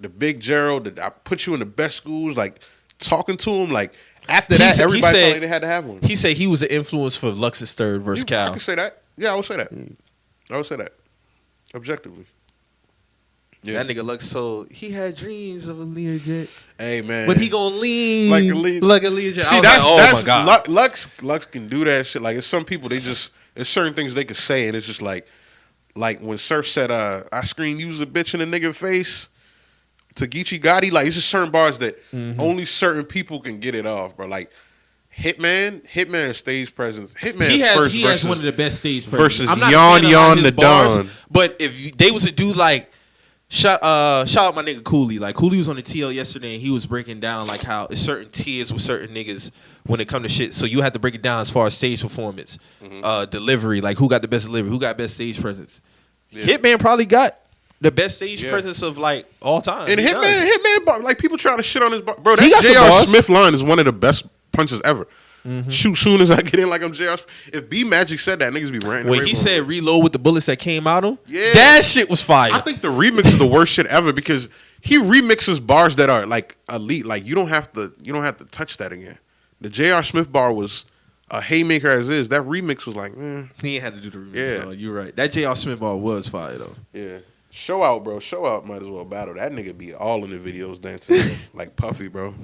C: The big Gerald, I put you in the best schools. Like, talking to him, like after that, everybody felt like they had to have one.
A: He said he was an influence for Lux's third versus Cal.
C: I can say that. Yeah, I would say that. I would say that. Objectively.
A: Yeah. That nigga Lux, so he had dreams of a Learjet.
C: Hey man,
A: but he gonna lean
C: like a
A: Learjet.
C: See, that's my God. Lux can do that shit. Like, it's some people, there's certain things they can say, and it's just like when Surf said, "I scream use a bitch in a nigga face." To Geechee Gotti, like, it's just certain bars that only certain people can get it off, bro. Like Hitman stage presence. He
A: has one of the best stage presence.
C: Versus Yon the Don.
A: But if they was a dude like shout out my nigga Cooley. Like, Cooley was on the TL yesterday and he was breaking down like how it's certain tiers with certain niggas when it come to shit. So you have to break it down as far as stage performance, delivery, like who got the best delivery, who got best stage presence. Yeah. Hitman probably got the best stage presence of like all time.
C: And Hitman bar, like, people try to shit on his bar. Bro, that J.R. Smith line is one of the best punches ever. Shoot soon as I get in like I'm J.R. If B Magic said that, niggas be ranting.
A: When he said reload with the bullets that came out him, that shit was fire.
C: I think the remix is the worst shit ever because he remixes bars that are like elite. Like, you don't have to touch that again. The J.R. Smith bar was a haymaker as is. That remix was like,
A: he ain't had to do the remix. Yeah, you're right. That J.R. Smith bar was fire though.
C: Yeah. Show Out, bro. Show Out might as well battle. That nigga be all in the videos dancing like Puffy, bro.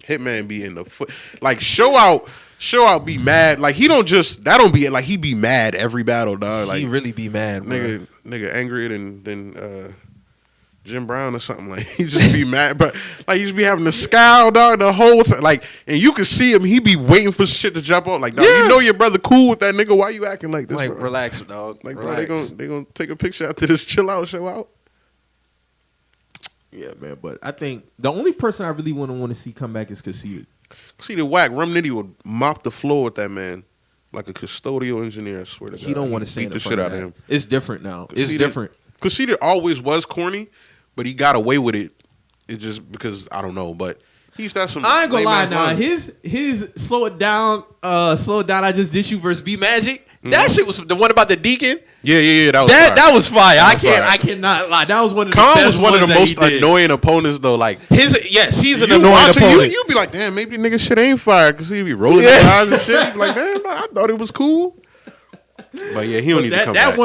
C: Hitman be in the foot. Like, Show Out be mad. Like, he don't just, that don't be it. Like, he be mad every battle, dog. Like,
A: he really be mad, bro.
C: Nigga angrier than Jim Brown or something. Like, he just be mad. But, like, he just be having the scowl, dog, the whole time. Like, and you can see him. He be waiting for shit to jump on. Like, dog, you know your brother cool with that nigga. Why you acting like this,
A: like,
C: bro?
A: Relax, dog.
C: Like,
A: relax.
C: Bro, they gonna take a picture after this Chill Out, Show Out.
A: Yeah, man. But I think the only person I really want to see come back is Conceited.
C: Conceited whack. Rum Nitty would mop the floor with that man like a custodial engineer, I swear to God.
A: He don't want to say
C: the shit out of him.
A: It's different now. It's different.
C: Conceited always was corny, but he got away with it. It's just because, I don't know, but he used to have some.
A: I ain't gonna lie now. His slow it down. I just did you versus B Magic. That shit was the one about the Deacon.
C: Yeah.
A: That was fire. I cannot lie. That was one of the
C: Khan
A: best
C: was one of the most
A: annoying
C: annoying opponents though. Like,
A: he's an annoying opponent.
C: You be like, damn, maybe the nigga shit ain't fire because he be rolling his eyes and shit. You be like, damn, I thought it was cool. But yeah, he don't need to come back.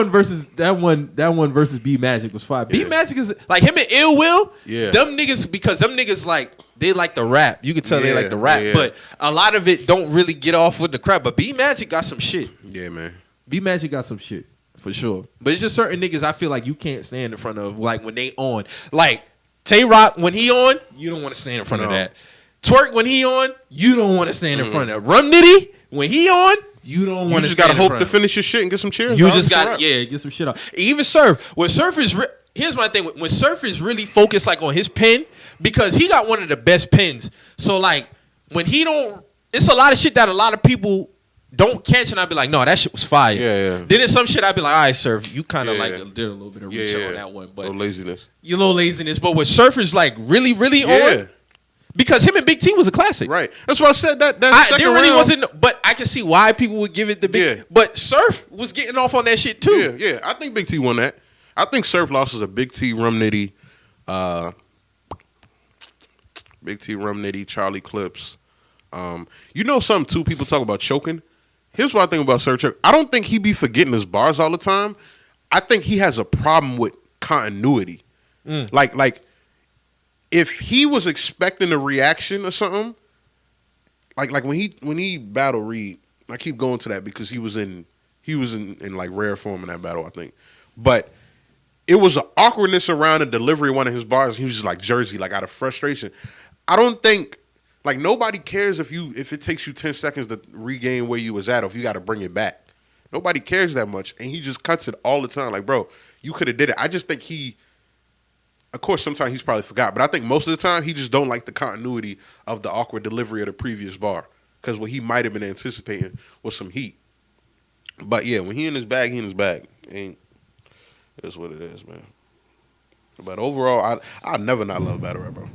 A: That one versus B Magic was fire. B Magic is like him and Ill Will.
C: Yeah,
A: them niggas like. They like the rap. You can tell they like the rap, but a lot of it don't really get off with the crap. But B Magic got some shit.
C: Yeah, man.
A: B Magic got some shit for sure. But it's just certain niggas I feel like you can't stand in front of, like when they on. Like Tay Rock when he on, you don't want to stand in front of that. Twerk when he on, you don't want to stand in front of. Rum Nitty when he on, you don't want to.
C: You just gotta hope to finish your shit and get some cheers.
A: You just got get some shit off. Even Surf. When Surf is here's my thing. When Surf is really focused like on his pen. Because he got one of the best pens. So, like, when he don't... It's a lot of shit that a lot of people don't catch, and I'd be like, no, that shit was fire.
C: Yeah.
A: Then it's some shit I'd be like, all right, Surf, you kind of, did a little bit of research on that one. But
C: laziness.
A: Your little laziness. But with Surf is, like, really, really on... Because him and Big T was a classic.
C: Right. That's why I said that
A: there really wasn't... But I can see why people would give it the Big T. But Surf was getting off on that shit, too.
C: Yeah. I think Big T won that. I think Surf lost as a Big T, Rum Nitty... Big T, Rum Nitty, Charlie Clips. You know something, too, people talk about choking. Here's what I think about Sir Choke. I don't think he be forgetting his bars all the time. I think he has a problem with continuity. Like, if he was expecting a reaction or something, like when he battled Reed, I keep going to that because he was in like rare form in that battle, I think. But it was an awkwardness around the delivery of one of his bars. He was just like Jersey, like out of frustration. I don't think, like, nobody cares if it takes you 10 seconds to regain where you was at or if you got to bring it back. Nobody cares that much, and he just cuts it all the time. Like, bro, you could have did it. I just think of course, sometimes he's probably forgot, but I think most of the time he just don't like the continuity of the awkward delivery of the previous bar because what he might have been anticipating was some heat. But yeah, when he in his bag, he in his bag. That's what it is, man. But overall, I'll never not love battle rap, bro.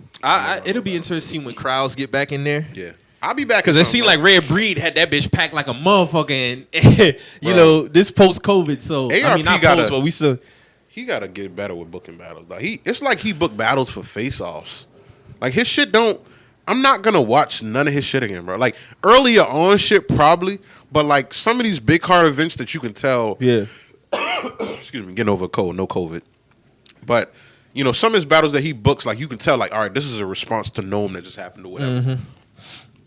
A: It'll be interesting when crowds get back in there.
C: Yeah, I'll be back
A: because it seemed like Red Breed had that bitch packed like a motherfucker, and you know this post COVID. So
C: ARP
A: I mean, not post, but we still.
C: He gotta get better with booking battles. Like it's like he booked battles for face offs. Like his shit don't I'm not gonna watch none of his shit again, bro. Like earlier on shit probably, but like some of these big card events that you can tell.
A: Yeah.
C: Excuse me, getting over a cold, no COVID. But you know, some of his battles that he books, like you can tell, like all right, this is a response to Gnome that just happened or whatever.
A: Mm-hmm.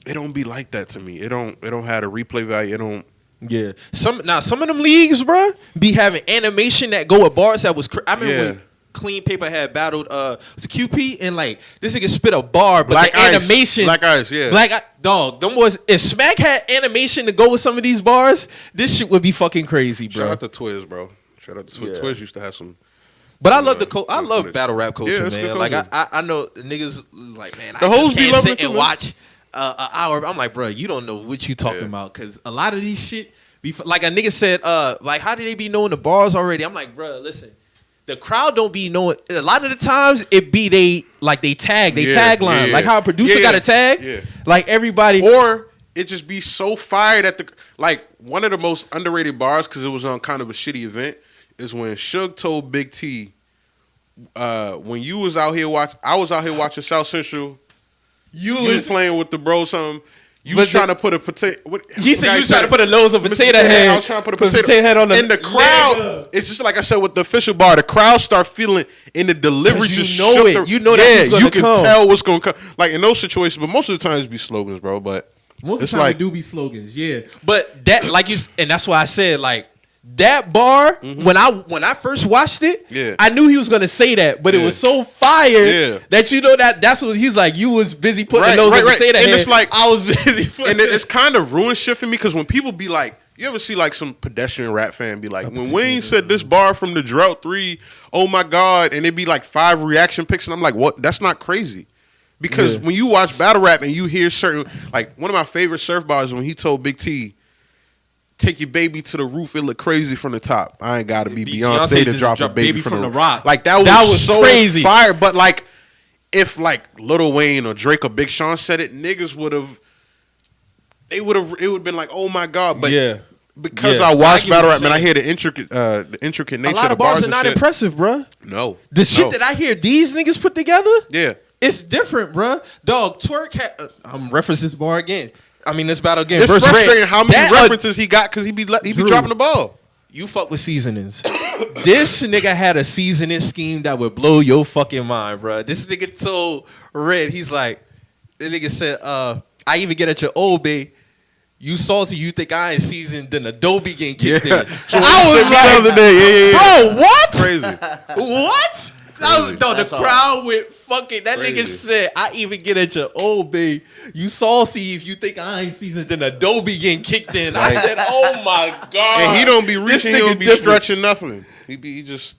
C: It don't be like that to me. It don't have a replay value. It don't.
A: Yeah. Some of them leagues, bro, be having animation that go with bars that was. I remember when Clean Paper had battled was it QP and like this nigga spit a bar, but
C: Black
A: the
C: Ice.
A: animation,
C: Black Ice, yeah.
A: Dog, them boys. If Smack had animation to go with some of these bars, this shit would be fucking crazy, bro.
C: Shout out to Twiz, bro. Shout out to Twiz.
A: Yeah.
C: Twiz used to have some.
A: But I love I love battle rap culture,
C: Yeah, it's
A: man.
C: good
A: Like
C: culture.
A: I know niggas like, man,
C: The
A: I
C: hoes
A: just
C: be
A: can't
C: loving
A: sit
C: it too,
A: and
C: man.
A: watch an hour. I'm like, bro, you don't know what you talking about because a lot of these shit be like a nigga said, like how do they be knowing the bars already? I'm like, bro, listen, the crowd don't be knowing. A lot of the times it be they tagline, like how a producer got a tag, like everybody
C: Or it just be so fired at the like one of the most underrated bars because it was on kind of a shitty event is when Suge told Big T, when you was out here I was out here watching South Central. You was playing with the bro something. You was trying to put a potato.
A: He said you was trying to put a nose of potato head.
C: I was trying to put a potato
A: head on the
C: and the crowd. It's just like I said with the official bar. The crowd start feeling in the delivery. Just
A: you know it. You know that's
C: you can tell what's gonna come. Like in those situations, but most of the times be slogans, bro. But
A: most of the time it do be slogans, yeah. But that like you and that's why I said like. That bar, when I first watched it, I knew he was gonna say that, but it was so fire that you know that's what he's like. You was busy putting the nose of potato head.
C: It's like
A: I was busy putting
C: and it's kind of ruined shit for me because when people be like, you ever see like some pedestrian rap fan be like, when Wayne said this bar from the Drought 3, oh my god, and it be like 5 reaction pics, and I'm like, what? That's not crazy. Because when you watch battle rap and you hear certain, like one of my favorite surf bars when he told Big T, take your baby to the roof, it look crazy from the top. I ain't gotta be Beyonce to drop a baby from the rock. Like that was so
A: crazy.
C: Fire. But like if like Lil Wayne or Drake or Big Sean said it, niggas would have it would have been like, oh my god. But because I watch battle rap and I hear the intricate nature
A: a lot of bars are not impressive, bro.
C: No.
A: The shit that I hear these niggas put together,
C: it's
A: different, bro. Dog, Twerk had I'm referencing this bar again. I mean, this battle again.
C: It's frustrating how many references he got because he be dropping the ball.
A: You fuck with seasonings. This nigga had a seasoning scheme that would blow your fucking mind, bro. This nigga told Red, he's like, the nigga said, I even get at your old bay. You salty, you think I ain't seasoned, then Adobe getting kicked in.
C: So I was like, the other day,
A: bro, what?
C: Crazy.
A: What? The crowd went fucking. That nigga said, "I even get at your old babe. You saucy if you think I ain't seasoned." Then Adobe getting kicked in. I said, "Oh my god!"
C: And he don't be reaching. He don't be stretching nothing. He just.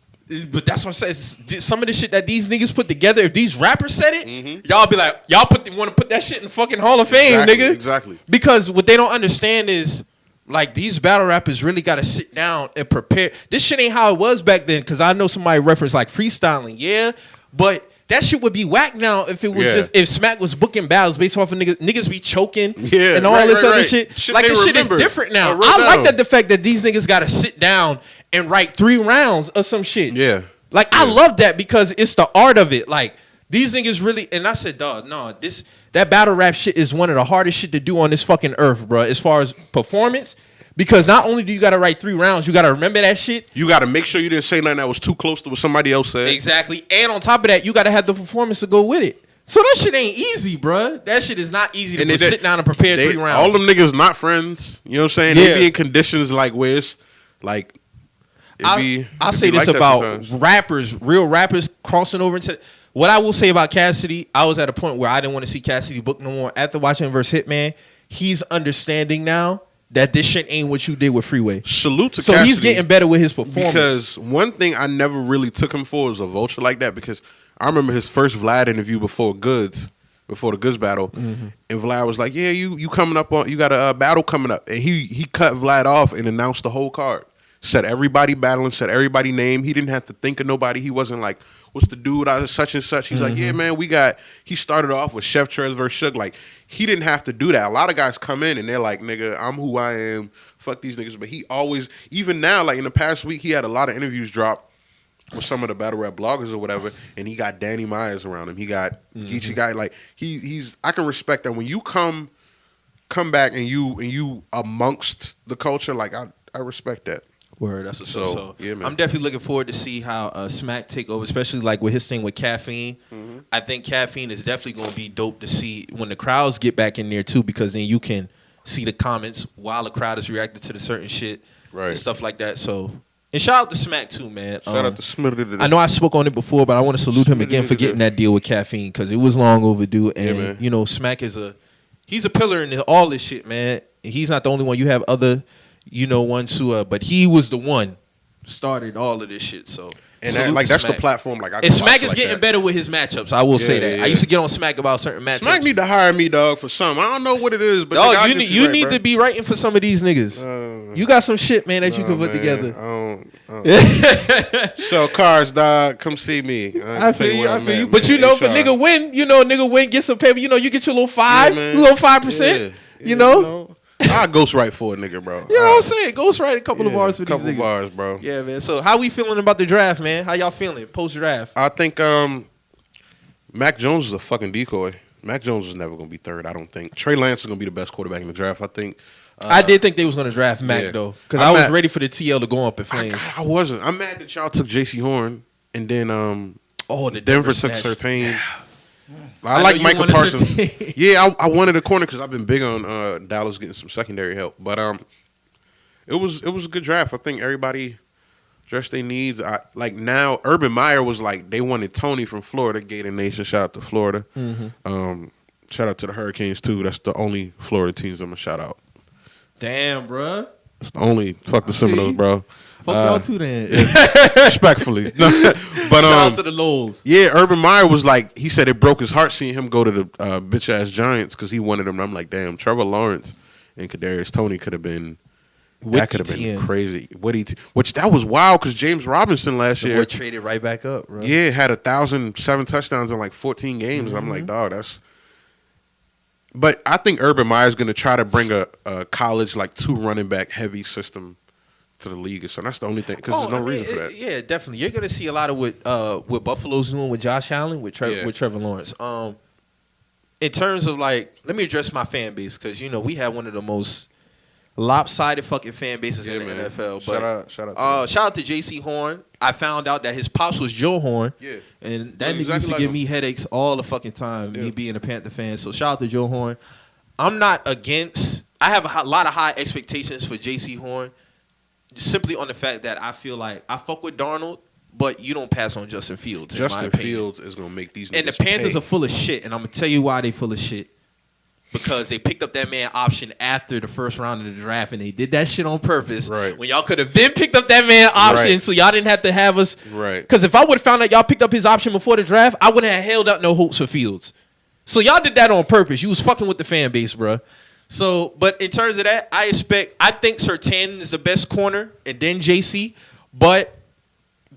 A: But that's what I'm saying. Some of the shit that these niggas put together, if these rappers said it, y'all be like, y'all want to put that shit in the fucking Hall of Fame, nigga.
C: Exactly.
A: Because what they don't understand is. Like, these battle rappers really got to sit down and prepare. This shit ain't how it was back then, because I know somebody referenced, like, freestyling, but that shit would be whack now if it was just, if Smack was booking battles based off of niggas be choking and all this other shit. Like, this shit is different now. I like that the fact that these niggas got to sit down and write 3 rounds of some shit.
C: Yeah.
A: Like, I love that because it's the art of it. Like, these niggas really, and I said, dog, no, that battle rap shit is one of the hardest shit to do on this fucking earth, bro, as far as performance. Because not only do you got to write 3 rounds, you got to remember that shit.
C: You got to make sure you didn't say nothing that was too close to what somebody else said.
A: Exactly. And on top of that, you got to have the performance to go with it. So that shit ain't easy, bro. That shit is not easy to sit down and prepare 3 rounds.
C: All them niggas not friends. You know what I'm saying? They be in conditions like where it's like...
A: I'll say this about rappers, real rappers crossing over into... What I will say about Cassidy, I was at a point where I didn't want to see Cassidy book no more. After watching him versus Hitman, he's understanding now that this shit ain't what you did with Freeway.
C: Salute to Cassidy.
A: So he's getting better with his performance.
C: Because one thing I never really took him for was a vulture like that, because I remember his first Vlad interview before the Goods battle, and Vlad was like, yeah, you coming up on, you got a battle coming up. And he cut Vlad off and announced the whole card. Said everybody battling, said everybody name. He didn't have to think of nobody. He wasn't like, what's the dude out of such and such? He's like, yeah, man, he started off with Chef Trez versus Suge. Like, he didn't have to do that. A lot of guys come in and they're like, nigga, I'm who I am. Fuck these niggas. But he always, even now, like in the past week, he had a lot of interviews drop. with some of the battle rap bloggers or whatever, and he got Danny Myers around him. He got Geechee Guy. Like he's I can respect that when you come back and you amongst the culture. Like I respect that.
A: Word, that's so.
C: Yeah, man.
A: I'm definitely looking forward to see how Smack take over, especially like with his thing with Caffeine. I think Caffeine is definitely going to be dope to see when the crowds get back in there too, because then you can see the comments while the crowd is reacting to the certain shit and stuff like that. So, and shout out to Smack too, man.
C: Shout out to Smitty.
A: I know I spoke on it before, but I want to salute him again for getting that deal with Caffeine because it was long overdue. And you know, Smack is he's a pillar in all this shit, man. He's not the only one. You have other. Ones who, but he was the one started all of this shit. So,
C: and that's the platform. Like,
A: and Smack is getting better with his matchups. I will say that. I used to get on Smack about certain matchups.
C: Smack need to hire me, dog, for some. I don't know what it is, but
A: dog, you need to be writing for some of these niggas. You got some shit, man, that you can put together.
C: Sell cars, dog. Come see me.
A: I feel you. But if nigga win, get some paper. You get your little 5%.
C: I ghostwrite for a nigga, bro.
A: You know what I'm saying? Ghostwrite a couple of bars for these niggas.
C: Couple bars, bro.
A: Yeah, man. So how we feeling about the draft, man? How y'all feeling post-draft?
C: I think Mac Jones is a fucking decoy. Mac Jones is never going to be third, I don't think. Trey Lance is going to be the best quarterback in the draft, I think.
A: I did think they was going to draft Mac, though. Because I was ready for the TL to go up in flames.
C: I wasn't. I'm mad that y'all took J.C. Horn and then
A: the
C: Denver took Surtain. I like Michael Parsons. Yeah, I wanted a corner because I've been big on Dallas getting some secondary help. But it was a good draft. I think everybody addressed their needs. Now, Urban Meyer was like they wanted Tony from Florida. Gator Nation, shout out to Florida. Shout out to the Hurricanes too. That's the only Florida teams I'm gonna shout out.
A: Damn, bro.
C: It's the only fuck the Seminoles, bro.
A: Fuck y'all too, then.
C: Respectfully. But
A: shout out to the Lowells.
C: Yeah, Urban Meyer was like, he said it broke his heart seeing him go to the bitch-ass Giants because he wanted them. And I'm like, damn, Trevor Lawrence and Kadarius Toney could have been crazy. Which that was wild because James Robinson last year
A: traded right back up, bro.
C: Yeah, had 1,007 touchdowns in like 14 games. I'm like, dog, that's... But I think Urban Meyer's going to try to bring a college, like, 2 running back heavy system to the league. So that's the only thing, because there's no reason for that.
A: Yeah, definitely. You're going to see a lot of what Buffalo's doing with Josh Allen, with Trevor Lawrence. In terms of, like, let me address my fan base, because, we have one of the most lopsided fucking fan bases in the NFL. But shout out to J.C. Horn. I found out that his pops was Joe Horn. Yeah. And that nigga used to give me headaches all the fucking time, me being a Panther fan. So shout out to Joe Horn. I'm not against... I have a lot of high expectations for J.C. Horn, simply on the fact that I feel like I fuck with Darnold, but you don't pass on Justin Fields.
C: Justin Fields is going to make these niggas
A: and the Panthers are full of shit, and I'm going to tell you why they full of shit. Because they picked up that man option after the first round of the draft, and they did that shit on purpose. Right. When y'all could have been picked up that man option, so y'all didn't have to have us. Right. Because if I would have found out y'all picked up his option before the draft, I wouldn't have held out no hopes for Fields. So y'all did that on purpose. You was fucking with the fan base, bro. So, but in terms of that, I think Surtain is the best corner, and then JC. But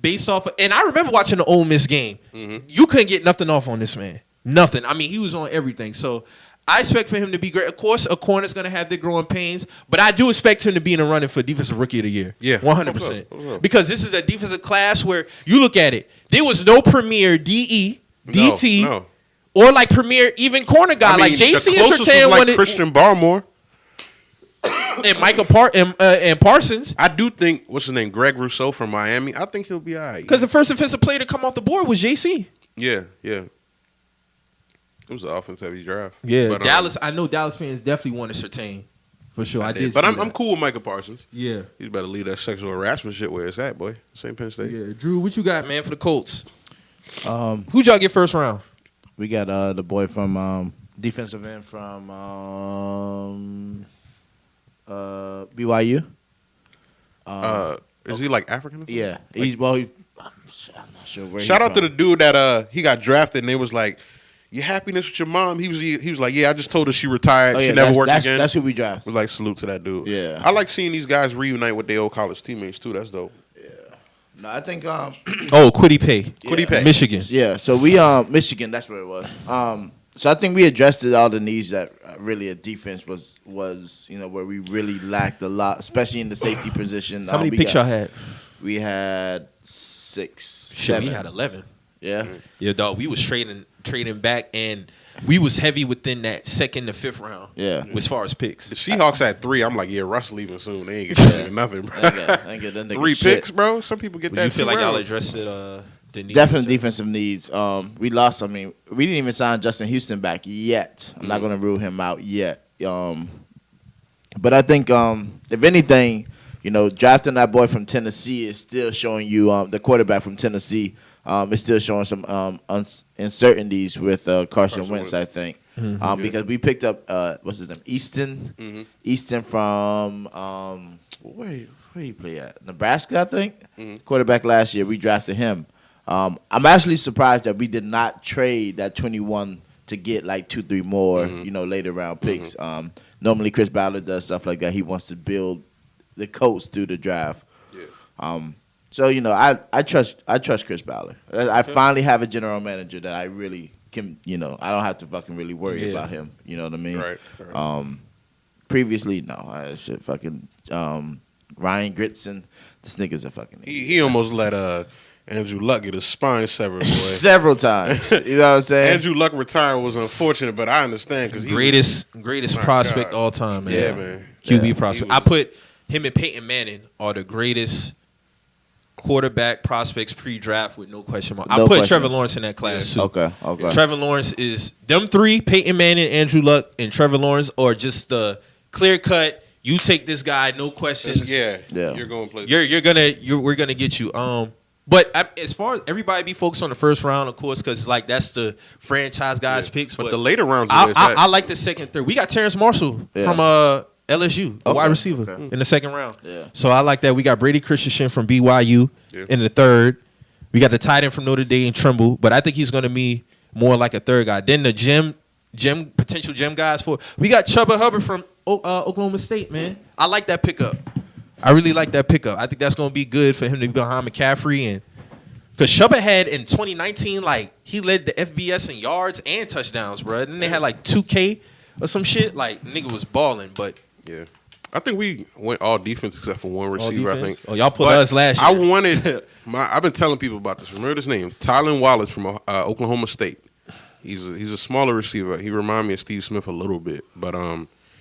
A: based off of, and I remember watching the Ole Miss game. Mm-hmm. You couldn't get nothing off on this man. Nothing. I mean, he was on everything. So I expect for him to be great. Of course, a corner's going to have their growing pains, but I do expect him to be in the running for Defensive Rookie of the Year. Yeah. 100%. Because this is a defensive class where you look at it, there was no premier DE, DT, or like premier even corner guy. Like JC and Surtain
C: was like Christian Barmore.
A: And Michael and Parsons.
C: I do think, what's his name, Greg Rousseau from Miami, I think he'll be all right.
A: Because the first offensive player to come off the board was JC.
C: Yeah. It was an offense-heavy draft.
A: Yeah, but, Dallas. I know Dallas fans definitely wanted Surtain, for sure. I did.
C: But I'm cool with Michael Parsons.
A: Yeah,
C: he's better leave that sexual harassment shit where it's at, boy. St. Penn State.
A: Yeah, Drew, what you got, man, for the Colts? Who'd y'all get first round?
B: We got the boy from defensive end from BYU.
C: Is he like African?
B: Yeah, I'm not sure where.
C: Shout out to the dude that he got drafted and they was like, "Your happiness with your mom." He was like, "Yeah, I just told her she retired. She never worked again."
B: That's who we drafted.
C: Was like, salute to that dude.
B: Yeah,
C: I like seeing these guys reunite with their old college teammates too. That's dope.
B: Yeah. No, I think
A: Quiddy Pay.
C: Quiddy Pay.
A: Michigan.
B: Yeah, so we Michigan, that's where it was. So I think we addressed all the needs that really a defense was where we really lacked a lot, especially in the safety position.
A: How many picks y'all had?
B: We had 6,
A: Shit,
B: 7.
A: we had 11.
B: Yeah.
A: Yeah, dog. We was trading back, and we was heavy within that second to fifth round.
B: Yeah.
A: As far as picks.
C: The Seahawks had 3. I'm like, yeah, Russ leaving soon. They ain't getting nothing, bro.
B: Ain't get that nigga
C: 3
B: shit.
C: picks, bro. Some people get
A: Would
C: that.
A: you feel
C: 2
A: like y'all
C: rounds.
A: addressed it? The needs
B: Definitely defensive needs. We lost. I mean, we didn't even sign Justin Houston back yet. I'm not going to rule him out yet. But I think, if anything, drafting that boy from Tennessee is still showing you the quarterback from Tennessee is still showing some uncertainties with Carson Wentz, I think. Because we picked up, what's his name? Easton. Easton from, where he play at? Nebraska, I think. Quarterback last year. We drafted him. I'm actually surprised that we did not trade that 21 to get like 2-3 more, later round picks. Normally Chris Ballard does stuff like that. He wants to build the coach through the draft. Yeah. So I trust Chris Ballard. I finally have a general manager that I really can. I don't have to fucking really worry about him. You know what I mean?
C: Right.
B: Previously, no, I should fucking Ryan Gritson. This nigga's a fucking.
C: He almost let Andrew Luck get his spine severed, boy.
B: Several times. You know what I'm saying?
C: Andrew Luck retiring was unfortunate, but I understand because
A: greatest prospect all time, man.
C: Yeah, man.
A: QB
C: Yeah,
A: prospect. I put him and Peyton Manning are the greatest quarterback prospects pre-draft with no question mark. I put
B: questions.
A: Trevor Lawrence in that class too.
B: Okay.
A: Trevor Lawrence is them 3: Peyton Manning, Andrew Luck, and Trevor Lawrence, or just the clear cut. You take this guy, no questions.
C: Yeah. You're going places.
A: We're gonna get you. But as far as everybody be focused on the first round, of course, because that's the franchise guys' picks.
C: But the later rounds,
A: I like the second, third. We got Terrence Marshall from LSU, a wide receiver in the second round. Yeah. So I like that. We got Brady Christensen from BYU in the third. We got the tight end from Notre Dame, Trimble, but I think he's going to be more like a third guy. Then the potential gem guys we got Chuba Hubbard from Oklahoma State, man. I like that pickup. I really like that pickup. I think that's going to be good for him to be behind McCaffrey. And because Chuba had in 2019, he led the FBS in yards and touchdowns, bro. And then they had 2K or some shit. Nigga was balling, but.
C: Yeah. I think we went all defense except for one receiver, I think.
A: Oh, y'all put us last year.
C: I wanted I've been telling people about this. Remember this name? Tylen Wallace from Oklahoma State. He's a smaller receiver. He reminded me of Steve Smith a little bit, but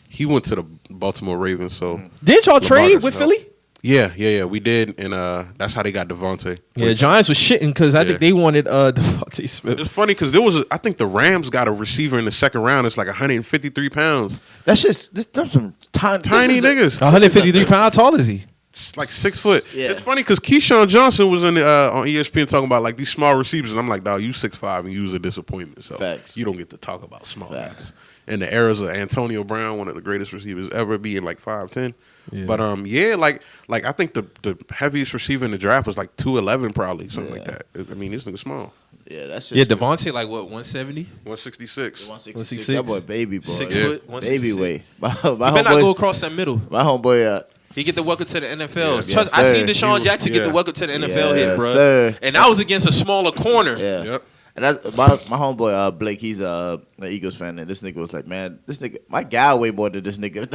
C: he went to the Baltimore Ravens. So
A: didn't y'all trade with Philly?
C: Yeah, we did, and that's how they got Devontae.
A: Yeah, Giants was shitting because I think they wanted Devontae Smith.
C: It's funny because I think the Rams got a receiver in the second round. It's like 153 pounds.
B: That's just that's some
C: tiny niggas.
A: 153 pounds. How tall is he?
C: It's like 6 foot.
B: Yeah.
C: It's funny because Keyshawn Johnson was on ESPN talking about these small receivers, and I'm like, dog, you 6'5" and you was a disappointment. So
B: Facts.
C: You don't get to talk about small
B: Facts.
C: guys. In the eras of Antonio Brown, one of the greatest receivers ever, being 5'10".
A: Yeah.
C: But I think the heaviest receiver in the draft was 211 probably, something like that. I mean, this nigga small.
B: Yeah, that's just
A: Devontae 170?
C: 166.
B: 166. That boy, baby boy.
A: 6 foot, 166.
B: Baby weight. My
A: He better not go across that middle.
B: My homeboy.
A: He get the welcome to the NFL.
B: Yes,
A: I seen
B: sir.
A: Deshaun Jackson get the welcome to the NFL hit, bro.
B: Sir.
A: And that was against a smaller corner.
B: Yeah.
C: Yep.
B: And that's my homeboy Blake. He's an Eagles fan, and this nigga was like, "Man, this nigga, my guy way more than this nigga."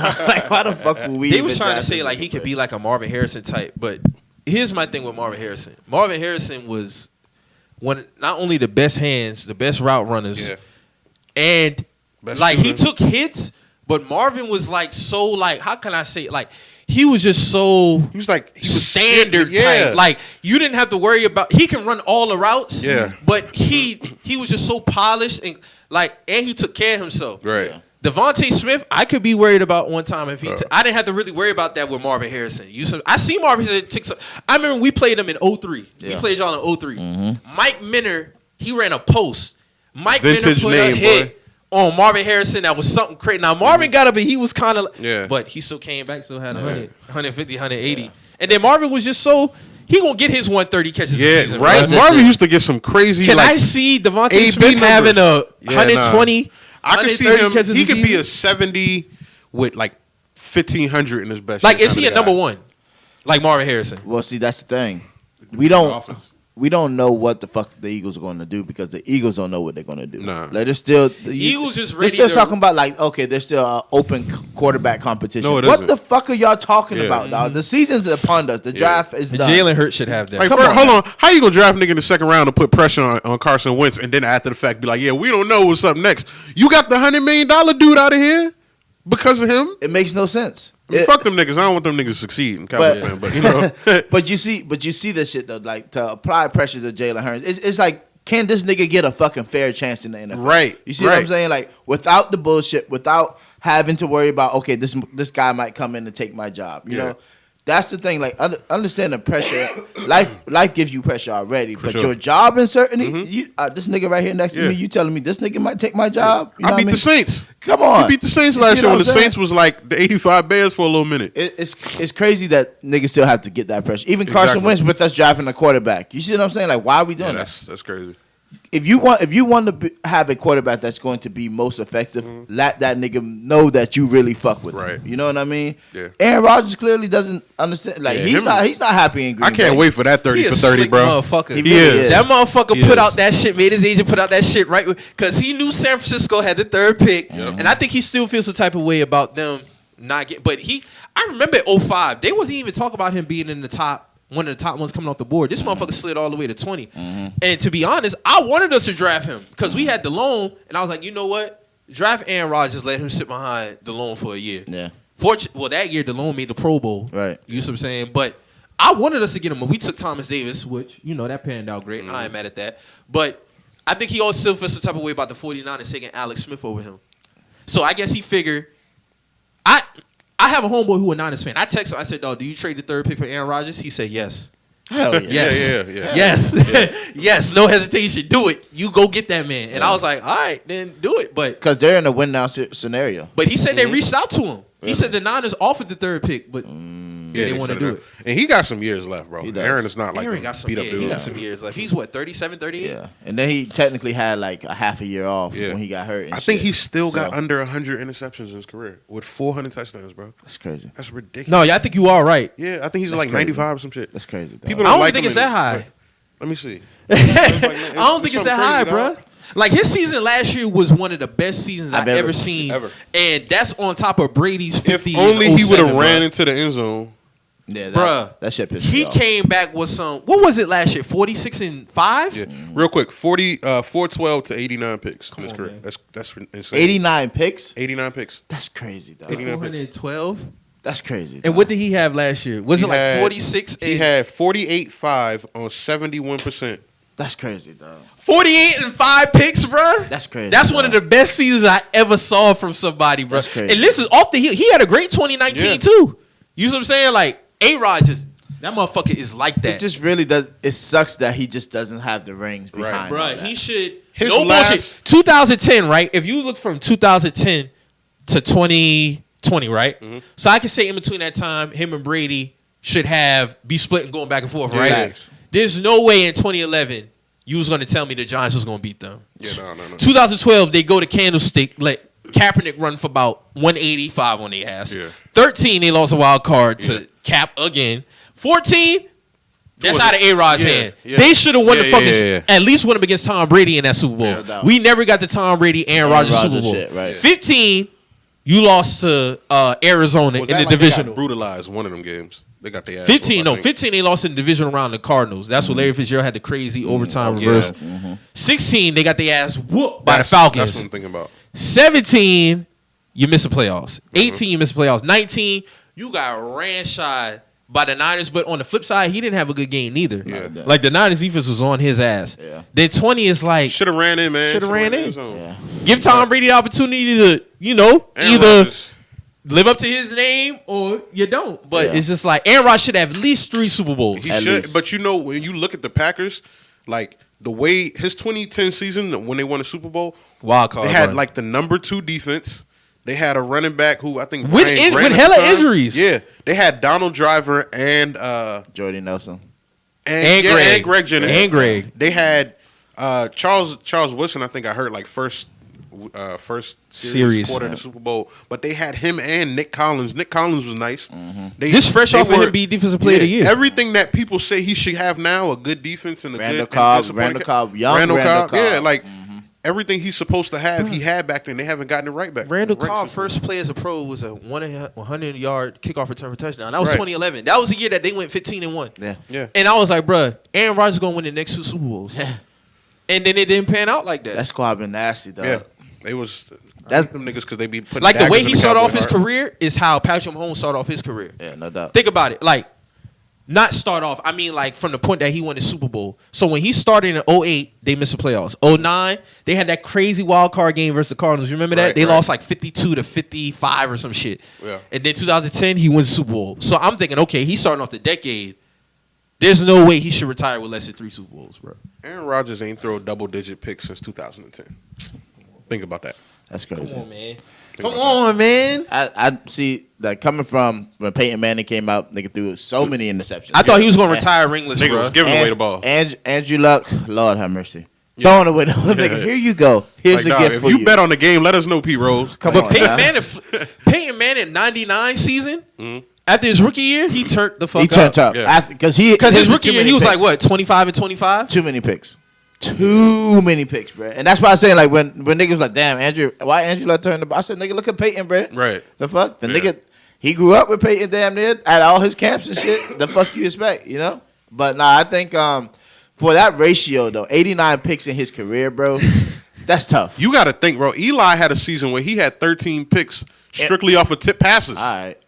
B: Why the fuck would we?
A: They was trying to say he could be like a Marvin Harrison type, but here's my thing with Marvin Harrison. Marvin Harrison was not only the best hands, the best route runners, and
C: Best
A: he
C: shooter.
A: took hits, but Marvin was so how can I say it? He was just so
C: He was
A: standard type. You didn't have to worry about. He can run all the routes.
C: Yeah.
A: But he was just so polished and and he took care of himself.
C: Right.
B: Yeah.
A: Devontae Smith, I could be worried about one time if I didn't have to really worry about that with Marvin Harrison. I see Marvin Harrison. I remember we played him in 03.
B: Yeah.
A: We played y'all in 03.
B: Mm-hmm.
A: Mike Minner, he ran a post. Mike
C: Vintage
A: Minner put
C: name,
A: a hit
C: boy.
A: on Marvin Harrison. That was something crazy. Now, Marvin got up, but he was kind of but he still came back, still had 100, 150, 180. Yeah. And then Marvin was just he going to get his 130 catches a season.
C: Right. Marvin used to get some crazy,
A: Can I see Devontae
C: AB
A: Smith having a
C: Yeah,
A: 120,
C: I could see
A: 130
C: him.
A: catches
C: He
A: a
C: could be
A: season?
C: a 70 with 1,500 in his best.
A: Is
C: year
A: he a
C: kind of
A: number
C: guy.
A: one? Like Marvin Harrison.
B: Well, see, that's the thing. We don't.
C: Offense.
B: we don't know what the fuck the Eagles are going to do because the Eagles don't know what they're going to do.
C: Nah.
B: Like they're still the
A: Eagles just
B: They're
A: ready
B: still
A: to-
B: talking about like okay, there's still open quarterback competition.
C: No, it
B: what
C: isn't.
B: the fuck are y'all talking
C: Yeah.
B: about, dog? The season's upon us. The draft is done.
A: Jalen Hurts should have that.
C: Like,
B: Come
C: first,
B: on,
C: hold
B: man.
C: on. How you gonna draft a nigga in the second round to put pressure on Carson Wentz, and then after the fact be like, yeah, we don't know what's up next. You got the $100 million dude out of here because of him.
B: It makes no sense.
C: I mean, fuck them niggas. I don't want them niggas to succeed in Cowboys fan, but you know,
B: But you see this shit though, like to apply pressure to Jalen Hurts. It's like, can this nigga get a fucking fair chance in the NFL?
C: Right,
B: You see what I'm
C: right.
B: saying? Like without the bullshit, without having to worry about okay, this guy might come in and take my job. You
C: Yeah.
B: know, that's the thing. Like understand the pressure. Life gives you pressure already, but
C: sure.
B: your job uncertainty. This nigga right here next to
C: Yeah.
B: me, you telling me this nigga might take my job? You know
C: I
B: what
C: beat
B: mean?
C: the Saints.
B: Come on,
C: You beat the Saints
B: You
C: last
B: see
C: year
B: what
C: when the
B: I'm saying?
C: Saints was like the 85 Bears for a little minute.
B: It's crazy that niggas still have to get that pressure. Even Carson
C: Exactly.
B: Wentz with us driving a quarterback. You see what I'm saying? Like, why are we
C: Yeah,
B: doing that?
C: that's crazy.
B: If you want to have a quarterback that's going to be most effective, let that nigga know that you really fuck with him.
C: Right.
B: You know what I mean?
C: Yeah.
B: Aaron Rodgers clearly doesn't understand. Like
C: Yeah,
B: he's not happy in Green
C: I can't
B: Bay.
C: wait for that 30
A: He a
C: for 30,
A: slick
C: bro.
A: motherfucker.
B: He
C: He
B: really
C: is.
B: is.
A: That motherfucker
C: He
A: put
C: is.
A: out that shit, made his agent put out that shit right because he knew San Francisco had the third pick, and I think he still feels some type of way about them not getting. But I remember at 05, they wasn't even talking about him being in the top. One of the top ones coming off the board. This motherfucker slid all the way to 20. And to be honest, I wanted us to draft him because we had DeLone, and I was like, you know what? Draft Aaron Rodgers, let him sit behind DeLone for a year.
B: Yeah.
A: Well, that year DeLone made the Pro Bowl.
B: Right.
A: You know what I'm saying? But I wanted us to get him. We took Thomas Davis, which, you know, that panned out great. I ain't mad at that. But I think he also still feels some type of way about the 49ers taking Alex Smith over him. So I guess he figured, I have a homeboy who a Niners fan. I texted him. I said, dog, do you trade the third pick for Aaron Rodgers? He said, yes.
B: Hell yeah.
A: Yes.
C: Yeah.
A: Yes. Yes. No hesitation. Do it. You go get that man. And I was like, all right, then do it.
B: Because they're in a win now scenario.
A: But he said they reached out to him. He said the Niners offered the third pick, but they didn't want to do it.
C: And he got some years left, bro.
B: He does.
C: Aaron is not like
A: Aaron
C: a
A: got some,
C: beat up
A: he
C: dude.
A: got some years left. He's what, 37, 38?
B: Yeah. And then he technically had like a half a year off
C: Yeah.
B: when he got hurt. And
C: I think
B: shit.
C: he's still got
B: So,
C: under 100 interceptions in his career with 400 touchdowns, bro.
B: That's crazy.
C: That's ridiculous.
A: No, yeah, I think you are right.
C: Yeah, I think he's
B: That's
C: like
B: crazy.
C: 95 or some shit.
B: That's crazy. Dog.
C: People
A: I don't
C: like
A: think
C: him
A: it's that high.
C: but- Let me see.
A: I don't think it's
C: something
A: that high,
C: crazy,
A: bro.
C: dog.
A: Like his season last year was one of the best seasons I've ever seen,
C: ever.
A: and that's on top of Brady's 50.
C: If only he would have
A: 07,
C: ran
A: bruh.
C: into the end zone.
B: Yeah,
A: Bruh.
B: that shit pissed me
A: He
B: off.
A: came back with some. What was it last year? 46-5.
C: Yeah, real quick, 412 to 89 picks in his
A: on,
C: career.
A: man.
C: That's insane.
B: 89 picks?
C: 89 picks.
B: That's crazy, dog.
C: 89
A: 412.
B: That's crazy.
A: And
B: dog.
A: what did he have last year? Was
C: He
A: it like
C: had-
A: 46?
C: He had 48.5 on 71%.
B: That's crazy, dog.
A: 48-5 picks, bruh.
B: That's crazy,
A: That's one of
B: dog.
A: the best seasons I ever saw from somebody, bruh.
B: That's crazy.
A: And this is off the heel. He had a great 2019
C: Yeah.
A: too. You know what I'm saying? Like A-Rod just that motherfucker is like that.
B: It just really does. It sucks that he just doesn't have the rings behind.
C: Right.
B: all
A: Bruh,
B: that.
A: he should.
C: His
A: no
C: last-
A: bullshit. 2010, right? If you look from 2010 to 2020, right? So I can say in between that time, him and Brady should be split and going back and forth, right?
B: Facts.
A: There's no way in 2011 you was going to tell me the Giants was going to beat them.
C: Yeah, no.
A: 2012, they go to Candlestick, let Kaepernick run for about 185 on their ass.
C: Yeah.
A: 13, they lost a wild card
C: Yeah.
A: to Cap again. 14, that's
C: was
A: out
C: it?
A: of A-Rod's
C: Yeah,
A: hand.
C: yeah.
A: They should have won
C: Yeah,
A: the fucking,
C: yeah.
A: at least won them against Tom Brady in that Super Bowl.
B: Yeah, no doubt.
A: We never got the Tom Brady, Aaron Rodgers Super
B: Rodgers
A: Bowl.
B: shit, right.
A: 15, you lost to Arizona
C: Was
A: in
C: that
A: the
C: like they got
A: divisional.
C: brutalized one of them games. They got their ass
A: 15,
C: whooped,
A: no,
C: I think.
A: 15 they lost in the division around the Cardinals. That's what Larry Fitzgerald had the crazy overtime
C: Yeah.
A: reverse. 16, they got their ass whooped by the
C: That's
A: Falcons.
C: what I'm thinking about.
A: 17, you miss the playoffs. 18, you miss the playoffs. 19, you got ran shy by the Niners. But on the flip side, he didn't have a good game neither.
C: Yeah.
A: Like the Niners defense was on his ass.
B: Yeah.
A: Then 20 is like,
C: Should have ran in, man.
A: Shoulda ran in.
C: the zone.
B: Yeah.
A: give Tom Brady the opportunity to,
C: Aaron
A: either
C: Rodgers-
A: live up to his name or you don't. But
B: Yeah.
A: it's just like Aaron Rodgers should have at least 3 Super Bowls.
C: He
B: At
C: should,
B: least.
C: but when you look at the Packers, like the way his 2010 season when they won the Super Bowl,
A: Wild card.
C: they had
A: run.
C: like the number 2 defense. They had a running back who I think
A: With
C: Brian Grant
A: with
C: at the
A: hella
C: time.
A: injuries.
C: Yeah, they had Donald Driver and
B: Jordy Nelson.
A: And
C: yeah,
A: Greg.
C: and Greg Jennings
A: And Greg.
C: They had Charles Wilson. I think I heard like first first
A: Serious,
C: quarter of the Super Bowl, but they had him and Nick Collins. Nick Collins was nice.
A: This fresh off of him be defensive player of the year.
C: Everything that people say he should have now, a good defense and a
B: Randall
C: good
B: Cobb,
C: and
B: Randall Cobb, young
C: Randall
B: Randall
C: Cobb. Yeah,
B: Cobb.
C: like everything he's supposed to have, he had back then. They haven't gotten it right back.
A: Randall
C: Right
A: Cobb
C: since
A: first play as a pro was a 100-yard kickoff return for touchdown. That was
C: Right.
A: 2011. That was the year that they went 15-1.
B: Yeah.
C: Yeah.
A: And I was like, bruh, Aaron Rodgers gonna win the next 2 Super Bowls. And then it didn't pan out like that.
B: That squad been nasty, dog.
C: Yeah, they was.
B: That's-
C: Them niggas because they be putting
A: Like the way
C: daggers in
A: he started
C: Cowboy
A: off his
C: heart.
A: career is how Patrick Mahomes started off his career.
B: Yeah, no doubt.
A: Think about it. Like, not start off. I mean, like, from the point that he won the Super Bowl. So when he started in 08, they missed the playoffs. 09, they had that crazy wild card game versus the Cardinals. You remember that?
C: Right,
A: They
C: right.
A: lost like 52-55 or some shit.
C: Yeah.
A: And then 2010, he wins the Super Bowl. So I'm thinking, okay, he's starting off the decade. There's no way he should retire with less than 3 Super Bowls, bro.
C: Aaron Rodgers ain't throw a double-digit pick since 2010. Think about that.
B: That's crazy.
A: Come on, man.
C: Think
A: Come
C: about
A: on, man.
B: I see that coming from when Peyton Manning came out, nigga threw so many interceptions.
A: I thought he was going to
B: And-
A: retire ringless,
C: Nigga
A: bro.
C: was giving away the ball.
B: Andrew Luck, Lord have mercy.
C: Yeah.
B: Throwing away the nigga. Here you go. Here's
C: Like,
B: the
C: dog,
B: gift
C: if
B: for
C: you
B: you.
C: bet on the game, let us know, Pete Rose.
B: Come
A: But
B: on,
A: Peyton
B: now.
A: Manning 99 season, after his rookie year, he turned the fuck
B: He turned
A: up.
B: up
C: Yeah.
B: because
A: Because his rookie year, he was like, what, 25-25?
B: Too many picks. Too many picks, bro. And that's why I say, like, when niggas like, damn, Andrew, why Andrew let turn the ball? I said, nigga, look at Peyton, bro.
C: Right.
B: The fuck? The
C: Yeah.
B: nigga, he grew up with Peyton damn near at all his camps and shit. The fuck you expect, you know? But nah, I think for that ratio though, 89 picks in his career, bro, that's tough.
C: You got to think, bro. Eli had a season where he had 13 picks strictly off of tip passes.
B: All right.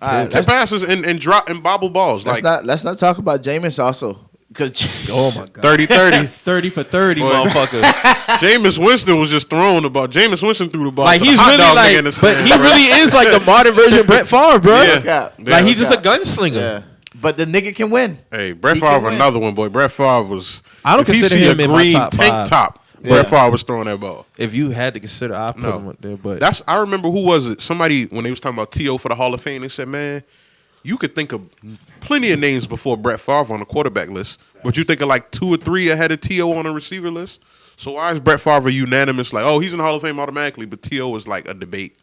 B: All right.
C: Tip passes and drop and bobble balls. Like
B: Let's not talk about Jameis also. Because
A: Oh, my God.
C: 30-30.
A: 30 for 30,
C: Boy.
A: motherfucker.
C: Jameis Winston was just throwing the ball. Jameis Winston threw the ball.
A: Like,
C: to the
A: he's
C: hot
A: really
C: dog nigga
A: like,
C: in the
A: but
C: stands,
A: he
C: bro.
A: really is like the modern version of Brett Favre, bro.
C: Yeah.
A: Like, he's just a
B: Yeah.
A: gunslinger.
B: But the nigga can win.
C: Hey, Brett
B: He can
C: Favre,
B: win.
C: another one, boy. Brett Favre was.
A: I don't
C: if he
A: consider
C: see
A: him
C: a
A: in my
C: green
A: top
C: tank
A: five.
C: top,
B: Yeah.
C: Brett Favre was throwing that ball.
A: If you had to consider, I put
C: No.
A: him up there. But
C: That's I remember who was it? Somebody when they was talking about T.O. for the Hall of Fame, they said, man, you could think of plenty of names before Brett Favre on the quarterback list, but you think of like 2 or 3 ahead of T.O. on the receiver list. So why is Brett Favre unanimous? Like, oh, he's in the Hall of Fame automatically, but T.O. is like a debate.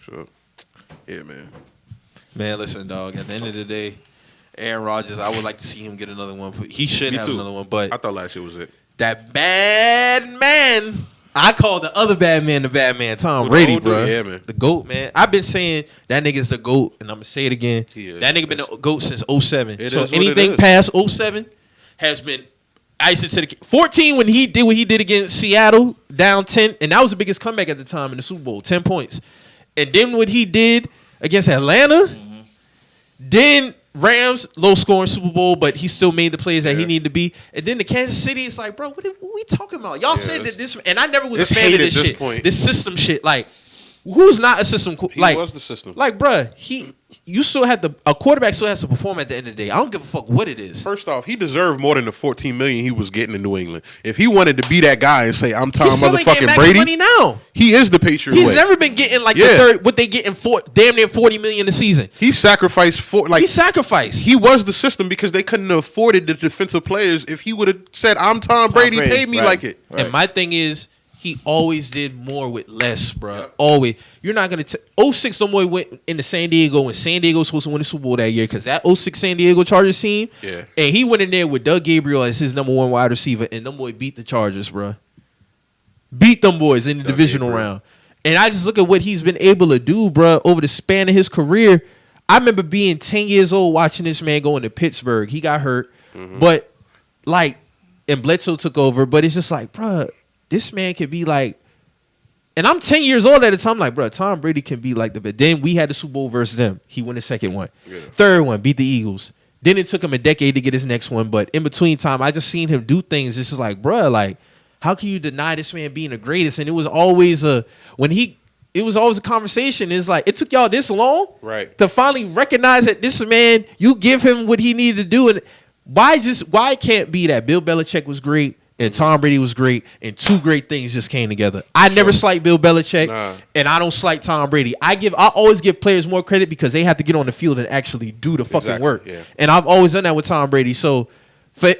C: So, yeah, man.
A: listen, dog. At the end of the day, Aaron Rodgers, I would like to see him get another one. He should
C: Me
A: have
C: too.
A: another one. But
C: I thought last year was it.
A: that bad man, I call the other bad man the bad man, Tom
C: Who, the
A: Brady,
C: old dude?
A: bro.
C: Yeah, man.
A: The GOAT, man. I've been saying that nigga's the GOAT, and I'm going to say it again.
C: He is.
A: That nigga been the GOAT since 07.
C: It
A: So
C: is what
A: anything
C: it is.
A: past 07 has been icing to the 14 when he did what he did against Seattle, down 10, and that was the biggest comeback at the time in the Super Bowl, 10 points. And then what he did against Atlanta, then Rams, low scoring Super Bowl, but he still made the plays that he
C: Yeah.
A: needed to be. And then the Kansas City, it's like, bro, what we talking about? Y'all said that
C: it's-
A: this, and I never was a
C: it's
A: fan
C: hate
A: of
C: at
A: this
C: this
A: shit.
C: point.
A: This system shit. Like, who's not a system?
C: He
A: Like,
C: was the system.
A: like, bruh, you still had a quarterback still has to perform at the end of the day. I don't give a fuck what it is.
C: First off, he deserved more than the $14 million he was getting in New England. If he wanted to be that guy and say, "I'm Tom
A: He's still ain't getting
C: motherfucking
A: max
C: Brady,"
A: money now.
C: he is the Patriot
A: He's
C: way.
A: never been getting like
C: Yeah.
A: the third. What they getting for damn near $40 million a season.
C: He sacrificed for like
A: He sacrificed.
C: he was the system because they couldn't have afforded the defensive players. If he would have said, "I'm Tom Brady,
B: Brady,
C: pay me
B: right.
C: like it."
A: And my thing is, he always did more with less, bro. Always. You're not going to... 06, no boy went into San Diego when San Diego was supposed to win the Super Bowl that year because that 06 San Diego Chargers team,
C: Yeah.
A: and he went in there with Doug Gabriel as his number 1 wide receiver, and them boy beat the Chargers, bro. Beat them boys in the divisional
C: Gabriel.
A: round. And I just look at what he's been able to do, bro, over the span of his career. I remember being 10 years old watching this man go into Pittsburgh. He got hurt, but like, and Bledsoe took over, but it's just like, bro, this man could be like, and I'm 10 years old at the time, like, bro, Tom Brady can be like the, but then we had the Super Bowl versus them. He won the second one.
C: Yeah.
A: Third one, beat the Eagles. Then it took him a decade to get his next one, but in between time, I just seen him do things. It's just like, bro, like, how can you deny this man being the greatest? And it was always it was always a conversation. It's like, it took y'all this long
C: Right.
A: to finally recognize that this man, you give him what he needed to do. And why can't be that Bill Belichick was great and Tom Brady was great and two great things just came together? I never slight Bill Belichick and I don't slight Tom Brady. I always give players more credit because they have to get on the field and actually do the fucking
C: Exactly,
A: work.
C: yeah.
A: And I've always done that with Tom Brady. So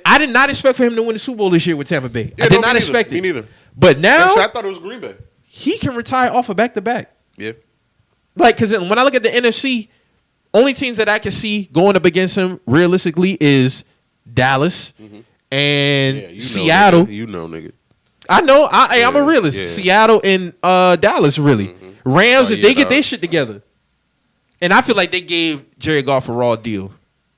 A: I did not expect for him to win the Super Bowl this year with Tampa Bay.
C: Yeah,
A: I did
C: no,
A: not
C: me
A: expect
C: neither.
A: it.
C: Me neither.
A: But now
C: I thought it was Green Bay.
A: he can retire off of back-to-back.
C: Yeah.
A: Like, because when I look at the NFC, only teams that I can see going up against him realistically is Dallas and Seattle.
C: Nigga.
A: I know. I'm a realist.
C: Yeah.
A: Seattle and Dallas, really. Rams, if they get their shit together. And I feel like they gave Jared Goff a raw deal,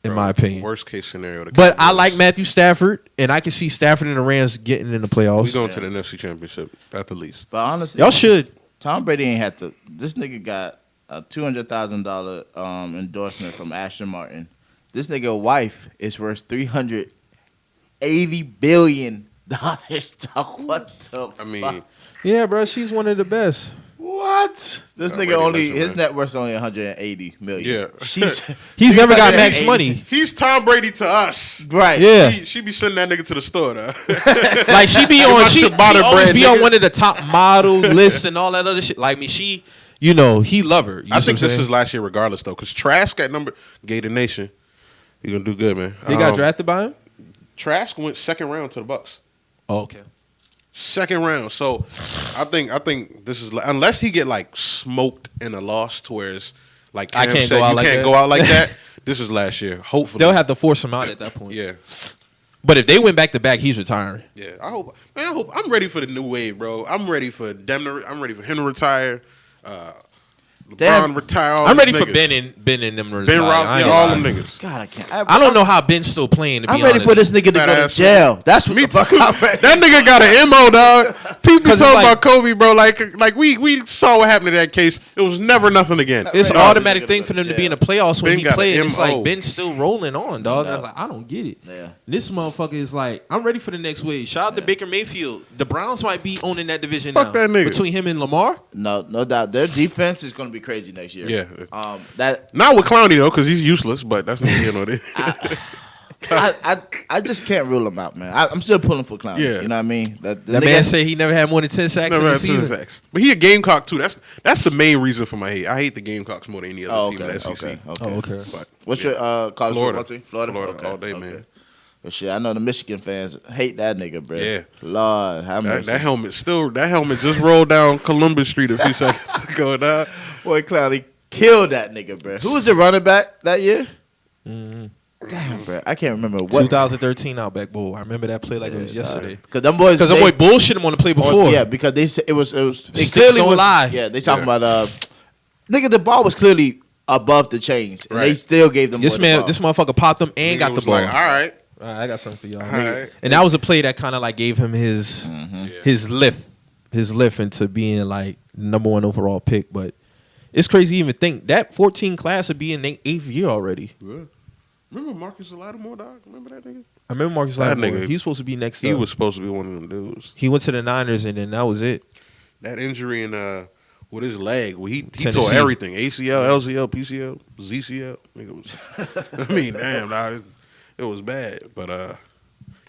A: in my opinion.
C: Worst case scenario.
A: But I like Matthew Stafford, and I can see Stafford and the Rams getting in the playoffs.
C: We going to the NFC Championship at the least.
B: But honestly,
A: Y'all should.
B: Tom Brady ain't had to. This nigga got a $200,000 endorsement from Ashton Martin. This nigga wife is worth $380 billion. What the fuck?
A: Yeah, bro, she's one of the best.
B: What? This nigga only his net worth's only 180 million.
C: Yeah.
A: He's never got max money.
C: He's Tom Brady to us.
B: Right.
A: Yeah.
C: She be sending that nigga to the store though.
A: Like she be on she always be on
C: nigga.
A: one of the top model lists and all that other shit. Like she he love her.
C: I think this is last year regardless though, because Trask got Gator Nation. He gonna do good, man.
A: They got drafted by him?
C: Trask went second round to the Bucks.
A: Oh, okay.
C: Second round. So I think this is unless he get like smoked in a loss to where it's like Cam said, you can't go out like that. This is last year. Hopefully
A: they'll have to force him out at that point.
C: Yeah.
A: But if they went back to back, he's retiring.
C: Yeah. I'm ready for the new wave, bro. I'm ready for him to retire. LeBron retire.
A: I'm ready for Ben and them to retire.
C: Ben Roethlisberger, all them niggas.
B: God, I can't.
A: I don't know how Ben's still playing. To be
B: I'm ready for this nigga to go to jail. That's what
C: me
B: the fuck
C: too.
B: I'm ready.
C: That nigga got an MO, dog. People talking
A: like,
C: about Kobe, bro. Like we saw what happened in that case. It was never nothing again.
A: It's an automatic thing for them to be in the playoffs when
C: Ben
A: he
C: got
A: played.
C: an
A: It's
C: MO.
A: like Ben's still rolling on, dog. I was like, I don't get it.
B: Yeah.
A: This motherfucker is like, I'm ready for the next wave. Shout out to Baker Mayfield. The Browns might be owning that division
C: Fuck
A: now.
C: that nigga.
A: Between him and Lamar.
B: No doubt. Their defense is going to be crazy next year.
C: Yeah.
B: That
C: Not with Clowney though, because he's useless. But that's not there.
B: I just can't rule him out, man. I'm still pulling for Clown.
C: Yeah.
B: You know what I mean? That
A: Man say he never had more than 10 sacks in the season.
C: Sacks. But he a Gamecock too. That's the main reason for my hate. I hate the Gamecocks more than any other team in the SEC.
B: Okay.
C: But
B: What's your college
C: Florida.
B: football team? Florida
C: all day, man.
B: But shit, I know the Michigan fans hate that nigga, bro.
C: Yeah.
B: Lord, how much?
C: That helmet just rolled down Columbus Street a few seconds ago. Dog.
B: Boy, Cloudy killed that nigga, bro. Who was the running back that year? Damn, bro. I can't remember what.
A: 2013 Outback Bowl. I remember that play like it was yesterday.
B: Because them boys.
A: Because them boy bullshit him on the play before.
B: Yeah, because they said it was. It
A: Sticks
B: clearly
A: don't
B: was.
A: lie.
B: Yeah, they talking about nigga. The ball was clearly above the chains, and they
C: Right.
B: still gave them.
A: This
B: boy the ball.
A: motherfucker popped them and got the
C: was
A: ball.
C: like, all right.
A: All right, I got something for y'all.
C: All right.
A: And that was a play that kind of like gave him his lift into being like number 1 overall pick. But it's crazy to even think that 14 class would be in their 8th year already.
C: Yeah. Remember Marcus Lattimore, dog? Remember that nigga?
A: I remember Marcus
C: That
A: Lattimore.
C: nigga,
A: He was supposed to be next.
C: He
A: up.
C: was supposed to be one of them dudes.
A: He went to the Niners and then that was it.
C: That injury in with his leg, he
A: Tennessee.
C: tore everything: ACL, LCL, PCL, ZCL. Nigga was. I mean, damn, dog, it was bad. But
A: I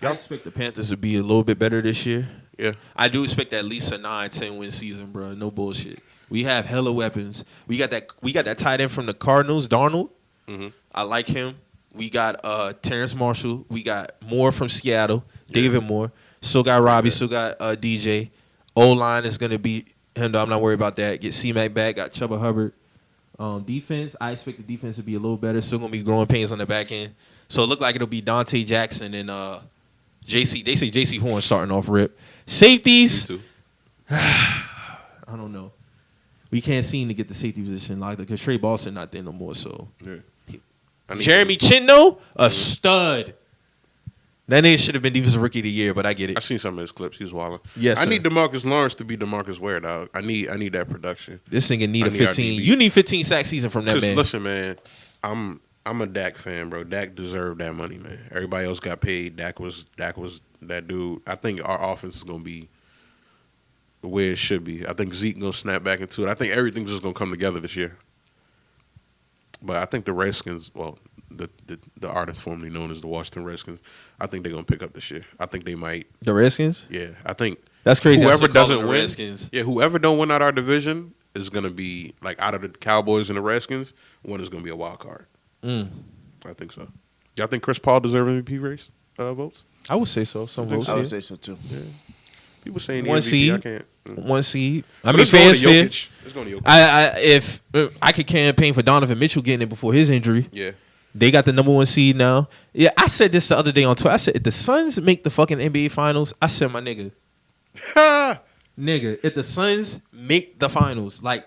A: expect the Panthers to be a little bit better this year.
C: yeah,
A: I do expect at least a 9-10 win season, bro. No bullshit. We have hella weapons. We got that tight end from the Cardinals, Darnold.
C: Mhm.
A: I like him. We got Terrence Marshall. We got Moore from Seattle. David Moore. Still got Robbie. Still got DJ. O-line is going to be him, though. I'm not worried about that. Get C-Mac back. Got Chuba Hubbard. Defense, I expect the defense to be a little better. Still going to be growing pains on the back end. So it look like it'll be Dante Jackson and JC. They say JC Horn starting off rip. Safeties.
C: me too.
A: I don't know. We can't seem to get the safety position locked because Trey Boston not there no more. So
C: Yeah.
A: Jeremy Chinno, a stud. That nigga should have been defensive rookie of the year, but I get
C: I
A: it.
C: seen some of his clips. He was wilding.
A: Yes,
C: I
A: sir.
C: need DeMarcus Lawrence to be DeMarcus Ware, dog. I need that production.
A: This nigga need
C: I
A: a
C: need our
A: 15.
C: DB.
A: You need 15 sack season from that
C: Because
A: man.
C: listen, man, I'm a Dak fan, bro. Dak deserved that money, man. Everybody else got paid. Dak was that dude. I think our offense is gonna be the way it should be. I think Zeke gonna snap back into it. I think everything's just gonna come together this year. But I think the Redskins, well, the artist formerly known as the Washington Redskins, I think they're gonna pick up this year. I think they might.
A: The Redskins?
C: Yeah, I think
A: That's crazy.
C: whoever
A: I still call them
C: doesn't
A: the
C: win,
A: Redskins.
C: yeah, whoever don't win out our division is gonna be like out of the Cowboys and the Redskins. One is gonna be a wild card. I think so. Y'all think Chris Paul deserves MVP race votes?
A: I would say so. Some votes.
B: I would
A: yeah.
B: say so too.
C: Yeah. People saying the
A: One
C: MVP.
A: seed.
C: I can't.
A: One seed. I
C: But
A: mean,
C: it's going
A: fans
C: to
A: fair.
C: Jokic. It's going to Jokic.
A: If I could campaign for Donovan Mitchell getting it before his injury.
C: Yeah.
A: They got the number 1 seed now. Yeah, I said this the other day on Twitter. I said, if the Suns make the fucking NBA Finals, I said, my nigga, if the Suns make the finals, like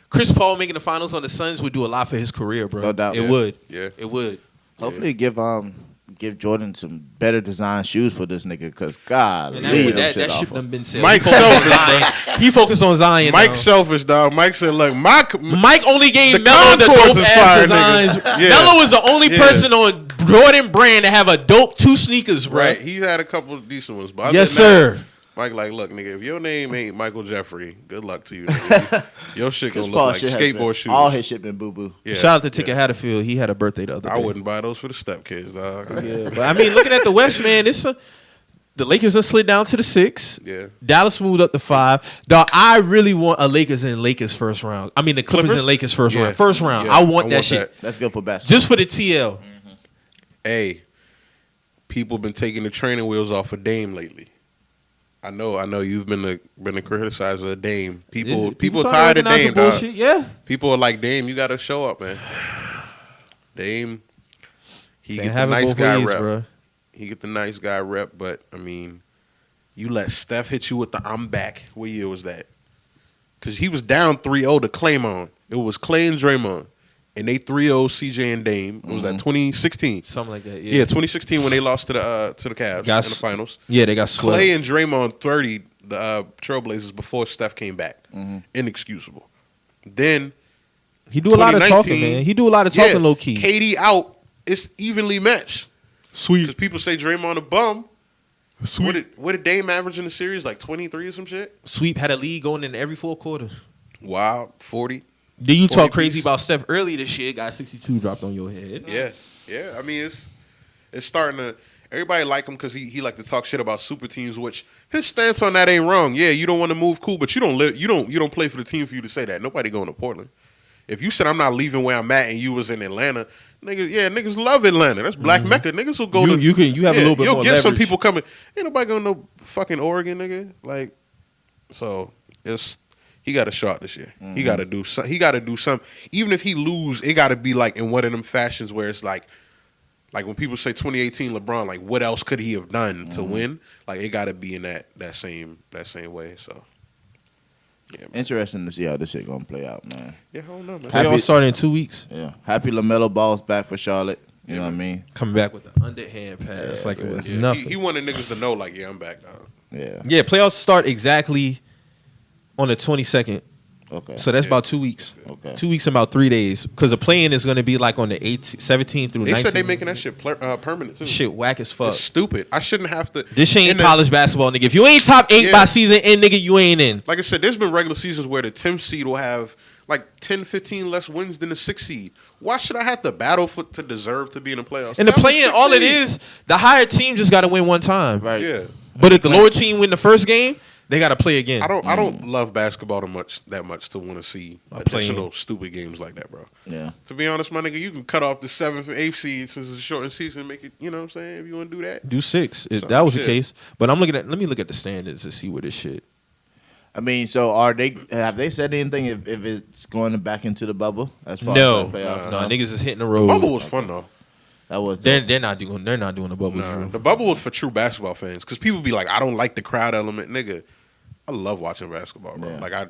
A: Chris Paul making the finals on the Suns would do a lot for his career, bro.
B: No doubt.
A: It
B: Yeah.
A: would.
C: Yeah.
A: It would.
B: Hopefully, give Jordan some better design shoes for this nigga, because God,
A: And that shit done been said.
C: Mike
A: He focused on
C: selfish,
A: Zion. He focused on Zion.
C: Mike
A: now.
C: selfish, dog. Mike said, look,
A: Mike only gave
C: The
A: Melo the
C: Concourse
A: dope
C: is
A: ass
C: fire,
A: designs.
C: nigga. Yeah.
A: Melo was the only
C: Yeah.
A: person on Jordan brand to have a dope 2 sneakers, bro.
C: right. He had a couple of decent ones. But
A: Yes,
C: other than that,
A: sir.
C: Mike, like, look, nigga, if your name ain't Michael Jeffrey, good luck to you, nigga. Your shit gonna
B: Chris
C: look
B: Paul
C: like
B: shit has
C: skateboard
B: been-
C: shoes.
B: All his shit been boo boo.
C: Yeah.
A: Shout out to Ticket
C: Yeah.
A: Hatterfield. He had a birthday the other day.
C: I wouldn't buy those for the stepkids, dog.
A: Yeah, but I mean, looking at the West, man, the Lakers have slid down to the 6.
C: Yeah.
A: Dallas moved up to 5. Dog, I really want a Lakers and Lakers first round. I mean, the Clippers
C: Clippers?
A: and Lakers first
C: Yeah.
A: round. First round.
C: Yeah.
A: I want that shit.
B: That's good for basketball.
A: Just for the TL.
C: Hey, people been taking the training wheels off of Dame lately. I know you've been a criticizer of Dame. People
A: starting
C: tired
A: to
C: of
A: recognize
C: Dame,
A: the
C: dog.
A: bullshit. Yeah.
C: People are like, Dame, you got to show up, man. Dame, he
A: Can't
C: get the
A: have it
C: nice
A: both
C: guy
A: ways,
C: rep.
A: bro.
C: He get the nice guy rep, but I mean, you let Steph hit you with the I'm back. What year was that? Because he was down 3-0 to Claymon. It was Clay and Draymond. And they 3-0 CJ and Dame. What was that, 2016?
A: Something like that.
C: Yeah, 2016 when they lost to the Cavs
A: Got
C: in the finals.
A: Yeah, they got swept.
C: Clay and Draymond 30 the Trailblazers before Steph came back. Inexcusable. Then
A: He do a lot of talking,
C: 2019,
A: man. He do a lot of talking low key.
C: KD out. It's evenly matched.
A: Sweet.
C: Because people say Draymond a bum. What did Dame average in the series? Like 23 or some shit?
A: Sweep had a lead going in every 4 quarters.
C: Wow, 40.
A: Then you
C: 40
A: talk crazy
C: piece.
A: about Steph earlier this year. Got 62 dropped on your head.
C: Yeah. I mean, it's starting to. Everybody like him because he like to talk shit about super teams. Which his stance on that ain't wrong. Yeah, you don't want to move, cool, but you don't play for the team for you to say that. Nobody going to Portland. If you said I'm not leaving where I'm at and you was in Atlanta, niggas love Atlanta. That's Black Mecca. Niggas will go to.
A: You have a little bit
C: you'll
A: more
C: get some
A: leverage.
C: people coming. Ain't nobody going to no fucking Oregon, nigga. Like, so it's. He got a shot this year. He got to do. He got to do something. Even if he lose, it got to be like in one of them fashions where it's like when people say 2018 LeBron, like what else could he have done to win? Like it got to be in that same way. So yeah, man.
B: Interesting to see how this shit gonna play out, man.
C: Yeah, I don't know, man.
A: They all starting in 2 weeks.
B: Yeah, happy LaMelo Ball's back for Charlotte. You know what I mean?
A: Coming back with the underhand pass like it was
C: Yeah,
A: nothing.
C: he wanted niggas to know, like, yeah, I'm back now.
B: Yeah.
A: Yeah, playoffs start exactly on the 22nd.
B: Okay.
A: So that's about 2 weeks.
B: Okay.
A: 2 weeks and about 3 days. Because the play-in is going to be like on the 17th through 19th.
C: They said they making that shit permanent too.
A: Shit whack as fuck.
C: It's stupid. I shouldn't have to.
A: This shit
C: in
A: ain't
C: the-
A: college basketball, nigga. If you ain't top 8
C: Yeah.
A: by season end, nigga, you ain't in.
C: Like I said, there's been regular seasons where the 10th seed will have like 10, 15 less wins than the 6th seed. Why should I have to battle to deserve to be in the playoffs?
A: And the
C: That was
A: play-in,
C: 6th
A: all it
C: seed.
A: is, the higher team just got to win one time.
B: Right.
C: Yeah.
A: But if the lower team win the first game, they got to play again.
C: I don't love basketball that much to want to see additional stupid games like that, bro.
B: Yeah.
C: To be honest, my nigga, you can cut off the 7th and 8th seed since it's a shortened season and make it, you know what I'm saying? If you want to do that.
A: Do 6 if
C: So,
A: that was the
C: shit.
A: case. But let me look at the standards to see where this shit.
B: I mean, so have they said anything if it's going back into the bubble as far
A: No,
B: as the playoffs?
A: no, niggas is hitting the road.
C: Bubble was fun though.
B: That was
A: They're not doing the bubble
C: Nah,
A: drill.
C: the bubble was for true basketball fans because people be like, I don't like the crowd element, nigga. I love watching basketball, bro.
B: Yeah.
C: Like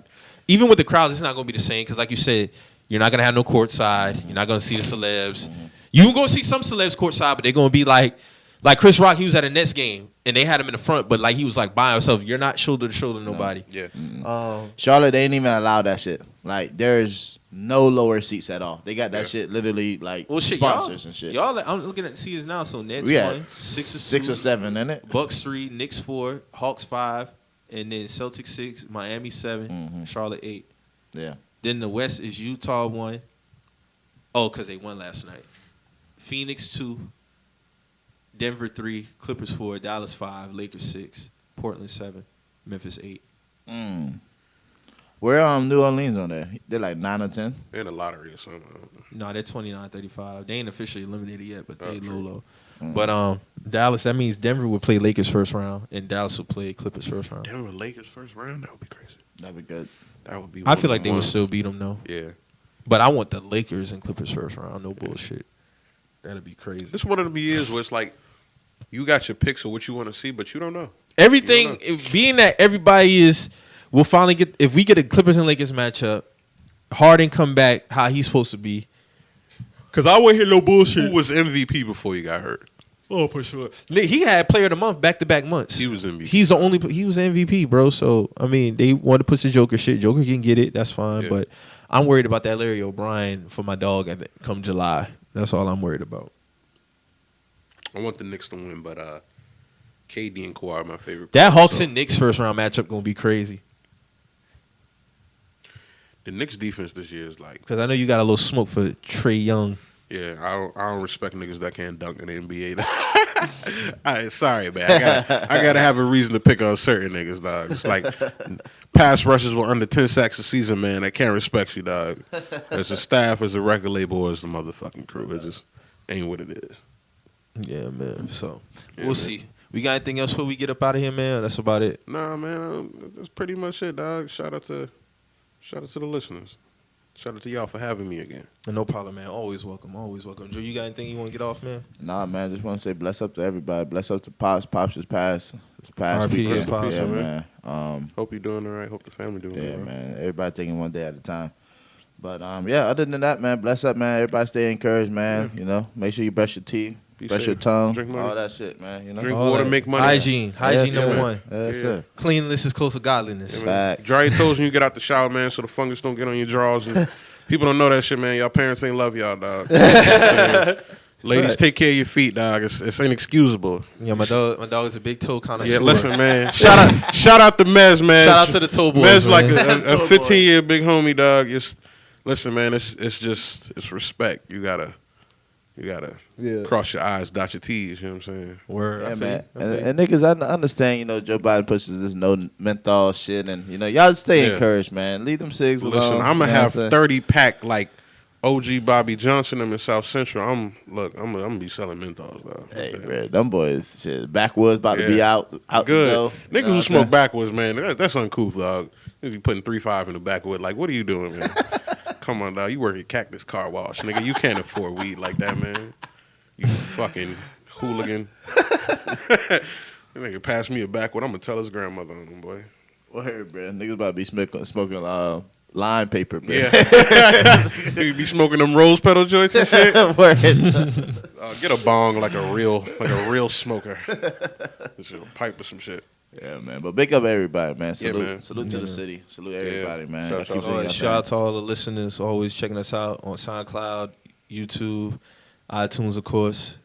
A: Even with the crowds, it's not gonna be the same because, like you said, you're not gonna have no court side. You're not gonna see the celebs. You gonna see some celebs court side, but they're gonna be like Chris Rock. He was at a Nets game and they had him in the front, but like he was like by himself. You're not shoulder to shoulder nobody.
C: yeah.
B: Charlotte, they ain't even allow that shit. Like, there's no lower seats at all. They got that shit literally like
A: Well, shit,
B: sponsors and shit.
A: Y'all, I'm looking at the seasons now. So Nets
B: We
A: 1,
B: had 6 or 7, isn't it?
A: Bucks 3, Knicks 4, Hawks 5, and then Celtics 6, Miami 7, Charlotte 8.
B: Yeah.
A: Then the West is Utah 1. Oh, because they won last night. Phoenix 2, Denver 3, Clippers 4, Dallas 5, Lakers 6, Portland 7, Memphis 8.
B: Where New Orleans on there? They're like 9 or 10.
C: In the lottery or something.
A: No, they're 29-35. They ain't officially eliminated yet, but they
C: true.
A: low. But Dallas, that means Denver would play Lakers first round, and Dallas would play Clippers first round.
C: Denver Lakers first round, that would be crazy.
B: That'd be good.
C: That would be.
A: I feel like they would still beat them though.
C: Yeah.
A: But I want the Lakers and Clippers first round. No bullshit. That'd be crazy.
C: This one of the years where it's like you got your picks of what you want to see, but you don't know.
A: Everything being that everybody we'll finally get if we get a Clippers and Lakers matchup, Harden come back how he's supposed to be. Cause I won't hear no bullshit.
C: Who was MVP before he got hurt?
A: Oh, for sure. He had Player of the Month back-to-back months.
C: He was MVP.
A: He was MVP, bro. So I mean, they want to push the Joker shit. Joker can get it. That's fine.
C: Yeah.
A: But I'm worried about that Larry O'Brien for my dog come July. That's all I'm worried about.
C: I want the Knicks to win, but KD and Kawhi are my favorite.
A: That
C: players,
A: Hawks
C: so.
A: and Knicks first round matchup gonna be crazy.
C: The Knicks defense this year is like,
A: Because I know you got a little smoke for Trae Young.
C: yeah, I don't respect niggas that can't dunk in the NBA. All right, sorry, man. I gotta have a reason to pick on certain niggas, dog. It's like pass rushers with under 10 sacks a season, man. They can't respect you, dog. As a staff, as a record label, or as the motherfucking crew. It just ain't what it is.
A: Yeah, man. So
C: Yeah,
A: we'll
C: man.
A: see. We got anything else before we get up out of here, man? That's about it.
C: Nah, man, that's pretty much it, dog. Shout out to the listeners. Shout out to y'all for having me again.
A: No problem, man. Always welcome. Always welcome. Drew, you got anything you want to get off, man?
B: Nah, man. Just want to say bless up to everybody. Bless up to Pops. Pops just passed. This past
A: RP to
B: weekend.
A: Pops,
B: Yeah,
C: man.
B: man.
C: Hope you're doing all right. Hope the family doing all
B: Yeah,
C: right.
B: man. Everybody taking one day at a time. But yeah, other than that, man, bless up, man. Everybody stay encouraged, man.
C: Yeah.
B: You know, make sure you brush your teeth,
C: Be
B: brush
C: safe.
B: your tongue,
C: Drink money.
B: all that shit, man. You know,
C: Drink
A: All
C: water,
A: that.
C: make money.
A: Hygiene. Hygiene
B: Yes,
A: number
B: sir.
A: one.
B: Yes,
C: Yeah.
B: sir.
A: Cleanliness is close to godliness.
C: Yeah, man.
B: Facts.
C: Dry your toes when you get out the shower, man, so the fungus don't get on your drawers. And people don't know that shit, man. Y'all parents ain't love y'all, dog. Ladies, take care of your feet, dog. It's inexcusable.
A: Yeah, my dog is a big toe connoisseur.
C: Yeah, listen, man. Shout out to Mez, man.
A: Shout out to the toe boys,
C: Mez, like
A: man.
C: a 15-year big homie, dog. Listen, man. It's respect. You gotta
A: Yeah.
C: cross your I's, dot your T's. You know what I'm saying?
A: Word.
B: Yeah,
A: I feel
B: man.
A: you. I feel you.
B: And niggas, I understand, you know, Joe Biden pushes this no menthol shit, and, you know, y'all stay
C: Yeah.
B: encouraged, man. Leave them cigs alone.
C: Listen, I'm
B: you
C: gonna
B: know
C: have
B: what I'm saying?
C: 30 pack like OG Bobby Johnson them in South Central. I'm gonna be selling menthols, dog.
B: Hey, bro, them boys, shit, backwoods about to be
C: Yeah.
B: out the
C: Good.
B: door.
C: Niggas
B: You know
C: who
B: what
C: smoke
B: I'm
C: backwards, man, that's uncouth, dog. Niggas be putting 3.5 in the backwood. Like, what are you doing, man? Come on, dog. You work at Cactus Car Wash, nigga. You can't afford weed like that, man. You fucking hooligan. That nigga pass me a backwood. I'm gonna tell his grandmother on him, boy.
B: Word, bro. Niggas about to be smoking line paper, bro.
C: Yeah. Nigga be smoking them rose petal joints and shit.
B: Word.
C: Get a bong like a real smoker. Just a pipe or some shit.
B: Yeah, man. But big up everybody, man. Salute,
C: man.
B: salute to the city. Salute everybody, man.
C: Shout out
B: Keep
C: to
B: doing
C: all
B: your
A: Shout out
B: thing.
A: to all the listeners always checking us out on SoundCloud, YouTube, iTunes, of course.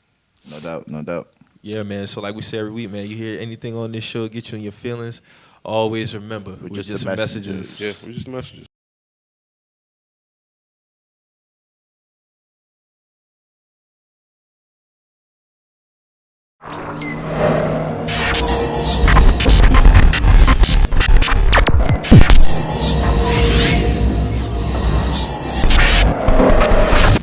B: No doubt, no doubt.
A: Yeah, man. So like we say every week, man, you hear anything on this show, get you in your feelings. Always remember, we're
B: just
A: just
B: the
A: messages.
C: Yeah, we just messages.